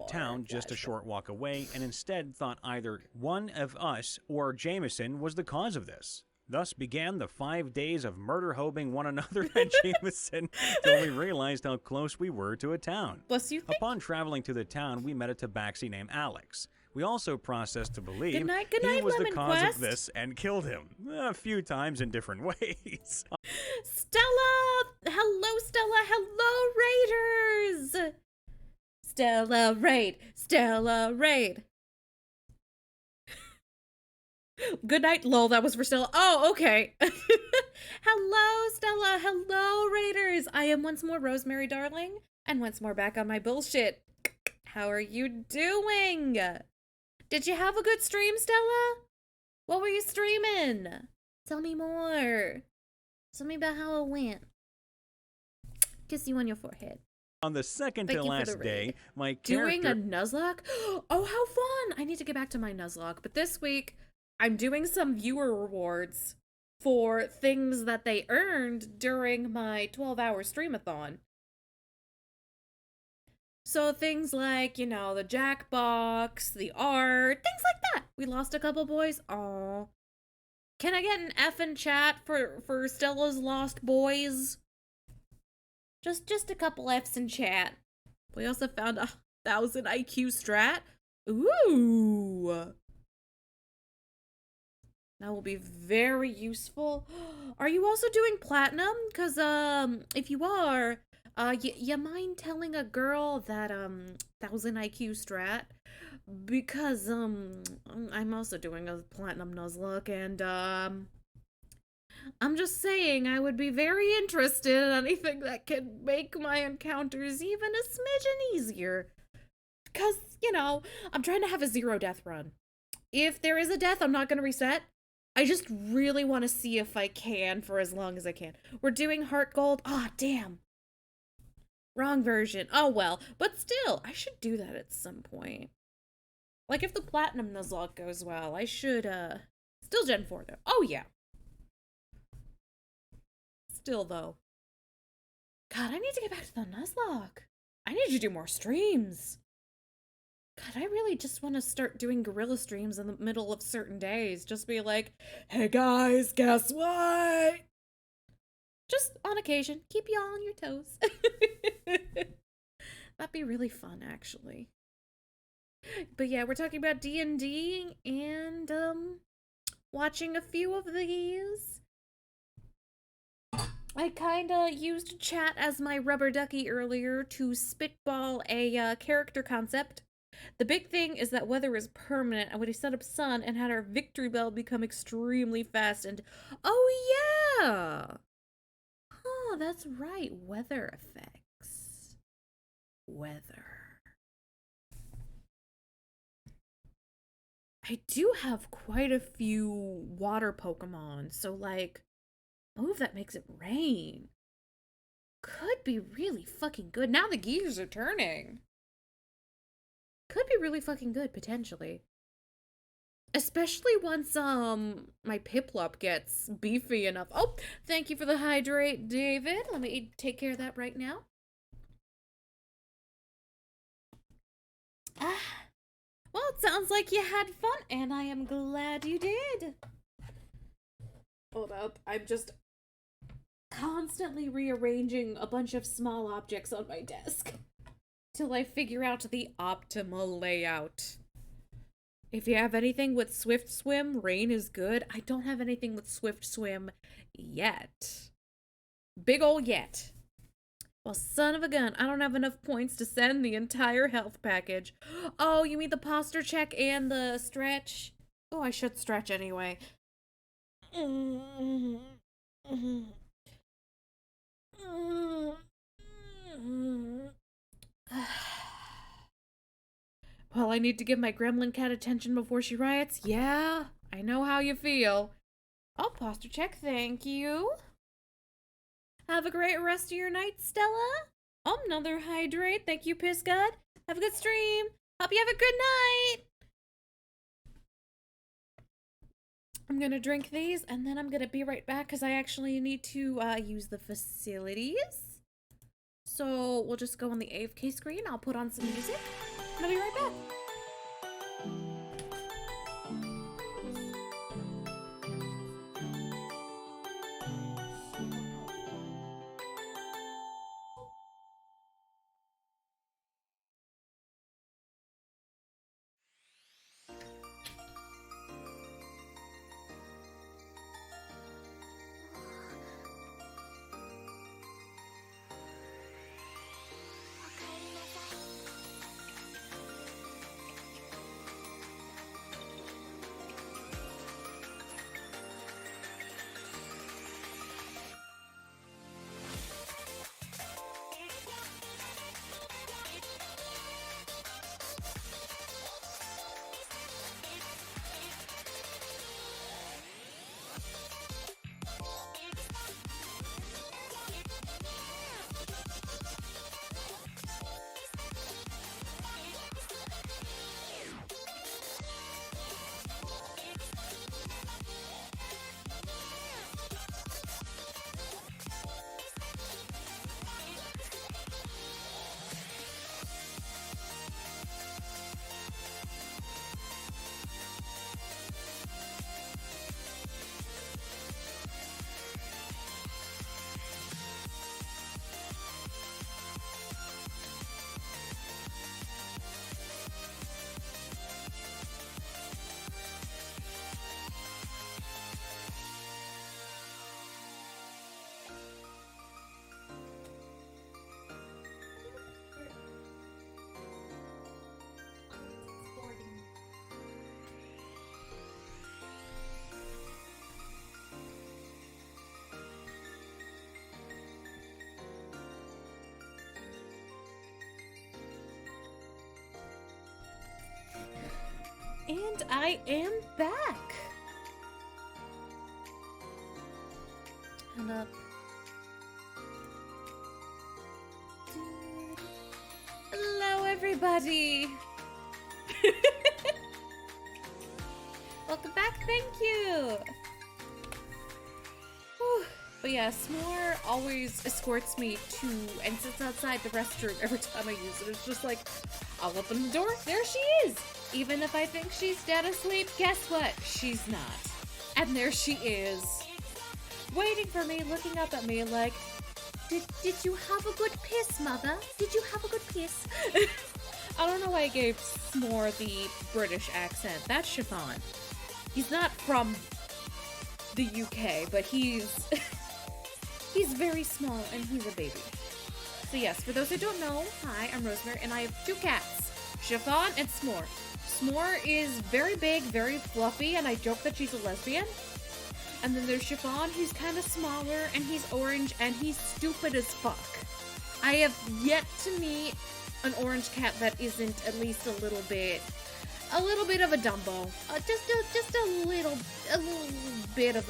town just a short walk away, and instead thought either one of us or Jameson was the cause of this. Thus began the 5 days of murder-hobing one another at Jameson till we realized how close we were to a town. Bless you. Upon traveling to the town, we met a tabaxi named Alex. We also processed to believe Good night, he was the Lemon cause Quest. of this and killed him a few times in different ways. Stella! Hello, Stella! Hello, Raiders! Stella Raid! Stella Raid! Good night, lol, that was for Stella. Oh, okay. Hello, Stella. Hello, Raiders. I am once more Rosemary Darling, and once more back on my bullshit. How are you doing? Did you have a good stream, Stella? What were you streaming? Tell me more. Tell me about how it went. Kiss you on your forehead. On the second Thank to you for last the day, raid. my Doing character... a Nuzlocke? Oh, how fun! I need to get back to my Nuzlocke, but this week I'm doing some viewer rewards for things that they earned during my 12-hour streamathon. So things like, you know, the Jackbox, the art, things like that. We lost a couple boys. Aw. Can I get an F in chat for Stella's lost boys? Just a couple F's in chat. We also found a 1000 IQ strat. Ooh. That will be very useful. Are you also doing platinum? Because, if you are, you mind telling a girl that, 1000 IQ strat? Because, I'm also doing a platinum Nuzlocke, and, I'm just saying I would be very interested in anything that could make my encounters even a smidgen easier. Because, you know, I'm trying to have a 0 death run. If there is a death, I'm not going to reset. I just really want to see if I can for as long as I can. We're doing Heart Gold. Ah, damn. Wrong version. Oh, well. But still, I should do that at some point. Like, if the Platinum Nuzlocke goes well, I should, still Gen 4, though. Oh, yeah. Still, though. God, I need to get back to the Nuzlocke. I need to do more streams. God, I really just want to start doing guerrilla streams in the middle of certain days. Just be like, hey guys, guess what? Just on occasion. Keep y'all on your toes. That'd be really fun, actually. But yeah, we're talking about D&D and, watching a few of these. I kinda used chat as my rubber ducky earlier to spitball a character concept. The big thing is that weather is permanent, and when we set up sun and had our victory bell become extremely fast and... Oh, yeah! Oh, that's right. Weather effects. Weather. I do have quite a few water Pokemon, so, like, move that makes it rain. Could be really fucking good. Now the gears are turning. Could be really fucking good, potentially. Especially once, my Piplup gets beefy enough. Oh, thank you for the hydrate, David. Let me take care of that right now. Ah. Well, it sounds like you had fun, and I am glad you did. Hold up, I'm just constantly rearranging a bunch of small objects on my desk till I figure out the optimal layout. If you have anything with Swift Swim, rain is good. I don't have anything with Swift Swim yet. Big ol' yet. Well, son of a gun, I don't have enough points to send the entire health package. Oh, you mean the posture check and the stretch? Oh, I should stretch anyway. Well, I need to give my gremlin cat attention before she riots. Yeah, I know how you feel. Oh, posture check, thank you. Have a great rest of your night, Stella. Oh, another hydrate. Thank you, Piss God. Have a good stream. Hope you have a good night. I'm gonna drink these, and then I'm gonna be right back, because I actually need to use the facilities. So we'll just go on the AFK screen. I'll put on some music, and I'll be right back. And I am back. And up. Hello, everybody. Welcome back. Thank you. Whew. But yeah, S'more always escorts me to and sits outside the restroom every time I use it. It's just like, I'll open the door. There she is. Even if I think she's dead asleep, guess what? She's not. And there she is. Waiting for me, looking up at me like, Did you have a good piss, mother? Did you have a good piss? I don't know why I gave S'more the British accent. That's Chiffon. He's not from the UK, but he's very small and he's a baby. So yes, for those who don't know, hi, I'm Rosemary, and I have two cats, Chiffon and S'more. S'more is very big, very fluffy, and I joke that she's a lesbian. And then there's Chiffon, who's kind of smaller, and he's orange, and he's stupid as fuck. I have yet to meet an orange cat that isn't at least a little bit of a Dumbo. Just a little bit of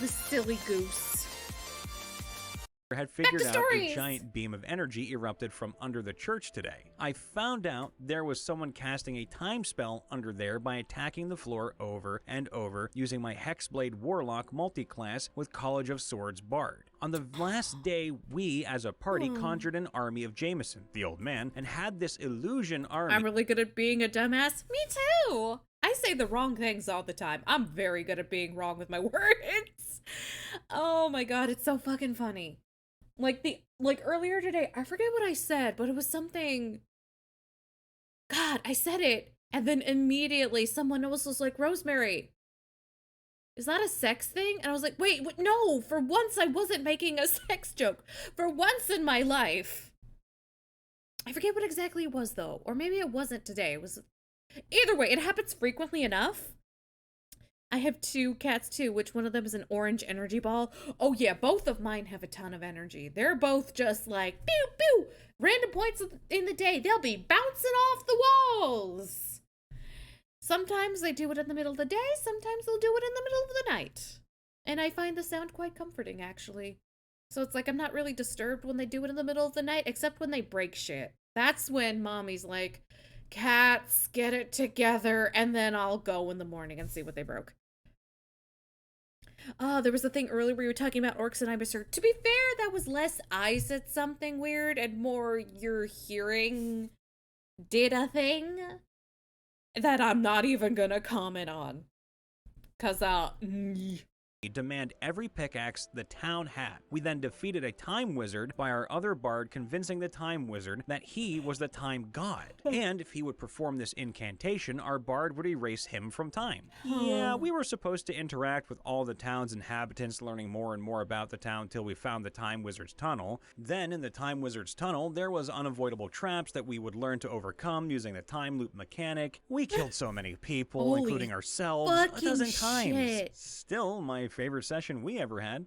a silly goose. Had figured out a giant beam of energy erupted from under the church today. I found out there was someone casting a time spell under there by attacking the floor over and over using my Hexblade Warlock multiclass with College of Swords Bard. On the last day, we as a party conjured an army of Jameson, the old man, and had this illusion army. I'm really good at being a dumbass. Me too! I say the wrong things all the time. I'm very good at being wrong with my words. Oh my god, it's so fucking funny. Like earlier today, I forget what I said, but it was something. God, I said it, and then immediately someone else was like, Rosemary, is that a sex thing? And I was like, wait, no, for once I wasn't making a sex joke. For once in my life. I forget what exactly it was though, or maybe it wasn't today. It was, either way, it happens frequently enough. I have two cats too, which one of them is an orange energy ball. Oh yeah, both of mine have a ton of energy. They're both just like, pew, pew, random points in the day. They'll be bouncing off the rules. Sometimes they do it in the middle of the day, sometimes they'll do it in the middle of the night. And I find the sound quite comforting, actually. So it's like I'm not really disturbed when they do it in the middle of the night, except when they break shit. That's when mommy's like, cats, get it together, and then I'll go in the morning and see what they broke. There was a thing earlier where you were talking about orcs and Ibisur. To be fair, that was less I said something weird and more your hearing did a thing that I'm not even gonna comment on. Cause, demand every pickaxe the town had. We then defeated a time wizard by our other bard convincing the time wizard that he was the time god. And if he would perform this incantation, our bard would erase him from time. Yeah, we were supposed to interact with all the town's inhabitants, learning more and more about the town till we found the time wizard's tunnel. Then in the time wizard's tunnel, there was unavoidable traps that we would learn to overcome using the time loop mechanic. We killed so many people, Holy including ourselves, a dozen times. Still, my favorite session we ever had.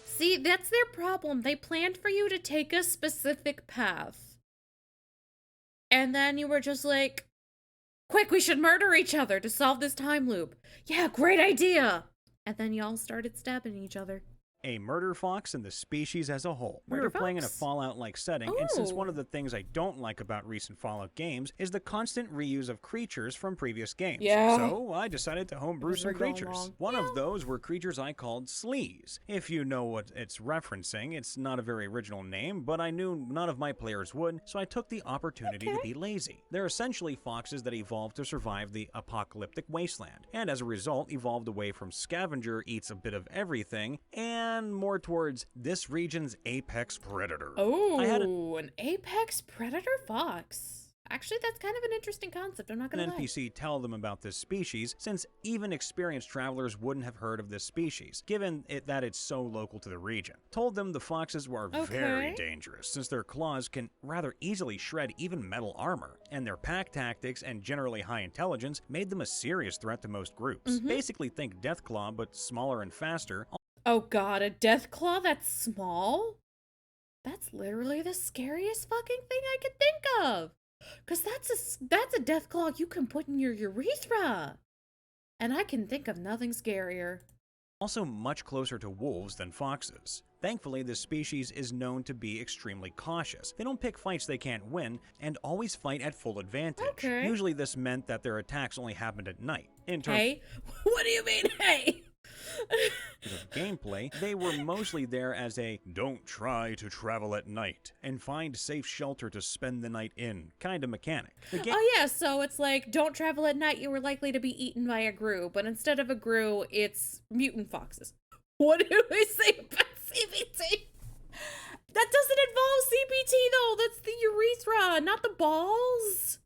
See, that's their problem. They planned for you to take a specific path. And then you were just like, quick, we should murder each other to solve this time loop. Yeah, great idea. And then y'all started stabbing each other. A murder fox and the species as a whole. We Murder were playing in a fox? Fallout-like setting, and since one Oh. of the things I don't like about recent Fallout games is the constant reuse of creatures from previous games. Yeah. So I decided to homebrew Those some are going creatures. wrong. One of those were creatures I called sleaze. If you know what it's referencing, it's not a very original name, but I knew none of my players would, so I took the opportunity to be lazy. They're essentially foxes that evolved to survive the apocalyptic wasteland, and as a result evolved away from scavenger eats a bit of everything, and more towards this region's apex predator. Oh, I had an apex predator fox. Actually, that's kind of an interesting concept, I'm not an gonna lie. NPC tell them about this species, since even experienced travelers wouldn't have heard of this species, given that it's so local to the region. Told them the foxes were very Okay. dangerous, since their claws can rather easily shred even metal armor, and their pack tactics and generally high intelligence made them a serious threat to most groups. Basically think Deathclaw, but smaller and faster. Oh god, a death claw that's small? That's literally the scariest fucking thing I could think of. Cause that's a death claw you can put in your urethra. And I can think of nothing scarier. Also much closer to wolves than foxes. Thankfully, this species is known to be extremely cautious. They don't pick fights they can't win, and always fight at full advantage. Okay. Usually this meant that their attacks only happened at night. In terms Hey? What do you mean, hey? of gameplay, they were mostly there as a don't try to travel at night and find safe shelter to spend the night in kind of mechanic. The game Oh yeah, so it's like, don't travel at night, you were likely to be eaten by a grue, but instead of a grue, it's mutant foxes. What do we say about CBT? That doesn't involve CBT though, that's the urethra, not the balls.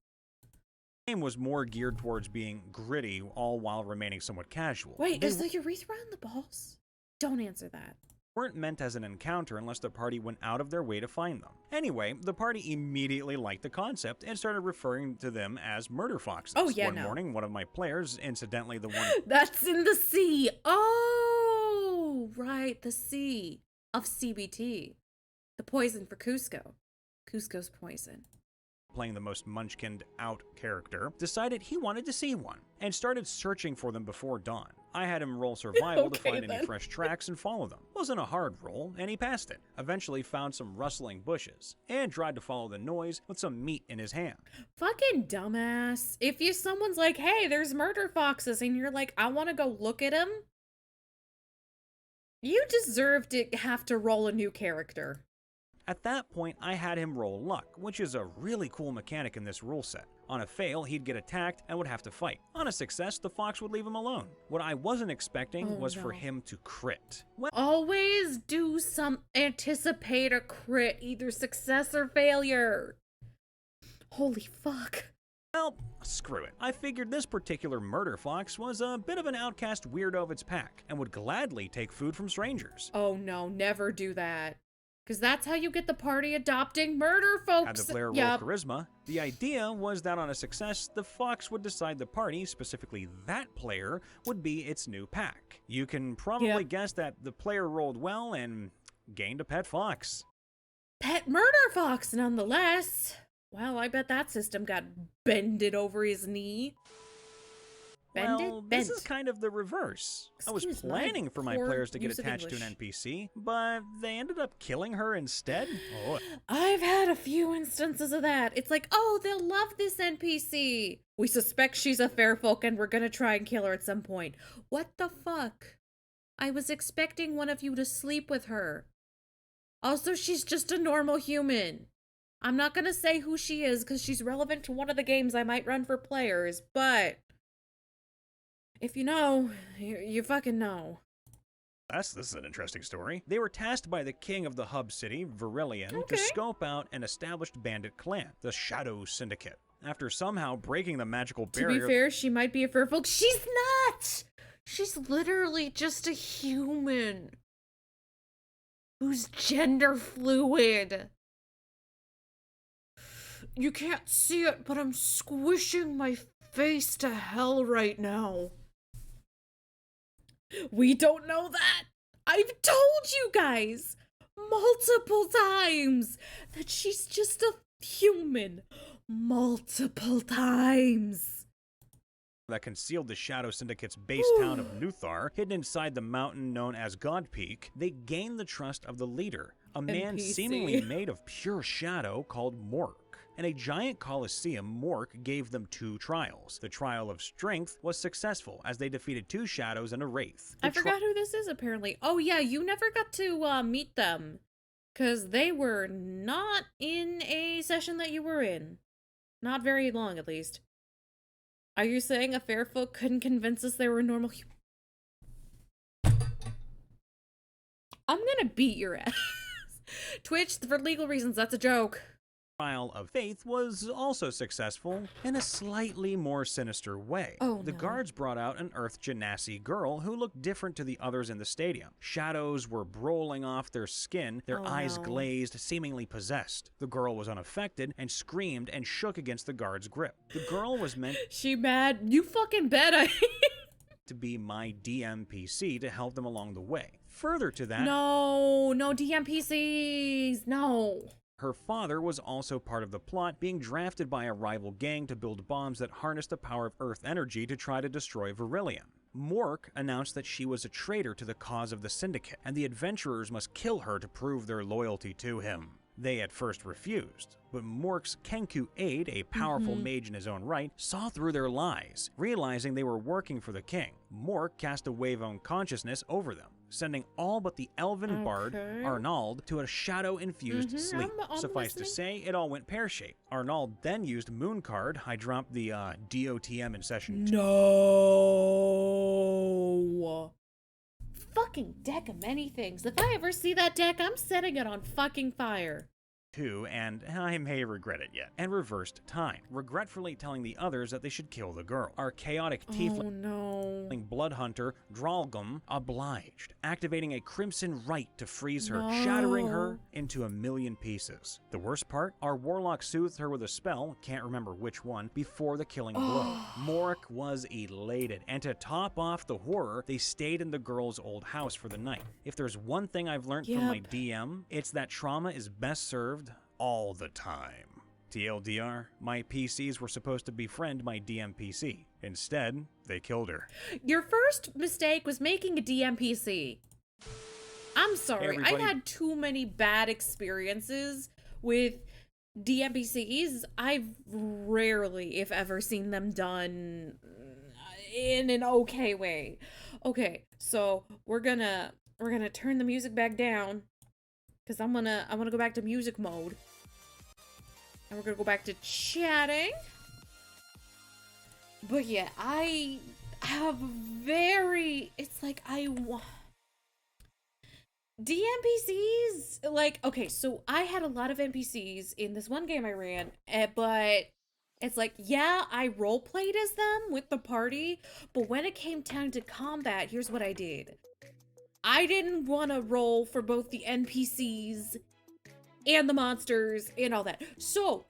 game was more geared towards being gritty, all while remaining somewhat casual. Wait, They is the urethra on the balls? Don't answer that. weren't meant as an encounter unless the party went out of their way to find them. Anyway, the party immediately liked the concept and started referring to them as murder foxes. Oh, yeah, One no. morning, one of my players, incidentally the one That's in the sea. Oh, right, the sea of CBT. The poison for Cusco. Cusco's poison. playing the most munchkined out character, decided he wanted to see one, and started searching for them before dawn. I had him roll survival to Okay, find any then. fresh tracks and follow them. Wasn't a hard roll, and he passed it. Eventually found some rustling bushes, and tried to follow the noise with some meat in his hand. Fucking dumbass. If someone's like, hey, there's murder foxes, and you're like, I want to go look at them, you deserve to have to roll a new character. At that point, I had him roll luck, which is a really cool mechanic in this rule set. On a fail, he'd get attacked and would have to fight. On a success, the fox would leave him alone. What I wasn't expecting Oh, was for no. him to crit. Well, Always anticipate a crit, either success or failure. Holy fuck. screw it. I figured this particular murder fox was a bit of an outcast weirdo of its pack, and would gladly take food from strangers. Oh no, never do that. Because that's how you get the party adopting murder folks. Had the player roll Yup. charisma. The idea was that on a success, the fox would decide the party, specifically that player, would be its new pack. You can probably Yep. guess that the player rolled well and gained a pet fox. Pet murder fox, nonetheless. Well, I bet that system got bended over his knee. Well, this is kind of the reverse. I was Excuse my planning for my poor players to get use of attached to an English. NPC, but they ended up killing her instead. Oh, I've had a few instances of that. It's like, oh, they'll love this NPC. We suspect she's a fair folk and we're gonna try and kill her at some point. What the fuck? I was expecting one of you to sleep with her. Also, she's just a normal human. I'm not gonna say who she is because she's relevant to one of the games I might run for players, but if you know, you fucking know. this is an interesting story. They were tasked by the king of the hub city, Verilion, Okay. to scope out an established bandit clan, the Shadow Syndicate. After somehow breaking the magical barrier... To be fair, she might be a fair folk. She's not! She's literally just a human who's gender fluid. You can't see it, but I'm squishing my face to hell right now. We don't know that. I've told you guys multiple times that she's just a human. Multiple times. that concealed the Shadow Syndicate's base town of Nuthar, hidden inside the mountain known as God Peak, they gained the trust of the leader, a man NPC. seemingly made of pure shadow called Mork. In a giant coliseum, Mork gave them 2 trials. The trial of strength was successful as they defeated 2 shadows and a wraith. I forgot who this is, apparently. Oh yeah, you never got to meet them, because they were not in a session that you were in. Not very long, at least. Are you saying a fair folk couldn't convince us they were normal I'm gonna beat your ass. Twitch, for legal reasons, that's a joke. Trial of faith was also successful in a slightly more sinister way. Oh, The no. guards brought out an Earth Genasi girl who looked different to the others in the stadium. Shadows were rolling off their skin, their Oh, eyes no. glazed, seemingly possessed. The girl was unaffected and screamed and shook against the guard's grip. The girl was meant She mad? You fucking bet I to be my DMPC to help them along the way. Further to that, No DMPCs, no. her father was also part of the plot, being drafted by a rival gang to build bombs that harnessed the power of Earth energy to try to destroy Verilion. Mork announced that she was a traitor to the cause of the Syndicate, and the adventurers must kill her to prove their loyalty to him. They at first refused, but Mork's Kenku aide, a powerful mage in his own right, saw through their lies. Realizing they were working for the king, Mork cast a wave of unconsciousness over them, sending all but the elven bard, Okay. Arnauld, to a shadow-infused sleep. I'm Suffice to listening. say, it all went pear-shaped. Arnauld then used Moon Card. I dropped the DOTM in session 2. No. Fucking deck of many things. If I ever see that deck, I'm setting it on fucking fire. And I may regret it yet, and reversed time, regretfully telling the others that they should kill the girl. Our chaotic tiefling Oh no. blood hunter, Dralgum, obliged, activating a crimson rite to freeze her, No. shattering her into a million pieces. The worst part? Our warlock soothed her with a spell, can't remember which one, before the killing blow. Mork was elated, and to top off the horror, they stayed in the girl's old house for the night. If there's one thing I've learned from my Yep. DM, it's that trauma is best served all the time. TLDR, my PCs were supposed to befriend my DMPC. Instead, they killed her. Your first mistake was making a DMPC. I'm sorry. I've Everybody- had too many bad experiences with DMPCs. I've rarely, if ever, seen them done in an okay way. Okay, so we're gonna turn the music back down, because I wanna go back to music mode. And we're gonna go back to chatting. But yeah, I have it's like DMPCs, like, okay, so I had a lot of NPCs in this one game I ran, but it's like, yeah, I roleplayed as them with the party, but when it came time to combat, here's what I did. I didn't want to roll for both the NPCs and the monsters and all that. So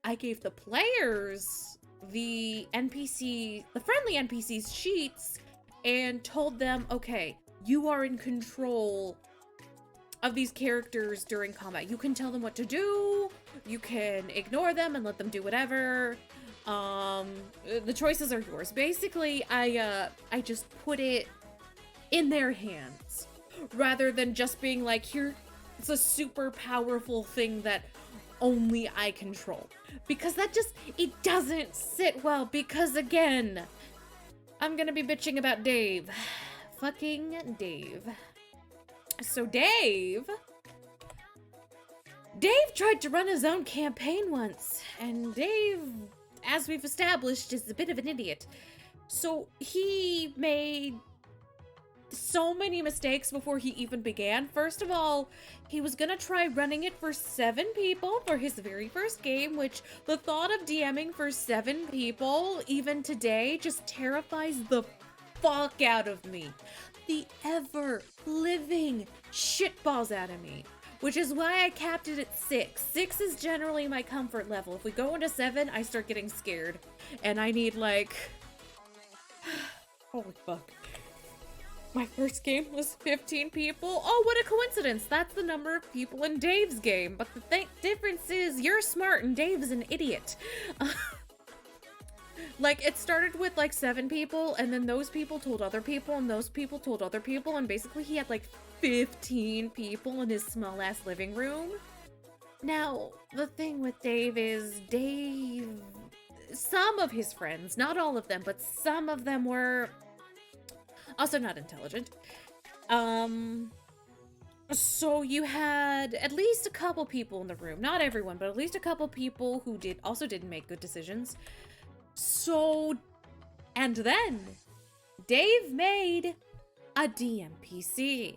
I gave the players the friendly NPCs sheets and told them, okay, you are in control of these characters during combat. You can tell them what to do, you can ignore them and let them do whatever. The choices are yours. Basically, I just put it in their hands rather than just being like, here, it's a super powerful thing that only I control. Because that just, it doesn't sit well, because again, I'm gonna be bitching about Dave. Fucking Dave. So Dave tried to run his own campaign once, and Dave, as we've established, is a bit of an idiot. So he made so many mistakes before he even began. First of all, he was gonna try running it for 7 people for his very first game, which the thought of DMing for 7 people, even today, just terrifies the fuck out of me. The ever-living shitballs out of me. Which is why I capped it at 6. 6 is generally my comfort level. If we go into 7, I start getting scared. And I need, like... Holy fuck. My first game was 15 people. Oh, what a coincidence. That's the number of people in Dave's game. But the difference is you're smart and Dave's an idiot. Like, it started with, like, 7 people, and then those people told other people, and those people told other people, and basically he had, like, 15 people in his small-ass living room. Now, the thing with Dave is some of his friends, not all of them, but some of them were also not intelligent. So you had at least a couple people in the room, not everyone, but at least a couple people who also didn't make good decisions. So, and then Dave made a DMPC,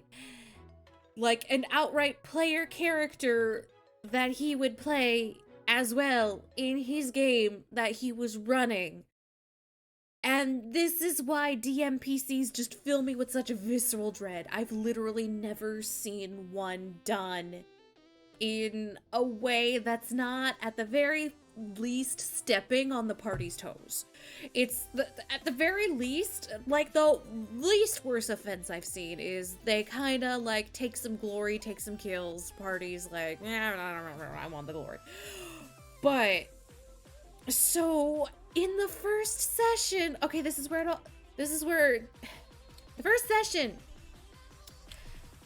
like an outright player character that he would play as well in his game that he was running. And this is why DMPCs just fill me with such a visceral dread. I've literally never seen one done in a way that's not, at the very least, stepping on the party's toes. It's at the very least, like, the least worst offense I've seen is they kind of like take some glory, take some kills. Parties like, I want the glory. But so in the first session, okay, this is where the first session,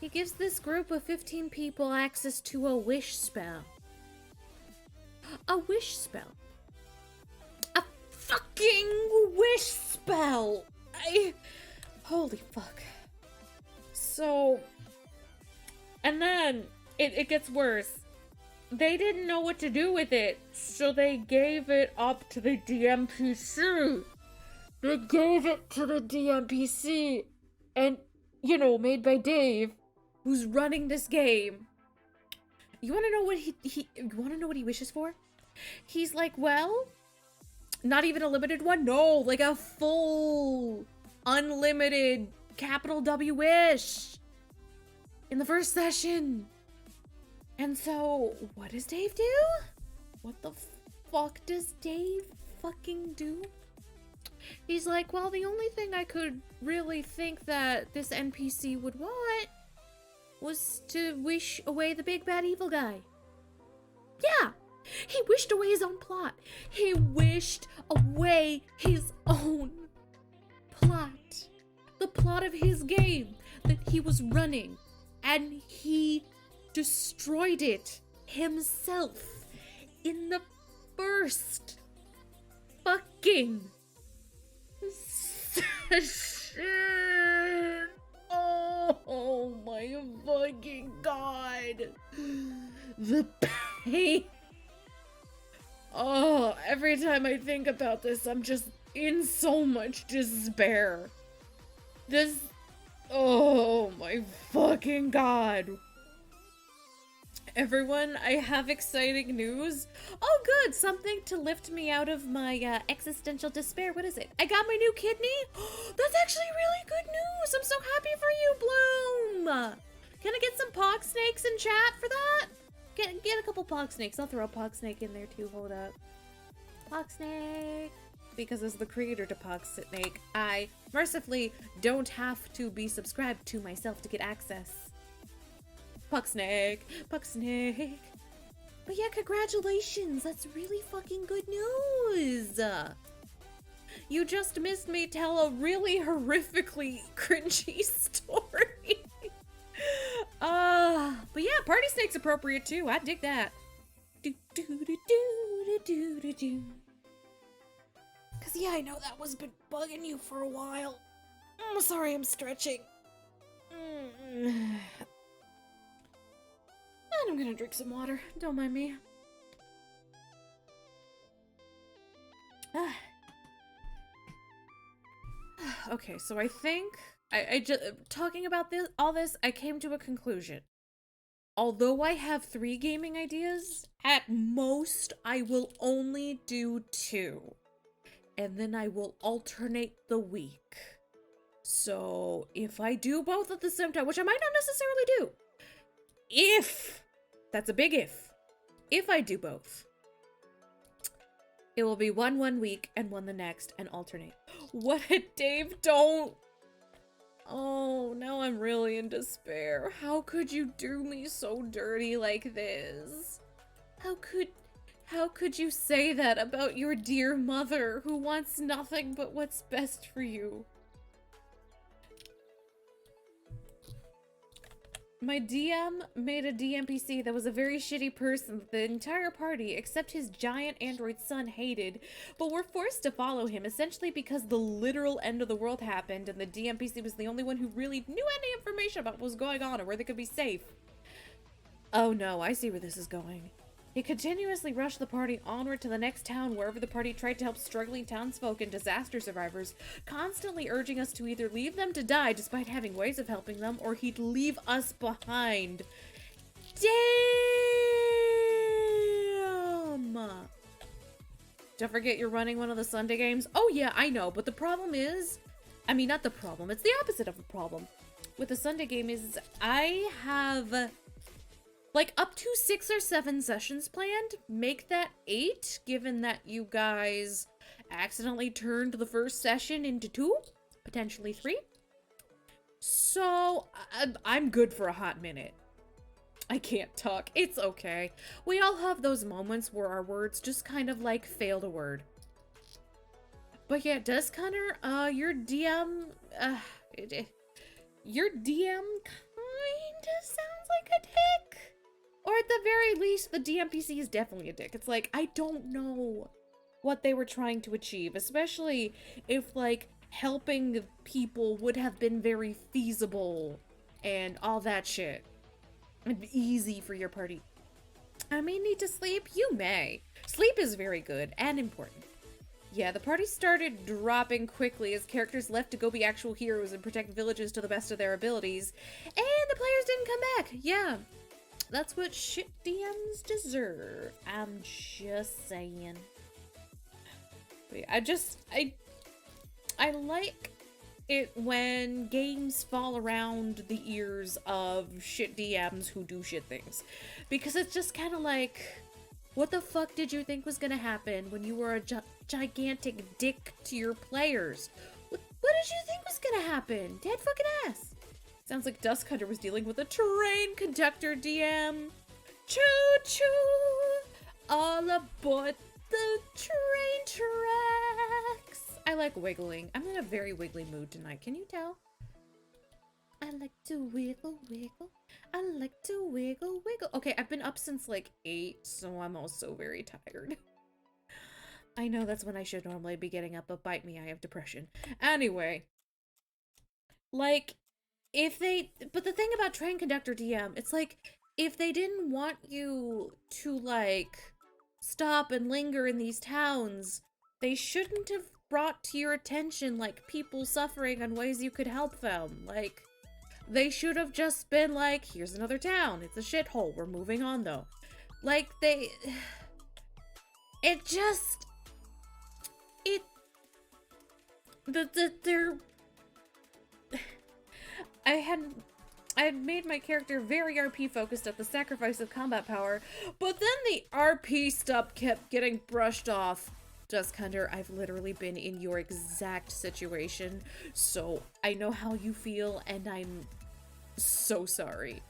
he gives this group of 15 people access to a wish spell. A wish spell. A fucking wish spell. Holy fuck. So, and then it gets worse. They didn't know what to do with it, so they gave it up to the DMPC. They gave it to the DMPC. And, you know, made by Dave, who's running this game. You want to know what you want to know what he wishes for? He's like, well, not even a limited one. No, like a full, unlimited capital W wish in the first session. And so, what does Dave do? What the fuck does Dave fucking do? He's like, well, the only thing I could really think that this NPC would want was to wish away the big bad evil guy. Yeah, he wished away his own plot. He wished away his own plot. The plot of his game that he was running. And he destroyed it himself in the first fucking session. Oh my fucking god. The pain. Oh, every time I think about this, I'm just in so much despair. Oh my fucking god. Everyone, I have exciting news. Oh good, something to lift me out of my existential despair. What is it? I got my new kidney? That's actually really good news. I'm so happy for you, Bloom. Can I get some pog snakes in chat for that? Get a couple pog snakes. I'll throw a pog snake in there too. Hold up. Pog snake. Because as the creator to pog snake, I mercifully don't have to be subscribed to myself to get access. Pucksnake. Pucksnake. But yeah, congratulations. That's really fucking good news. You just missed me tell a really horrifically cringy story. But yeah, Party Snake's appropriate too. I dig that. Do do do do do do do do. Cause yeah, I know that was been bugging you for a while. I'm sorry, I'm stretching. And I'm gonna drink some water. Don't mind me. Okay, so I think I just talking about all this, I came to a conclusion. Although I have 3 gaming ideas, at most I will only do 2. And then I will alternate the week. So if I do both at the same time, which I might not necessarily do, that's a big if I do both, it will be one week and one the next and alternate. What a Dave, don't. Oh, now I'm really in despair. How could you do me so dirty like this? How could you say that about your dear mother who wants nothing but what's best for you? My DM made a DMPC that was a very shitty person that the entire party, except his giant android son, hated, but were forced to follow him, essentially because the literal end of the world happened and the DMPC was the only one who really knew any information about what was going on or where they could be safe. Oh no, I see where this is going. He continuously rushed the party onward to the next town wherever the party tried to help struggling townsfolk and disaster survivors, constantly urging us to either leave them to die despite having ways of helping them, or he'd leave us behind. Damn! Don't forget you're running one of the Sunday games? Oh yeah, I know, but the problem is... I mean, not the problem, it's the opposite of a problem. With the Sunday game is I have... like up to 6 or 7 sessions planned. Make that 8, given that you guys accidentally turned the first session into 2, potentially 3. So I'm good for a hot minute. I can't talk. It's okay. We all have those moments where our words just kind of like failed a word. But yeah, Connor, your DM, your DM kinda sounds like a dick. Or at the very least, the DMPC is definitely a dick. It's like, I don't know what they were trying to achieve, especially if, like, helping people would have been very feasible and all that shit. And easy for your party. I may need to sleep. You may. Sleep is very good and important. Yeah, the party started dropping quickly as characters left to go be actual heroes and protect villages to the best of their abilities. And the players didn't come back. Yeah. That's what shit DMs deserve. I'm just saying. But yeah, I like it when games fall around the ears of shit DMs who do shit things. Because it's just kind of like, what the fuck did you think was gonna happen when you were a gigantic dick to your players? What did you think was gonna happen? Dead fucking ass. Sounds like Dusk Hunter was dealing with a train conductor DM. Choo-choo! All aboard the train tracks! I like wiggling. I'm in a very wiggly mood tonight. Can you tell? I like to wiggle, wiggle. I like to wiggle, wiggle. Okay, I've been up since like 8, so I'm also very tired. I know that's when I should normally be getting up, but bite me, I have depression. Anyway. Like... but the thing about train conductor DM, it's like, if they didn't want you to, like, stop and linger in these towns, they shouldn't have brought to your attention, like, people suffering and ways you could help them. Like, they should have just been like, here's another town, it's a shithole, we're moving on, though. Like, they're... I had made my character very RP focused at the sacrifice of combat power, but then the RP stuff kept getting brushed off. Dusk Hunter, I've literally been in your exact situation, so I know how you feel, and I'm so sorry.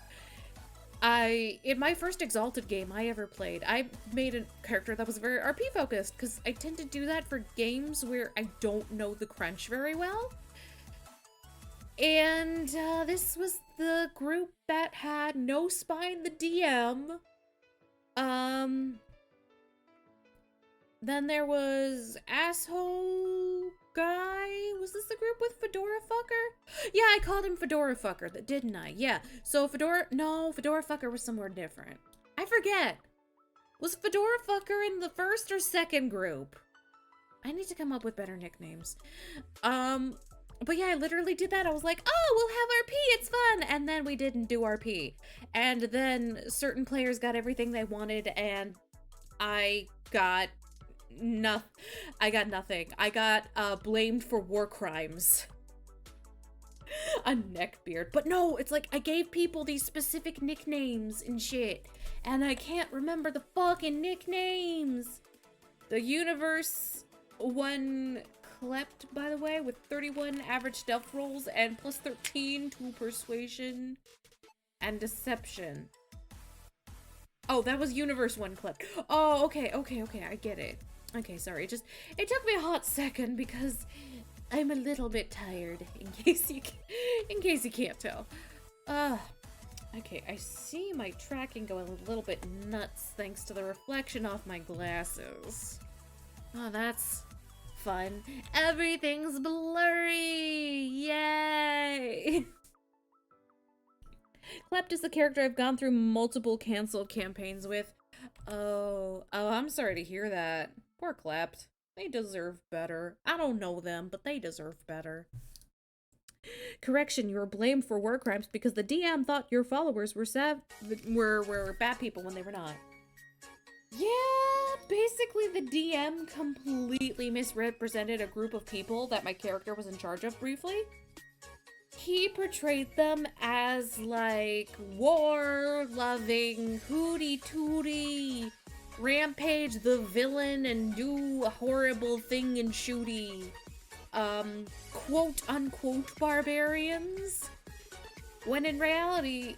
in my first Exalted game I ever played, I made a character that was very RP focused, because I tend to do that for games where I don't know the crunch very well. And this was the group that had No Spine, the DM. Then there was Asshole Guy. Was this the group with Fedora Fucker? Yeah, I called him Fedora Fucker, didn't I? Yeah. So Fedora Fucker was somewhere different. I forget. Was Fedora Fucker in the first or second group? I need to come up with better nicknames. But yeah, I literally did that. I was like, oh, we'll have RP, it's fun. And then we didn't do RP. And then certain players got everything they wanted, and I got nothing. I got blamed for war crimes. A neckbeard. But no, it's like I gave people these specific nicknames and shit, and I can't remember the fucking nicknames. The Universe one Klept, by the way, with 31 average stealth rolls and plus 13 to persuasion and deception. Oh, that was Universe 1 Klept. Oh, okay, I get it. Okay, sorry, it took me a hot second because I'm a little bit tired, in case you can't tell. Okay, I see my tracking going a little bit nuts thanks to the reflection off my glasses. Oh, that's fun. Everything's blurry! Yay! Klept is the character I've gone through multiple canceled campaigns with. Oh, I'm sorry to hear that. Poor Klept. They deserve better. I don't know them, but they deserve better. Correction, you were blamed for war crimes because the DM thought your followers were bad people when they were not. Yeah, basically the DM completely misrepresented a group of people that my character was in charge of briefly. He portrayed them as, like, war-loving, hooty-tooty, rampage the villain and do a horrible thing and shooty, quote-unquote barbarians. When in reality,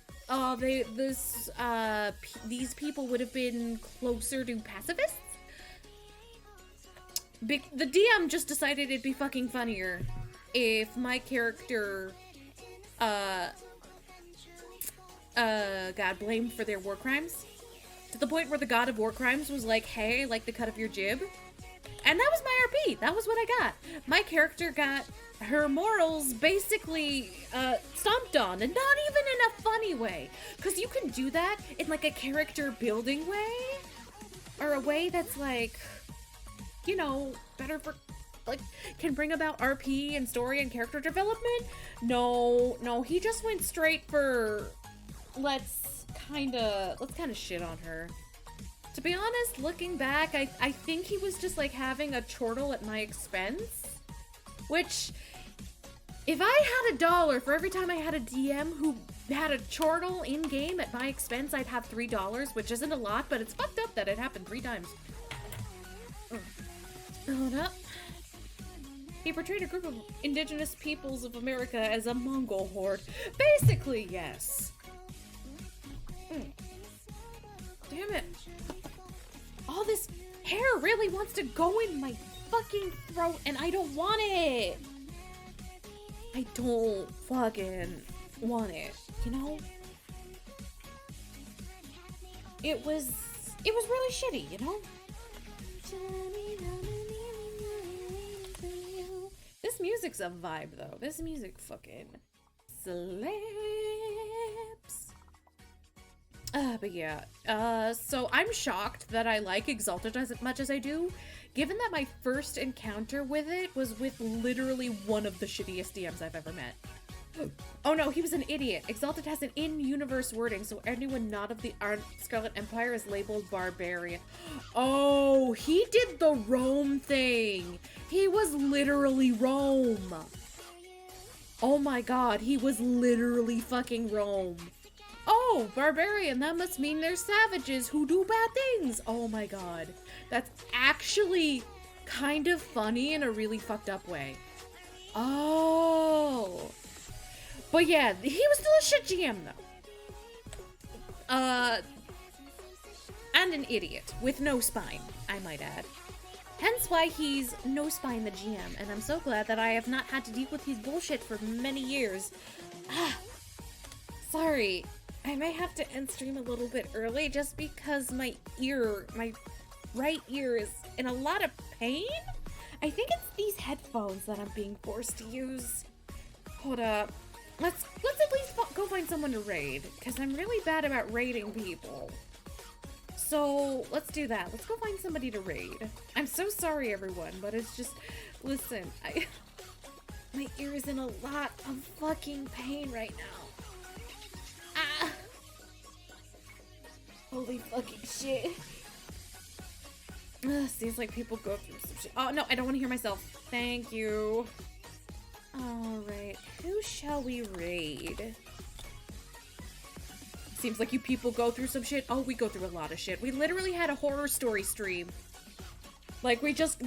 these people would have been closer to pacifists. The DM just decided it'd be fucking funnier if my character, got blamed for their war crimes. To the point where the god of war crimes was like, hey, I like the cut of your jib. And that was my RP. That was what I got. My character got her morals basically stomped on, and not even in a funny way. Because you can do that in like a character building way, or a way that's like, you know, better for, like, can bring about RP and story and character development. No, he just went straight for let's kind of shit on her. To be honest, looking back, I think he was just like having a chortle at my expense. Which, if I had $1 for every time I had a DM who had a chortle in-game at my expense, I'd have $3, which isn't a lot, but it's fucked up that it happened 3 times. Hold up. He portrayed a group of indigenous peoples of America as a Mongol horde. Basically, yes. Damn it. All this hair really wants to go in my fucking throat, and I don't want it. I don't fucking want it, you know? It was really shitty, you know? This music's a vibe, though. This music fucking slaps. But yeah, so I'm shocked that I like Exalted as much as I do, given that my first encounter with it was with literally one of the shittiest DMs I've ever met. Oh no, he was an idiot. Exalted has an in-universe wording, so anyone not of the Scarlet Empire is labeled barbarian. Oh, he did the Rome thing. He was literally Rome. Oh my god, he was literally fucking Rome. Oh, barbarian, that must mean they're savages who do bad things. Oh my god. That's actually kind of funny in a really fucked up way. Oh. But yeah, he was still a shit GM, though. And an idiot with no spine, I might add. Hence why he's No Spine the GM, and I'm so glad that I have not had to deal with his bullshit for many years. Sorry, I may have to end stream a little bit early just because my right ear is in a lot of pain? I think it's these headphones that I'm being forced to use. Hold up. Let's at least go find someone to raid, because I'm really bad about raiding people. So, let's do that. Let's go find somebody to raid. I'm so sorry, everyone, but it's just... Listen, my ear is in a lot of fucking pain right now. Ah! Holy fucking shit. Seems like people go through some shit. Oh, no, I don't want to hear myself. Thank you. Alright, who shall we raid? Seems like you people go through some shit. Oh, we go through a lot of shit. We literally had a horror story stream. Like, we just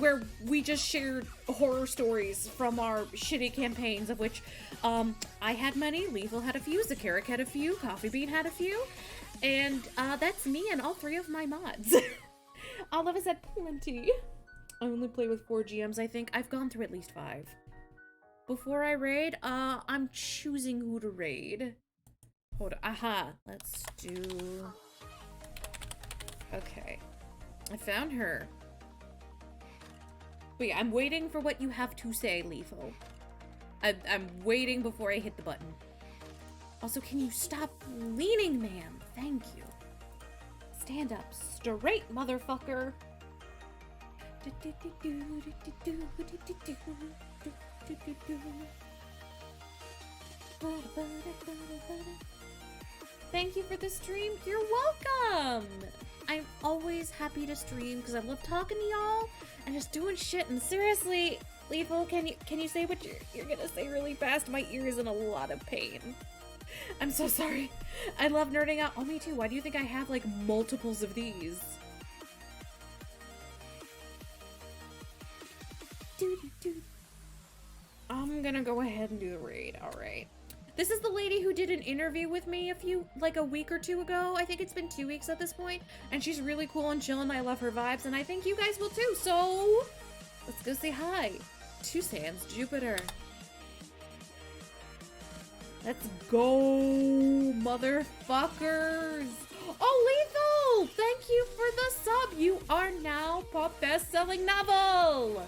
shared horror stories from our shitty campaigns, of which, I had many, Lethal had a few, Zakaric had a few, Coffee Bean had a few, and, that's me and all 3 of my mods. All of us had plenty. I only play with 4 GMs, I think. I've gone through at least 5. Before I raid, I'm choosing who to raid. Hold on. Aha. Let's do... Okay. I found her. But yeah, I'm waiting for what you have to say, Lethal. I'm waiting before I hit the button. Also, can you stop leaning, ma'am? Thank you. Stand up straight, motherfucker. Thank you for the stream. You're welcome. I'm always happy to stream because I love talking to y'all and just doing shit. And seriously, Lethal, can you say what you're gonna say really fast? My ear is in a lot of pain. I'm so sorry. I love nerding out. Oh, me too. Why do you think I have like multiples of these? I'm gonna go ahead and do the raid. All right. This is the lady who did an interview with me a week or 2 ago. I think it's been 2 weeks at this point. And she's really cool and chillin'. I love her vibes, and I think you guys will too. So, let's go say hi to Sans Jupiter. Let's go, motherfuckers. Oh, Lethal, thank you for the sub. You are now a best-selling novel.